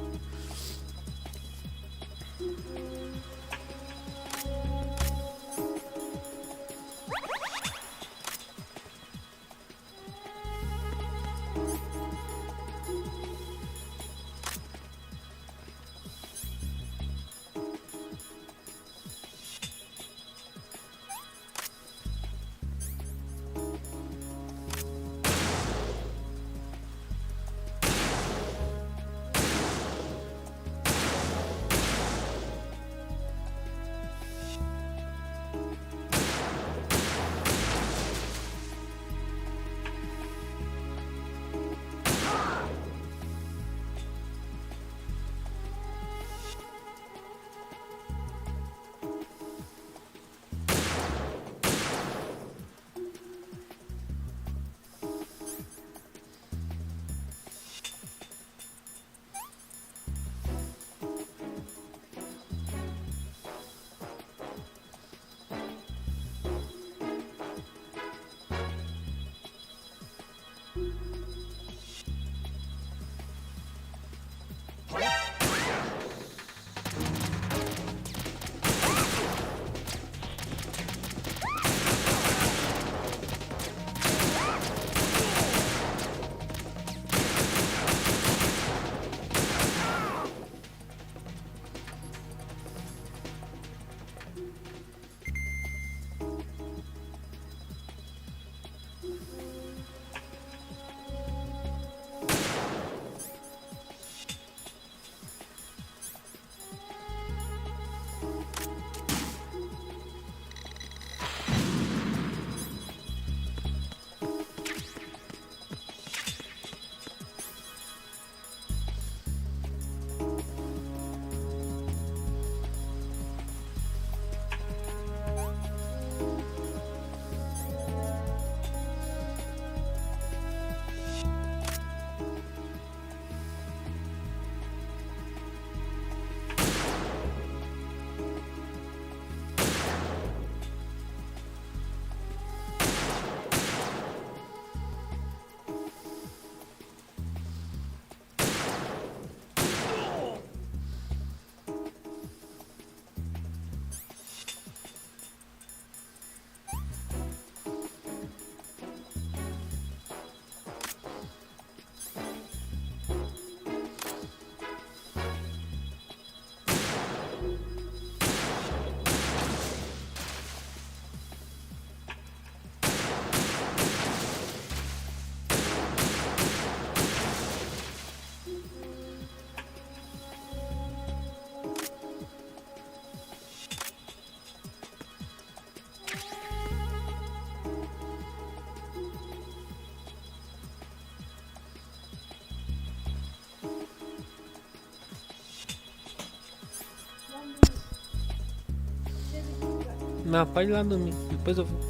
Speaker 1: Não, pode ir lá dormir. Depois eu vou.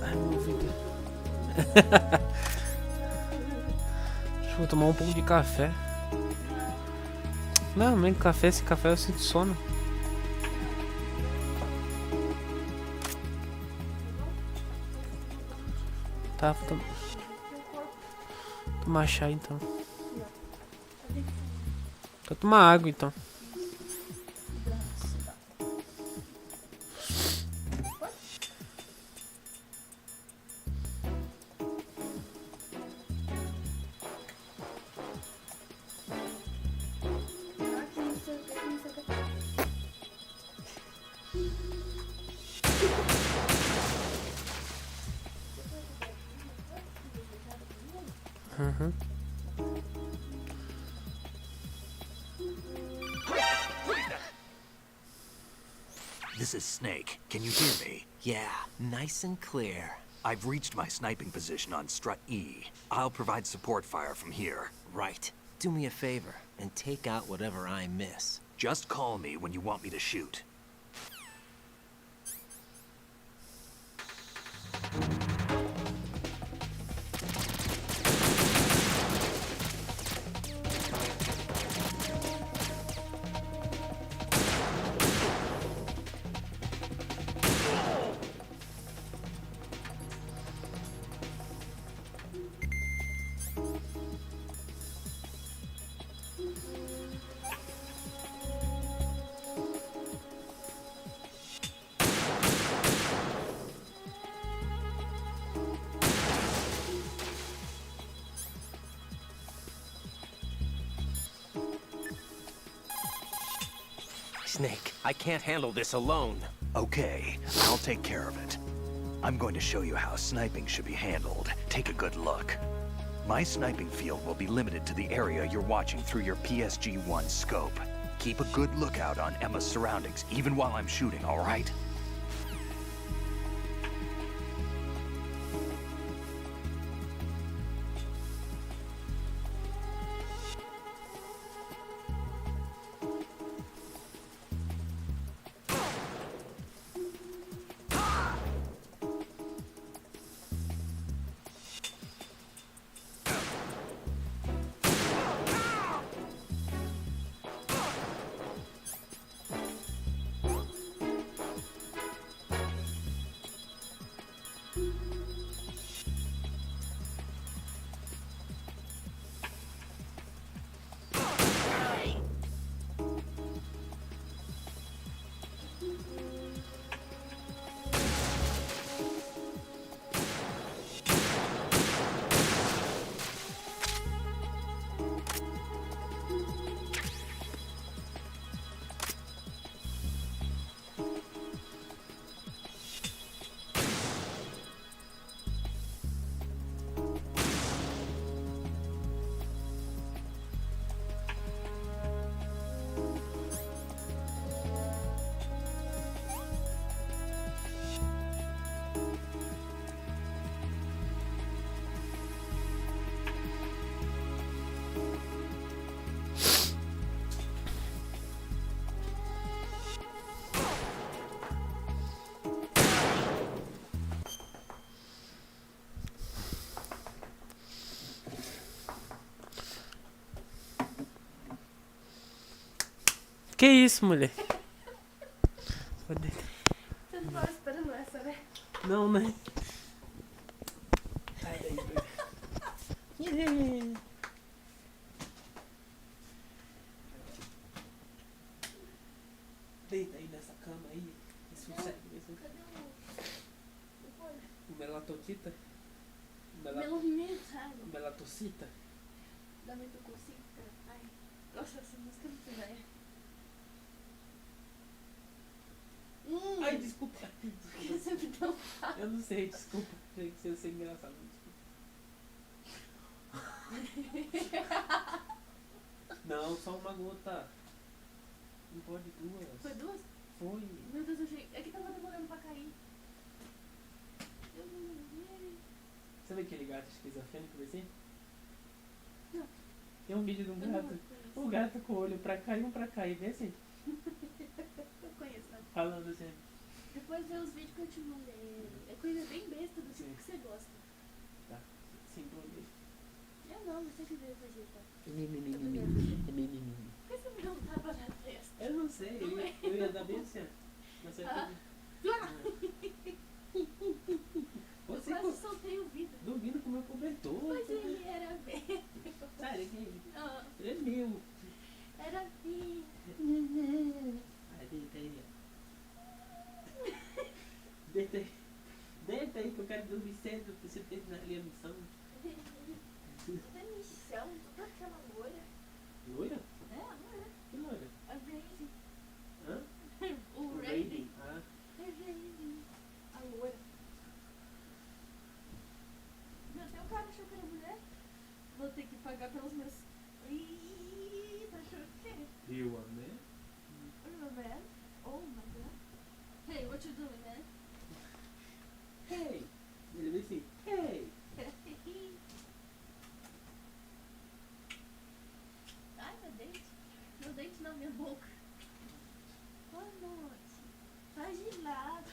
Speaker 1: Ai, meu vidro. Deixa eu tomar um pouco de café. Não, nem café. Esse café eu sinto sono. Tá, vou tomar chá então. Vou tomar água então. Uhum.
Speaker 10: This is Snake. Can you hear me?
Speaker 4: Yeah, nice and clear.
Speaker 10: I've reached my sniping position on strut E. I'll provide support fire from here.
Speaker 4: Right. Do me a favor and take out whatever I miss.
Speaker 10: Just call me when you want me to shoot.
Speaker 4: Snake, I can't handle this alone.
Speaker 10: Okay, I'll take care of it. I'm going to show you how sniping should be handled. Take a good look. My sniping field will be limited to the area you're watching through your PSG-1 scope. Keep a good lookout on Emma's surroundings, even while I'm shooting, all right?
Speaker 1: Que isso, mulher?
Speaker 13: Você não tava esperando essa, né?
Speaker 1: Não, né? Sai daí, yeah. Deita aí nessa cama aí. Sossega. O melatotita? Melatocita?
Speaker 13: Da metococita. Ai, nossa, essa música é muito velha.
Speaker 1: Ai, desculpa.
Speaker 13: Eu sempre não falo.
Speaker 1: Eu não sei, desculpa. Achei que você ia ser engraçado. Desculpa. Não, só uma gota. Não pode duas.
Speaker 13: Foi duas?
Speaker 1: Foi.
Speaker 13: Meu Deus, eu achei. É que tava demorando pra cair. Eu não vi.
Speaker 1: Sabe aquele gato esquizofrênico assim?
Speaker 13: Não.
Speaker 1: Tem um vídeo de um gato. O gato com o olho pra cá e um pra cá. E vê assim,
Speaker 13: Eu conheço, né?
Speaker 1: falando assim.
Speaker 13: Depois vê os vídeos que eu te mandei. É coisa bem besta do tipo
Speaker 1: Sim.
Speaker 13: que você gosta.
Speaker 1: Tá. Simplesmente.
Speaker 13: Eu não, você que veio fazer, tá?
Speaker 1: Por que
Speaker 13: você me deu um tapa na testa?
Speaker 1: Eu não sei, eu ia dar bem assim, ó. Mas é
Speaker 13: Ah.
Speaker 1: Você
Speaker 13: Quase soltei o vidro.
Speaker 1: dormindo com o meu cobertor.
Speaker 13: Mas ele era meu.
Speaker 1: Sai daqui.
Speaker 13: Ah,
Speaker 1: Ele é meu.
Speaker 13: era meu.
Speaker 1: Ai, deita aí. Deita aí. Deita aí que eu quero dormir cedo. Eu preciso terminar ali a missão.
Speaker 13: Toda missão, toda aquela loira.
Speaker 1: Loira?
Speaker 13: É, a loira.
Speaker 1: Que loira?
Speaker 13: A Raven.
Speaker 1: Hã?
Speaker 13: O Raven.
Speaker 1: Raven. Ah.
Speaker 13: É Raven. A loira. Meu Deus, o cara achou que era mulher. Vou ter que pagar pelos meus... Ih, tá achando o quê?
Speaker 1: You are man?
Speaker 13: You're a man? Oh my god. Hey, what you doing, man?
Speaker 1: Hey! Ele vem assim. Hey!
Speaker 13: Ai, meu dente. Meu dente na minha boca. Boa noite. Tá gelado.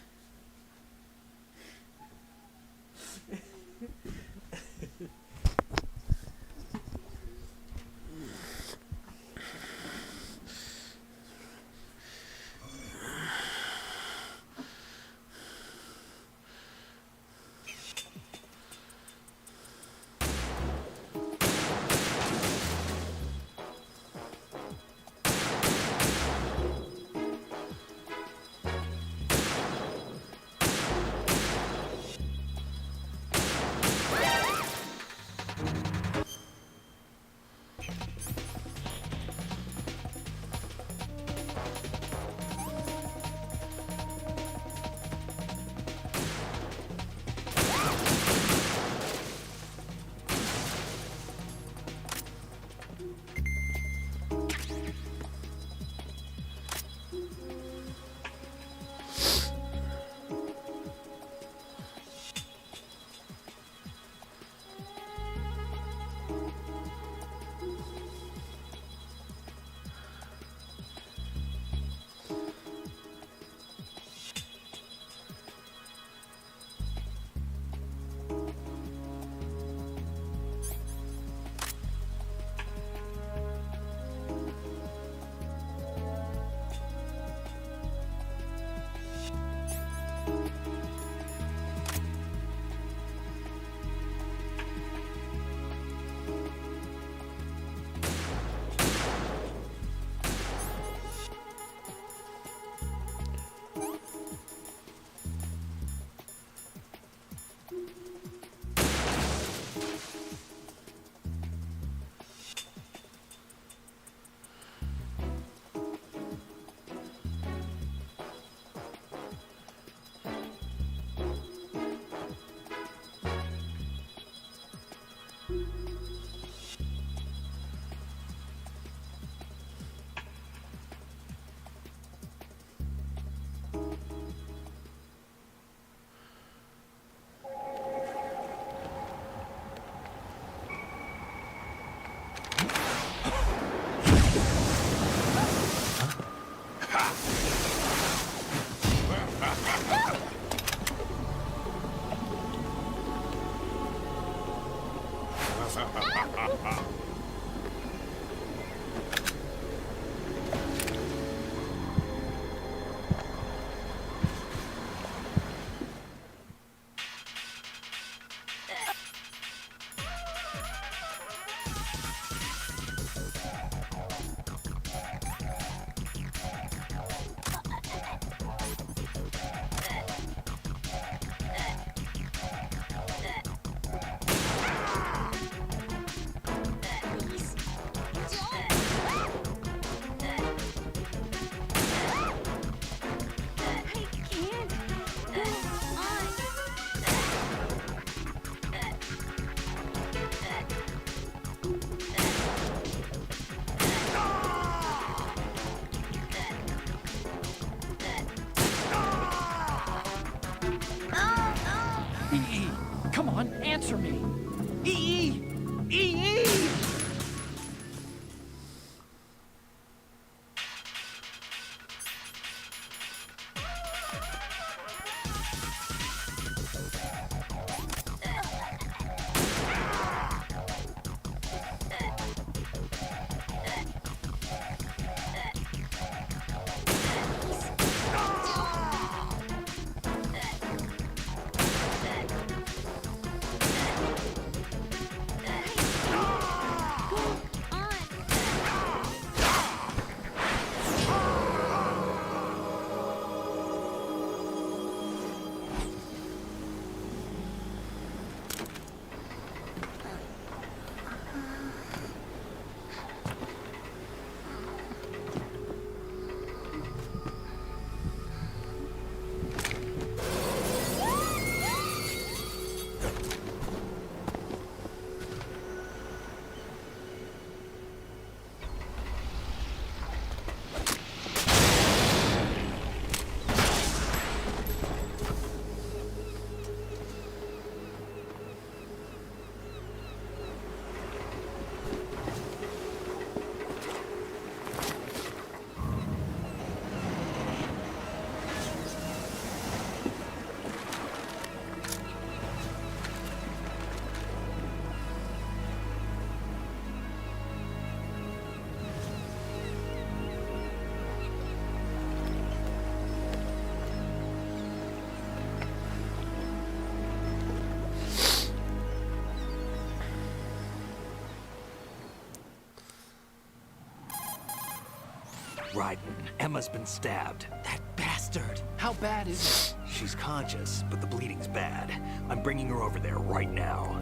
Speaker 10: Raiden, Emma's been stabbed.
Speaker 4: That bastard!
Speaker 11: How bad is
Speaker 10: She's conscious, but the bleeding's bad. I'm bringing her over there right now.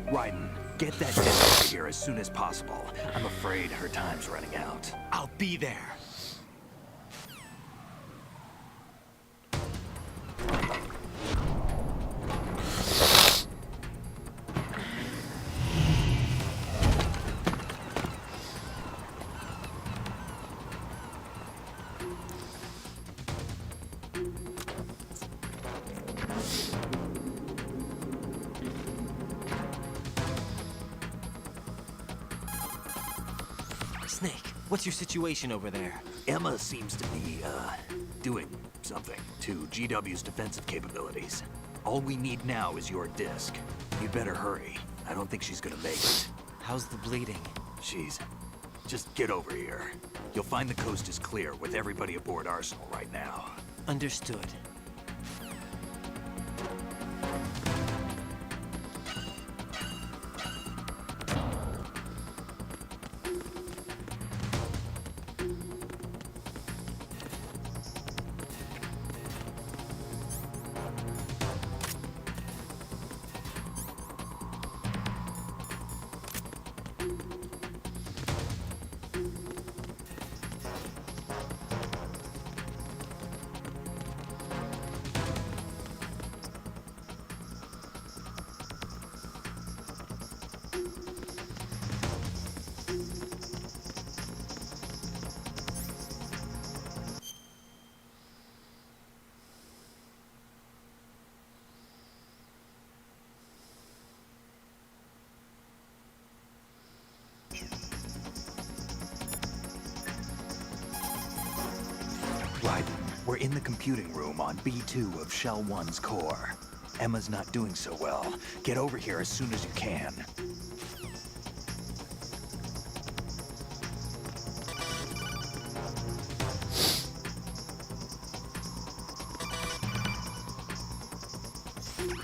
Speaker 10: Raiden, get that disc over here as soon as possible. I'm afraid her time's running out.
Speaker 4: I'll be there. Snake, what's your situation over there?
Speaker 10: Emma seems to be, doing something to GW's defensive capabilities. All we need now is your disc. You'd better hurry. I don't think she's gonna make it.
Speaker 4: How's the bleeding?
Speaker 10: Just get over here. You'll find the coast is clear with everybody aboard Arsenal right now.
Speaker 4: Understood.
Speaker 10: Raiden, we're in the computing room on B2 of Shell 1's core. Emma's not doing so well. Get over here as soon as you can.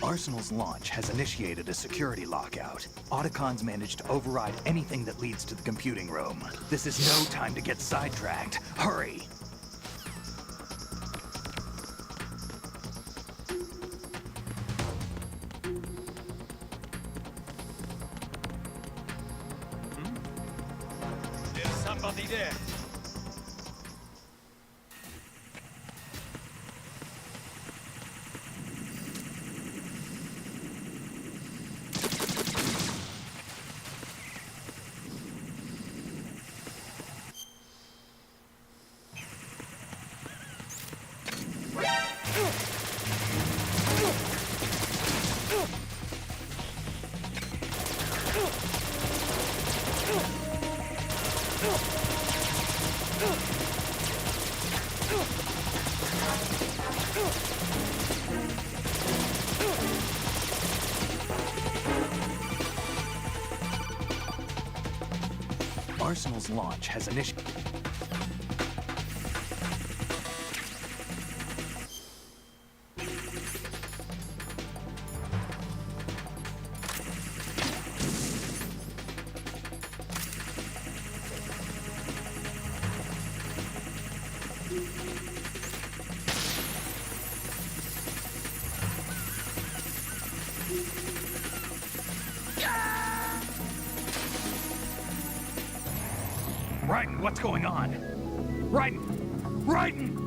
Speaker 10: Arsenal's launch has initiated a security lockout. Autocon's managed to override anything that leads to the computing room. This is no time to get sidetracked. Hurry!
Speaker 14: There's somebody there.
Speaker 10: Arsenal's launch has initiated. Raiden, what's going on? Raiden! Raiden!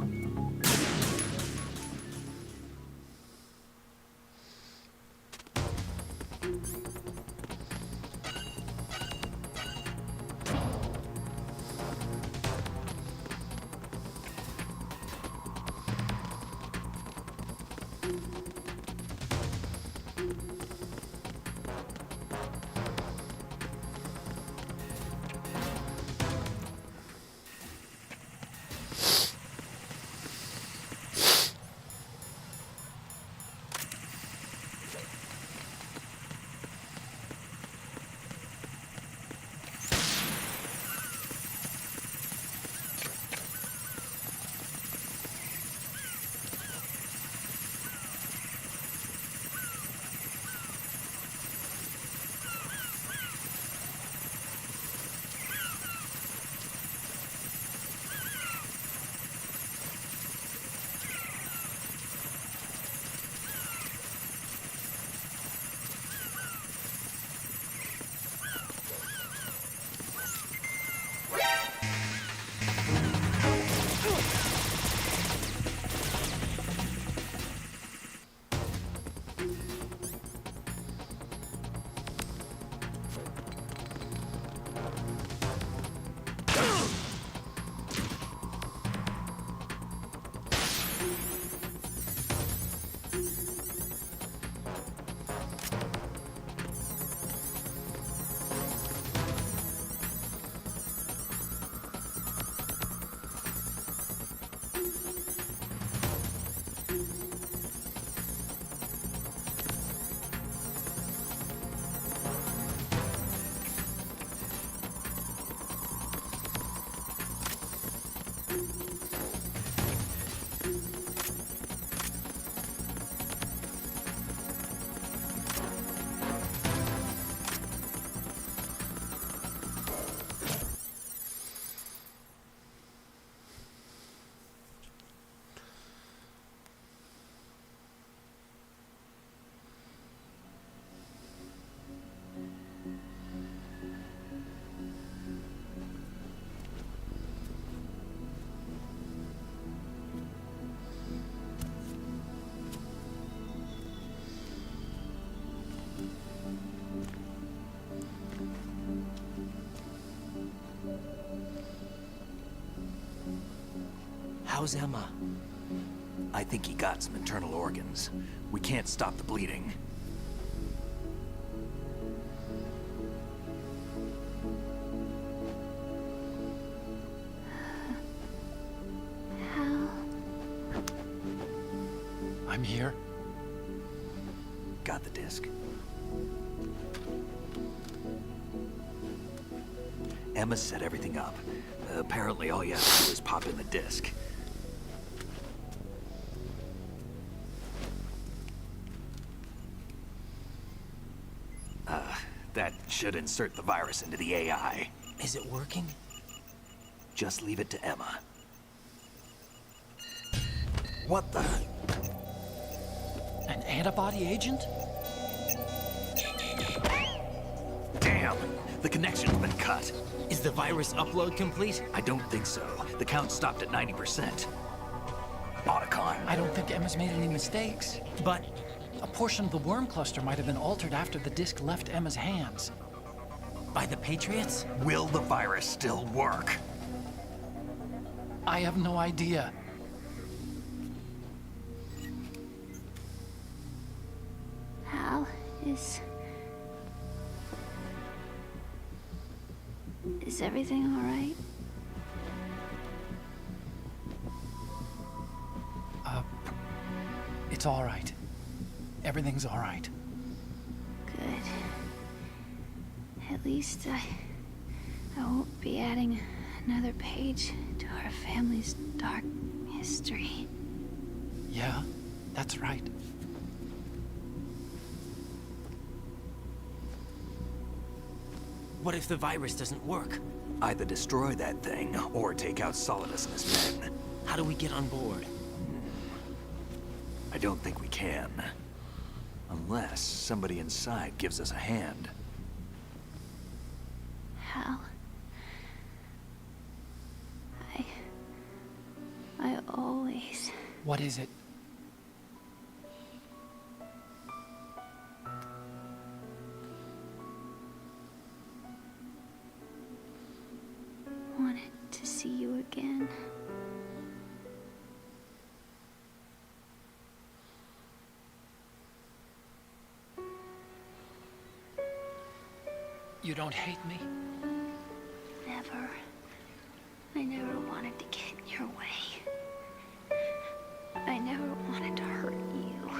Speaker 4: How's Emma?
Speaker 10: I think he got some internal organs. We can't stop the bleeding.
Speaker 5: Hal?
Speaker 11: I'm here.
Speaker 10: Got the disc. Emma set everything up. Apparently all you have to do is pop in the disc. That should insert the virus into the AI.
Speaker 4: Is it working?
Speaker 10: Just leave it to Emma. What the?
Speaker 11: An antibody agent?
Speaker 10: Damn! The connection's been cut.
Speaker 4: Is the virus upload complete?
Speaker 10: I don't think so. The count stopped at 90%. Otacon.
Speaker 11: I don't think Emma's made any mistakes.
Speaker 4: But
Speaker 11: a portion of the worm cluster might have been altered after the disc left Emma's hands.
Speaker 4: by the Patriots?
Speaker 10: Will the virus still work?
Speaker 11: I have no idea.
Speaker 5: Hal, is everything all right?
Speaker 11: It's all right. Everything's all right.
Speaker 5: Good. At least I won't be adding another page to our family's dark history.
Speaker 11: Yeah, that's right.
Speaker 4: What if the virus doesn't work?
Speaker 10: Either destroy that thing, or take out Solidus and his men.
Speaker 4: How do we get on board?
Speaker 10: I don't think we can. Unless somebody inside gives us a hand.
Speaker 5: Hal, I always...
Speaker 11: What is it?
Speaker 5: wanted to see you again.
Speaker 11: You don't hate me?
Speaker 5: Never. I never wanted to get in your way. I never wanted to hurt you.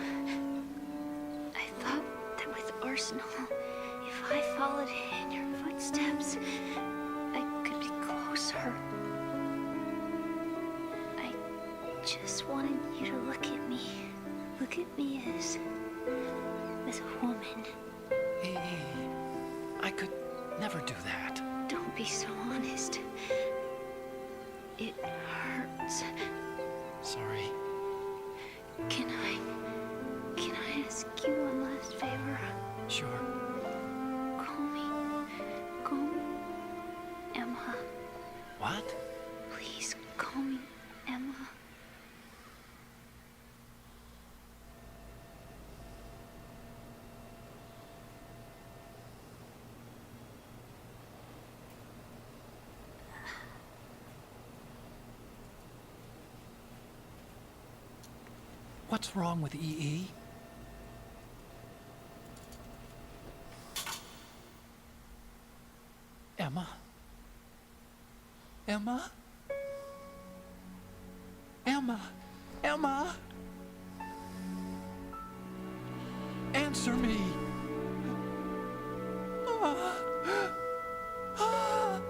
Speaker 5: I thought that with Arsenal, if I followed in your footsteps, I could be closer. I just wanted you to look at me. Look at me as a woman.
Speaker 11: I could never do that.
Speaker 5: Don't be so honest. It hurts.
Speaker 11: Sorry.
Speaker 5: Can I ask you one last favor?
Speaker 11: Sure.
Speaker 5: Call me Emma.
Speaker 11: What?
Speaker 5: Please call me Emma.
Speaker 11: What's wrong with EE? Emma? Emma? Emma? Emma? Answer me! Ah. Ah.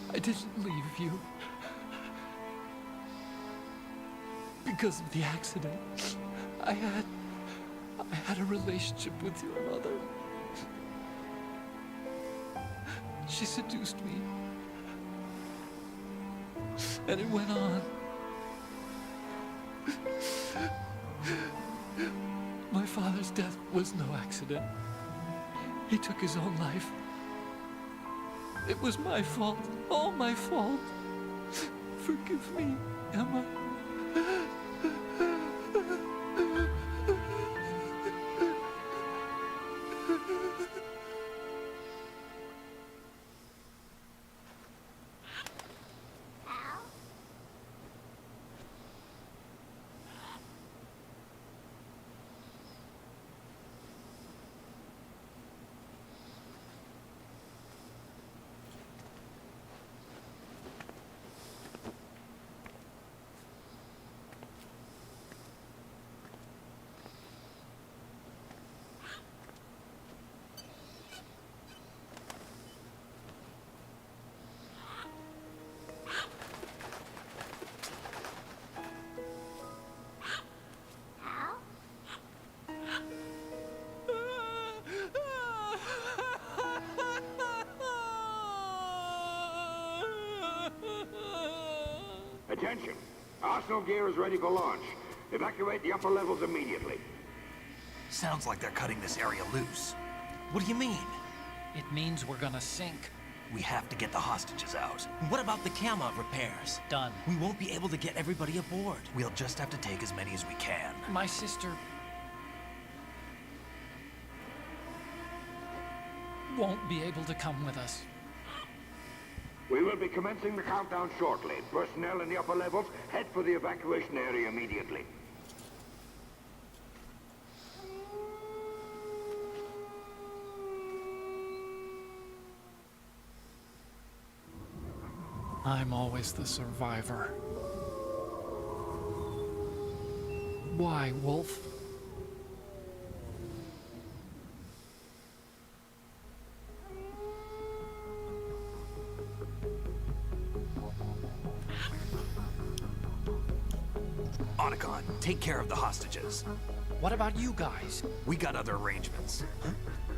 Speaker 11: I didn't leave you. Because of the accident, I had a relationship with your mother. She seduced me. And it went on. My father's death was no accident. He took his own life. It was my fault, all my fault. Forgive me, Emma.
Speaker 16: Attention! Arsenal gear is ready for launch. Evacuate the upper levels immediately.
Speaker 10: Sounds like they're cutting this area loose.
Speaker 4: What do you mean?
Speaker 11: It means we're gonna sink.
Speaker 10: We have to get the hostages out.
Speaker 4: What about the cama repairs?
Speaker 11: Done.
Speaker 4: We won't be able to get everybody aboard.
Speaker 10: We'll just have to take as many as we can.
Speaker 11: My sister won't be able to come with us.
Speaker 16: We will be commencing the countdown shortly. Personnel in the upper levels, head for the evacuation area immediately.
Speaker 11: I'm always the survivor. Why, Wolf?
Speaker 10: Otacon, take care of the hostages.
Speaker 11: What about you guys?
Speaker 10: We got other arrangements.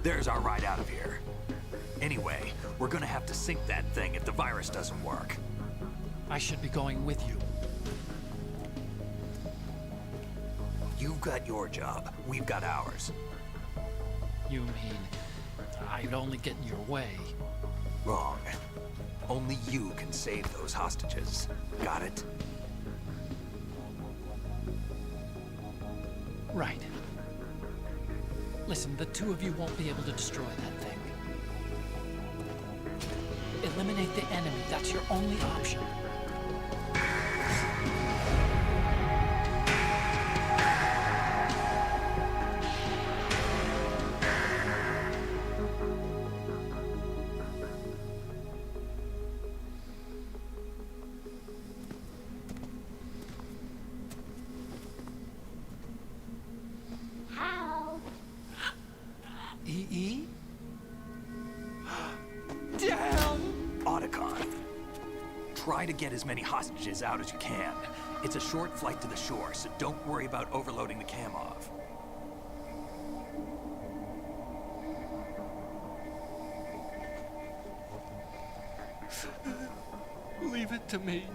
Speaker 10: There's our ride out of here. Anyway, we're gonna have to sink that thing if the virus doesn't work.
Speaker 11: I should be going with you.
Speaker 10: You've got your job. We've got ours.
Speaker 11: You mean I'd only get in your way?
Speaker 10: Wrong. Only you can save those hostages. Got it?
Speaker 11: Right. Listen, the two of you won't be able to destroy that thing. Eliminate the enemy. That's your only option. EE? Damn!
Speaker 10: Try to get as many hostages out as you can. It's a short flight to the shore, so don't worry about overloading the cam off.
Speaker 11: Leave it to me.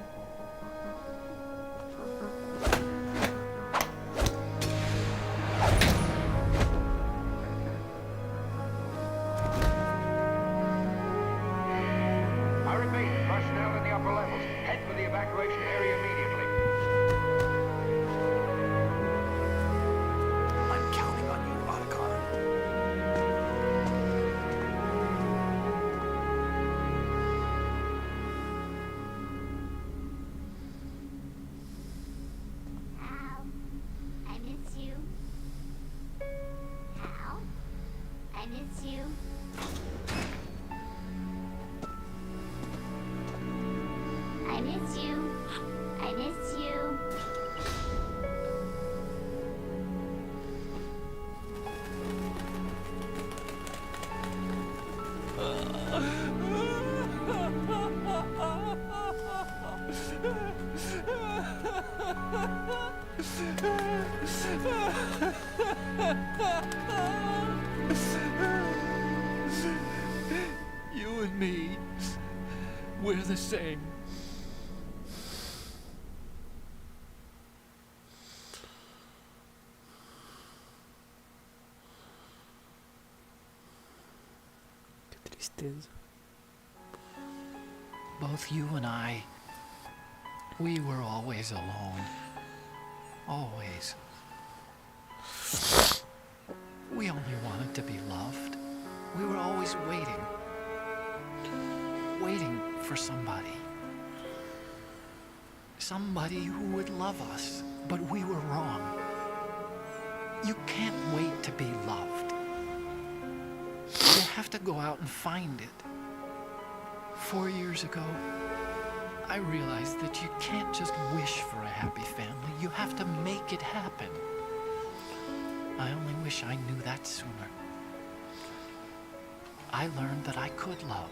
Speaker 16: I repeat, personnel in the upper levels, head for the evacuation area immediately.
Speaker 10: I'm counting on you, Otacon.
Speaker 17: Hal, I miss you. Hal, I miss you. I miss you. I miss you.
Speaker 11: You and me, we're the same.
Speaker 1: Que tristeza.
Speaker 11: Both you and I, we were always alone. Always. We only wanted to be loved. We were always waiting. Waiting for somebody. Somebody who would love us, but we were wrong. You can't wait to be loved. You have to go out and find it. 4 years ago, I realized that you can't just wish for a happy family. You have to make it happen. I only wish I knew that sooner. I learned that I could love.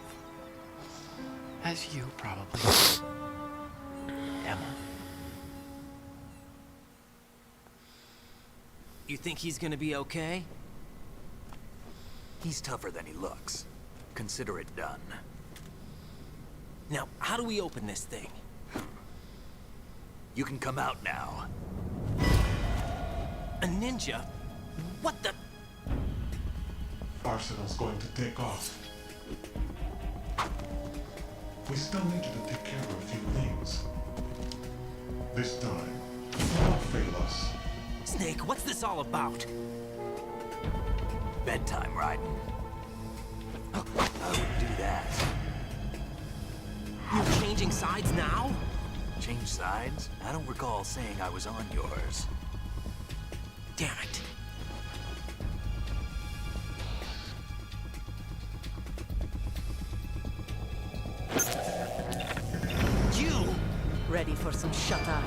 Speaker 11: As you probably did, Emma.
Speaker 4: You think he's gonna be okay?
Speaker 10: He's tougher than he looks. Consider it done.
Speaker 4: Now, how do we open this thing?
Speaker 10: You can come out now.
Speaker 4: A ninja? What the?
Speaker 18: Arsenal's going to take off. We still need you to take care of a few things. This time, do not fail us.
Speaker 4: Snake, what's this all about?
Speaker 10: Bedtime, Raiden. I wouldn't do that.
Speaker 4: You're changing sides now?
Speaker 10: Change sides? I don't recall saying I was on yours.
Speaker 4: Damn it. You!
Speaker 7: Ready for some shut-eye?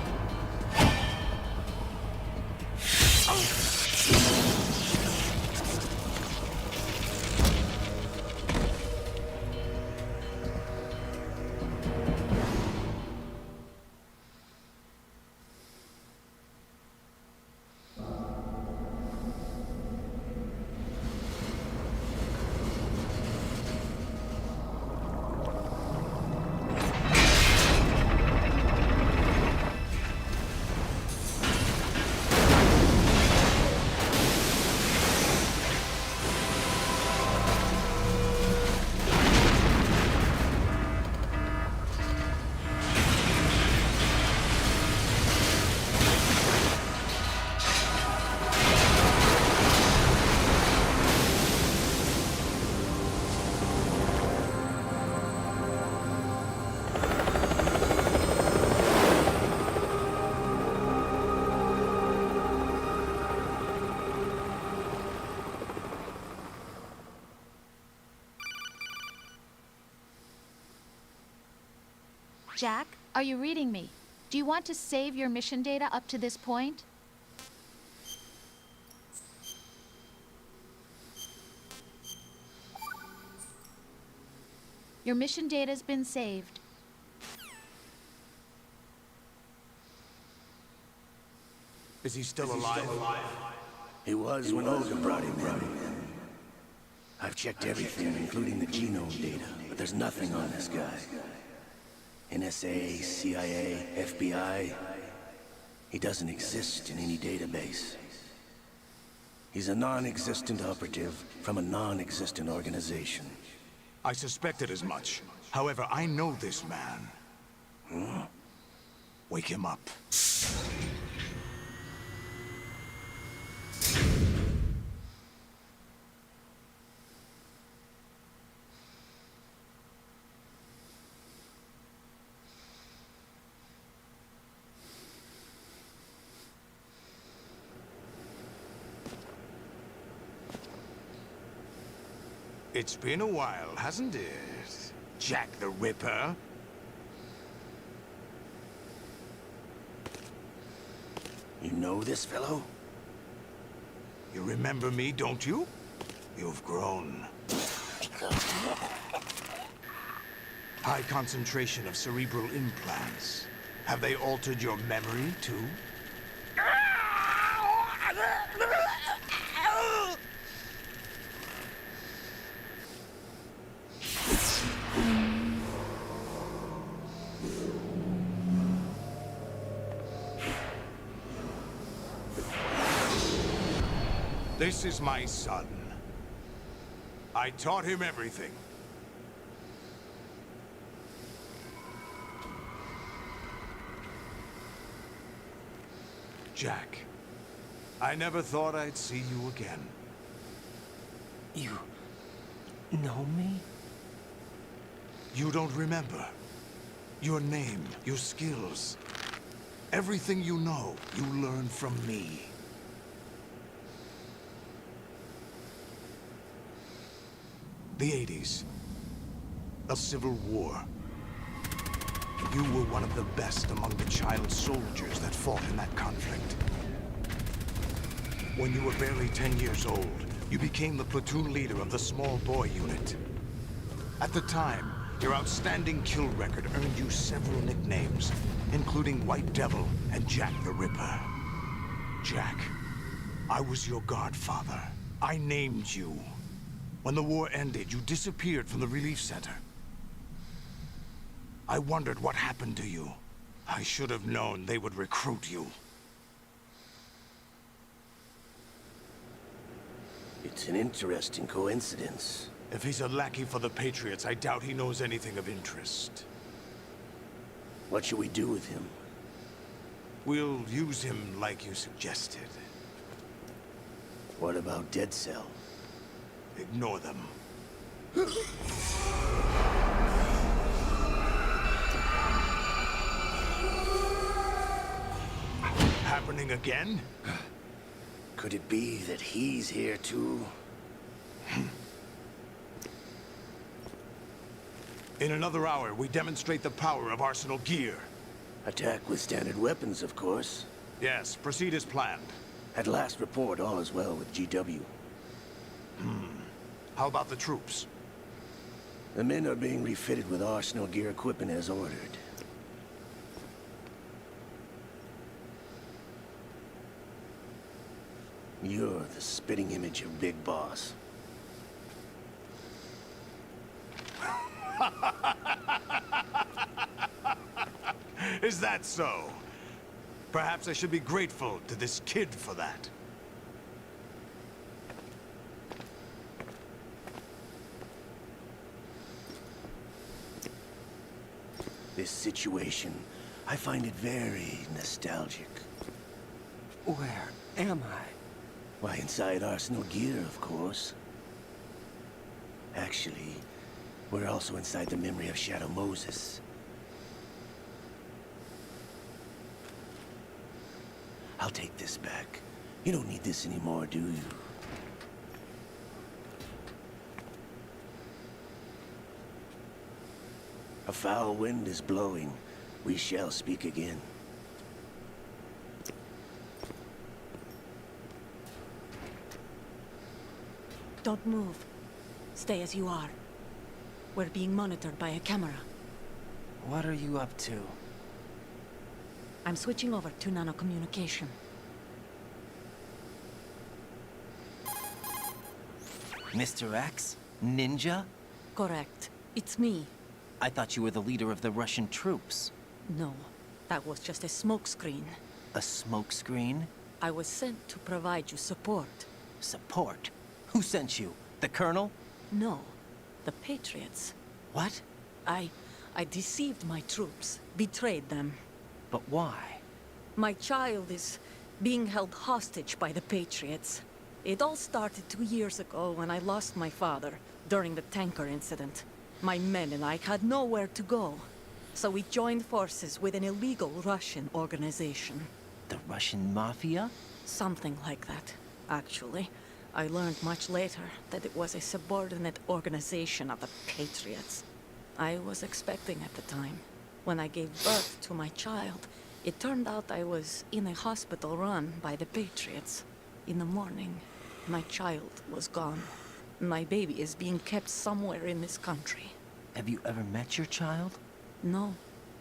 Speaker 3: Jack, are you reading me? Do you want to save your mission data up to this point? Your mission data's been saved.
Speaker 16: Is he still alive?
Speaker 19: He was when Olga brought him in. I've checked everything, including the genome data, but there's nothing on this guy. NSA, CIA, FBI. He doesn't exist in any database. He's a non-existent operative from a non-existent organization.
Speaker 16: I suspected as much. However, I know this man.
Speaker 19: Huh?
Speaker 16: Wake him up. It's been a while, hasn't it? Jack the Ripper?
Speaker 19: You know this fellow?
Speaker 16: You remember me, don't you? You've grown. High concentration of cerebral implants. Have they altered your memory, too? This is my son. I taught him everything. Jack, I never thought I'd see you again.
Speaker 15: You know me?
Speaker 16: You don't remember. Your name, your skills. Everything you know, you learned from me. The 80s. A civil war. You were one of the best among the child soldiers that fought in that conflict. When you were barely 10 years old, you became the platoon leader of the small boy unit. At the time, your outstanding kill record earned you several nicknames, including White Devil and Jack the Ripper. Jack, I was your godfather. I named you. When the war ended, you disappeared from the relief center. I wondered what happened to you. I should have known they would recruit you.
Speaker 19: It's an interesting coincidence.
Speaker 16: If he's a lackey for the Patriots, I doubt he knows anything of interest.
Speaker 19: What should we do with him?
Speaker 16: We'll use him like you suggested.
Speaker 19: What about Dead Cell?
Speaker 16: Ignore them. Happening again?
Speaker 19: Could it be that he's here too?
Speaker 16: In another hour, we demonstrate the power of Arsenal gear.
Speaker 19: Attack with standard weapons, of course.
Speaker 16: Yes, proceed as planned.
Speaker 19: At last report, all is well with GW.
Speaker 16: How about the troops?
Speaker 19: The men are being refitted with Arsenal gear equipment as ordered. You're the spitting image of Big Boss.
Speaker 16: Is that so? Perhaps I should be grateful to this kid for that.
Speaker 19: This situation, I find it very nostalgic.
Speaker 15: Where am I?
Speaker 19: Why, inside Arsenal gear, of course. Actually, we're also inside the memory of Shadow Moses. I'll take this back. You don't need this anymore, do you? A foul wind is blowing. We shall speak again.
Speaker 7: Don't move. Stay as you are. We're being monitored by a camera.
Speaker 15: What are you up to?
Speaker 7: I'm switching over to nanocommunication.
Speaker 4: Mr. X? Ninja?
Speaker 7: Correct. It's me.
Speaker 4: I thought you were the leader of the Russian troops.
Speaker 7: No, that was just a smokescreen.
Speaker 4: A smokescreen?
Speaker 7: I was sent to provide you support.
Speaker 4: Support? Who sent you? The Colonel?
Speaker 7: No, the Patriots.
Speaker 4: What?
Speaker 7: I deceived my troops, betrayed them.
Speaker 4: But why?
Speaker 7: My child is being held hostage by the Patriots. It all started 2 years ago when I lost my father during the tanker incident. My men and I had nowhere to go, so we joined forces with an illegal Russian organization.
Speaker 4: The Russian Mafia?
Speaker 7: Something like that, actually. I learned much later that it was a subordinate organization of the Patriots. I was expecting at the time. When I gave birth to my child, it turned out I was in a hospital run by the Patriots. In the morning, my child was gone. My baby is being kept somewhere in this country.
Speaker 4: Have you ever met your child?
Speaker 7: No.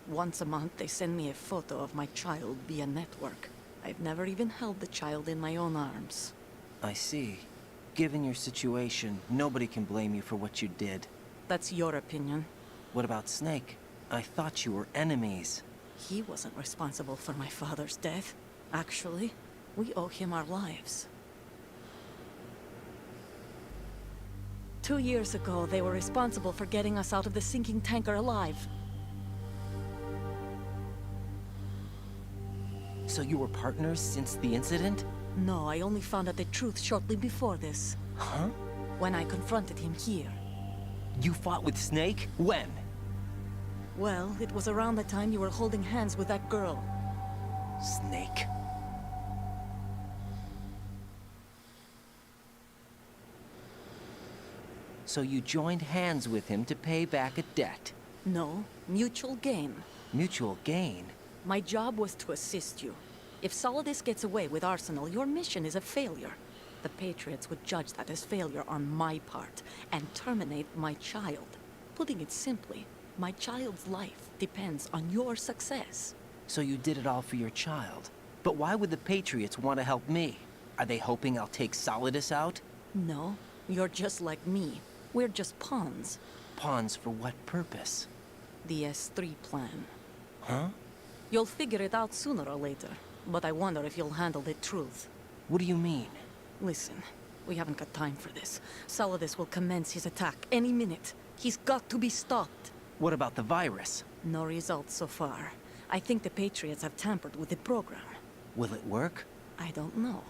Speaker 7: Once a month, they send me a photo of my child via network. I've never even held the child in my own arms.
Speaker 4: I see. Given your situation, nobody can blame you for what you did.
Speaker 7: That's your opinion.
Speaker 4: What about Snake? I thought you were enemies.
Speaker 7: He wasn't responsible for my father's death. Actually, we owe him our lives. 2 years ago, they were responsible for getting us out of the sinking tanker alive.
Speaker 4: So you were partners since the incident?
Speaker 7: No, I only found out the truth shortly before this.
Speaker 4: Huh?
Speaker 7: When I confronted him here.
Speaker 4: You fought with Snake? When?
Speaker 7: Well, it was around the time you were holding hands with that girl.
Speaker 4: Snake. So you joined hands with him to pay back a debt?
Speaker 7: No, mutual gain.
Speaker 4: Mutual gain?
Speaker 7: My job was to assist you. If Solidus gets away with Arsenal, your mission is a failure. The Patriots would judge that as failure on my part, and terminate my child. Putting it simply, my child's life depends on your success.
Speaker 4: So you did it all for your child. But why would the Patriots want to help me? Are they hoping I'll take Solidus out?
Speaker 7: No, you're just like me. We're just pawns.
Speaker 4: Pawns for what purpose?
Speaker 7: The S3 plan.
Speaker 4: Huh?
Speaker 7: You'll figure it out sooner or later, but I wonder if you'll handle the truth.
Speaker 4: What do you mean?
Speaker 7: Listen, we haven't got time for this. Solidus will commence his attack any minute. He's got to be stopped.
Speaker 4: What about the virus?
Speaker 7: No results so far. I think the Patriots have tampered with the program.
Speaker 4: Will it work?
Speaker 7: I don't know.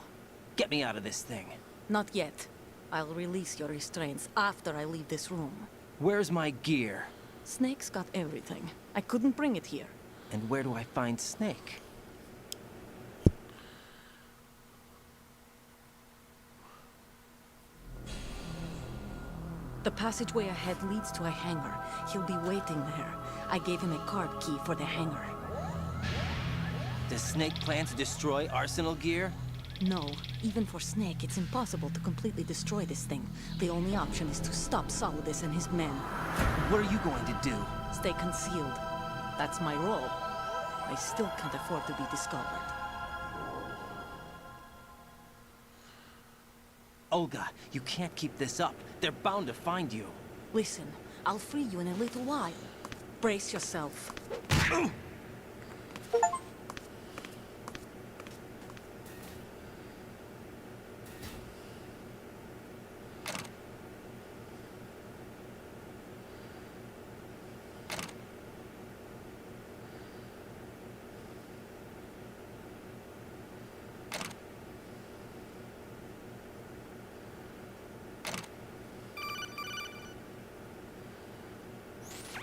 Speaker 4: Get me out of this thing.
Speaker 7: Not yet. I'll release your restraints after I leave this room.
Speaker 4: Where's my gear?
Speaker 7: Snake's got everything. I couldn't bring it here.
Speaker 4: And where do I find Snake?
Speaker 7: The passageway ahead leads to a hangar. He'll be waiting there. I gave him a card key for the hangar.
Speaker 4: Does Snake plan to destroy Arsenal gear?
Speaker 7: No. Even for Snake, it's impossible to completely destroy this thing. The only option is to stop Solidus and his men.
Speaker 4: What are you going to do?
Speaker 7: Stay concealed. That's my role. I still can't afford to be discovered.
Speaker 4: Olga, you can't keep this up. They're bound to find you.
Speaker 7: Listen, I'll free you in a little while. Brace yourself.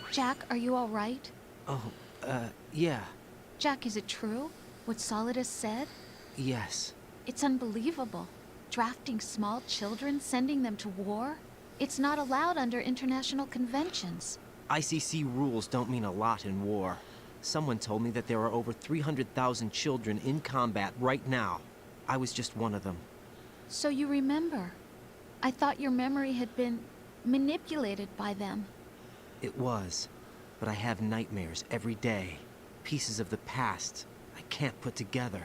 Speaker 3: Jack, are you all right?
Speaker 4: Oh, yeah.
Speaker 3: Jack, is it true? What Solidus said?
Speaker 4: Yes.
Speaker 3: It's unbelievable. Drafting small children, sending them to war? It's not allowed under international conventions.
Speaker 4: ICC rules don't mean a lot in war. Someone told me that there are over 300,000 children in combat right now. I was just one of them.
Speaker 3: So you remember. I thought your memory had been manipulated by them.
Speaker 4: It was, but I have nightmares every day. Pieces of the past I can't put together.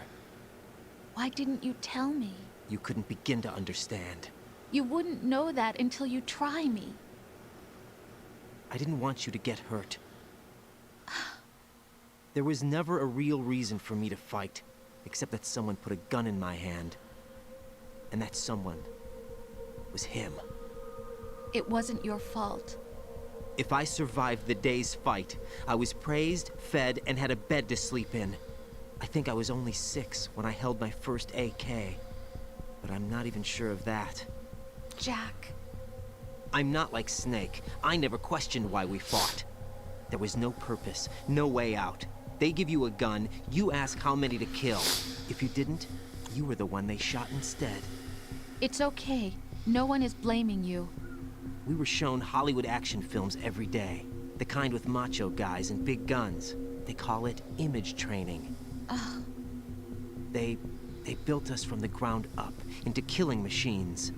Speaker 3: Why didn't you tell me?
Speaker 4: You couldn't begin to understand.
Speaker 3: You wouldn't know that until you try me.
Speaker 4: I didn't want you to get hurt. There was never a real reason for me to fight, except that someone put a gun in my hand. And that someone was him.
Speaker 3: It wasn't your fault.
Speaker 4: If I survived the day's fight, I was praised, fed, and had a bed to sleep in. I think I was only 6 when I held my first AK. But I'm not even sure of that.
Speaker 3: Jack.
Speaker 4: I'm not like Snake. I never questioned why we fought. There was no purpose, no way out. They give you a gun, you ask how many to kill. If you didn't, you were the one they shot instead.
Speaker 3: It's okay. No one is blaming you.
Speaker 4: We were shown Hollywood action films every day. The kind with macho guys and big guns. They call it image training.
Speaker 3: Ugh.
Speaker 4: They built us from the ground up into killing machines.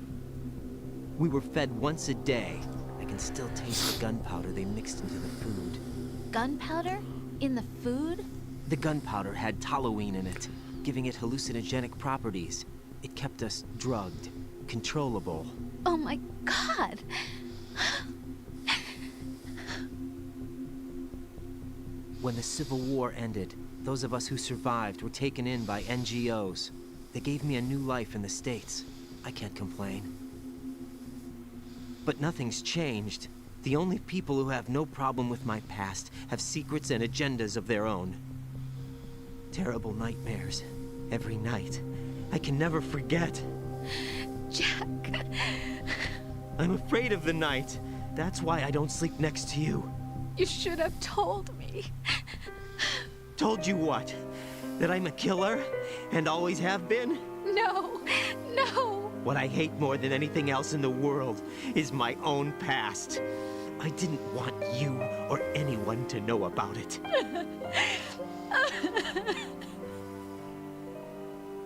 Speaker 4: We were fed once a day. I can still taste the gunpowder they mixed into the food.
Speaker 3: Gunpowder? In the food?
Speaker 4: The gunpowder had toluene in it, giving it hallucinogenic properties. It kept us drugged, controllable.
Speaker 3: Oh my God!
Speaker 4: When the Civil War ended, those of us who survived were taken in by NGOs. They gave me a new life in the States. I can't complain. But nothing's changed. The only people who have no problem with my past have secrets and agendas of their own. Terrible nightmares. Every night. I can never forget.
Speaker 3: Jack.
Speaker 4: I'm afraid of the night. That's why I don't sleep next to you.
Speaker 3: You should have told me.
Speaker 4: Told you what? That I'm a killer? And always have been?
Speaker 3: No. No.
Speaker 4: What I hate more than anything else in the world is my own past. I didn't want you or anyone to know about it.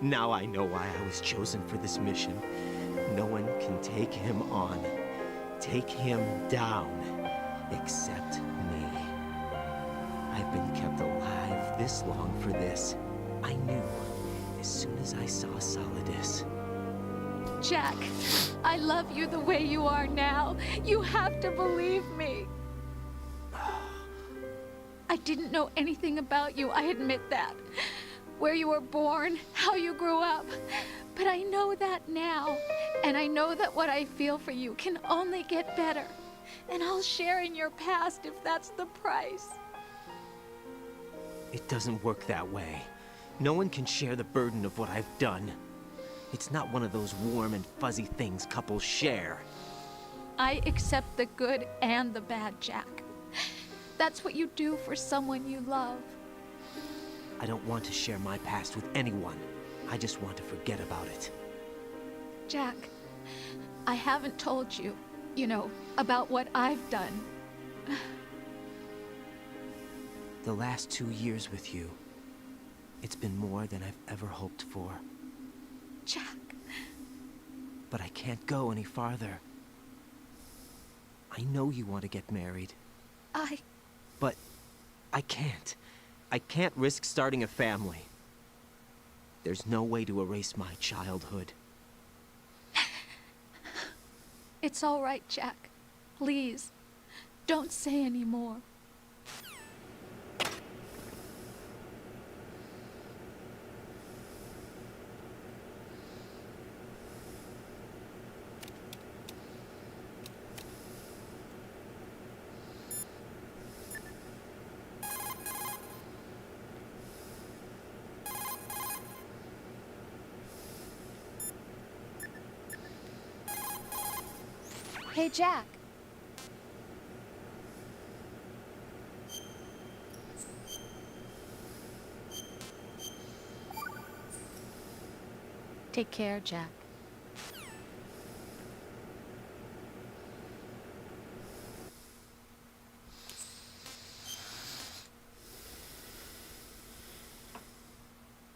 Speaker 4: Now I know why I was chosen for this mission. No one can take him on, take him down, except me. I've been kept alive this long for this. I knew as soon as I saw Solidus.
Speaker 3: Jack, I love you the way you are now. You have to believe me. I didn't know anything about you, I admit that. Where you were born, how you grew up. But I know that now. And I know that what I feel for you can only get better. And I'll share in your past if that's the price.
Speaker 4: It doesn't work that way. No one can share the burden of what I've done. It's not one of those warm and fuzzy things couples share.
Speaker 3: I accept the good and the bad, Jack. That's what you do for someone you love.
Speaker 4: I don't want to share my past with anyone. I just want to forget about it.
Speaker 3: Jack, I haven't told you, about what I've done.
Speaker 4: The last 2 years with you, it's been more than I've ever hoped for.
Speaker 3: Jack.
Speaker 4: But I can't go any farther. I know you want to get married. But I can't. I can't risk starting a family. There's no way to erase my childhood.
Speaker 3: It's all right, Jack. Please, don't say any more. Hey, Jack. Take care, Jack.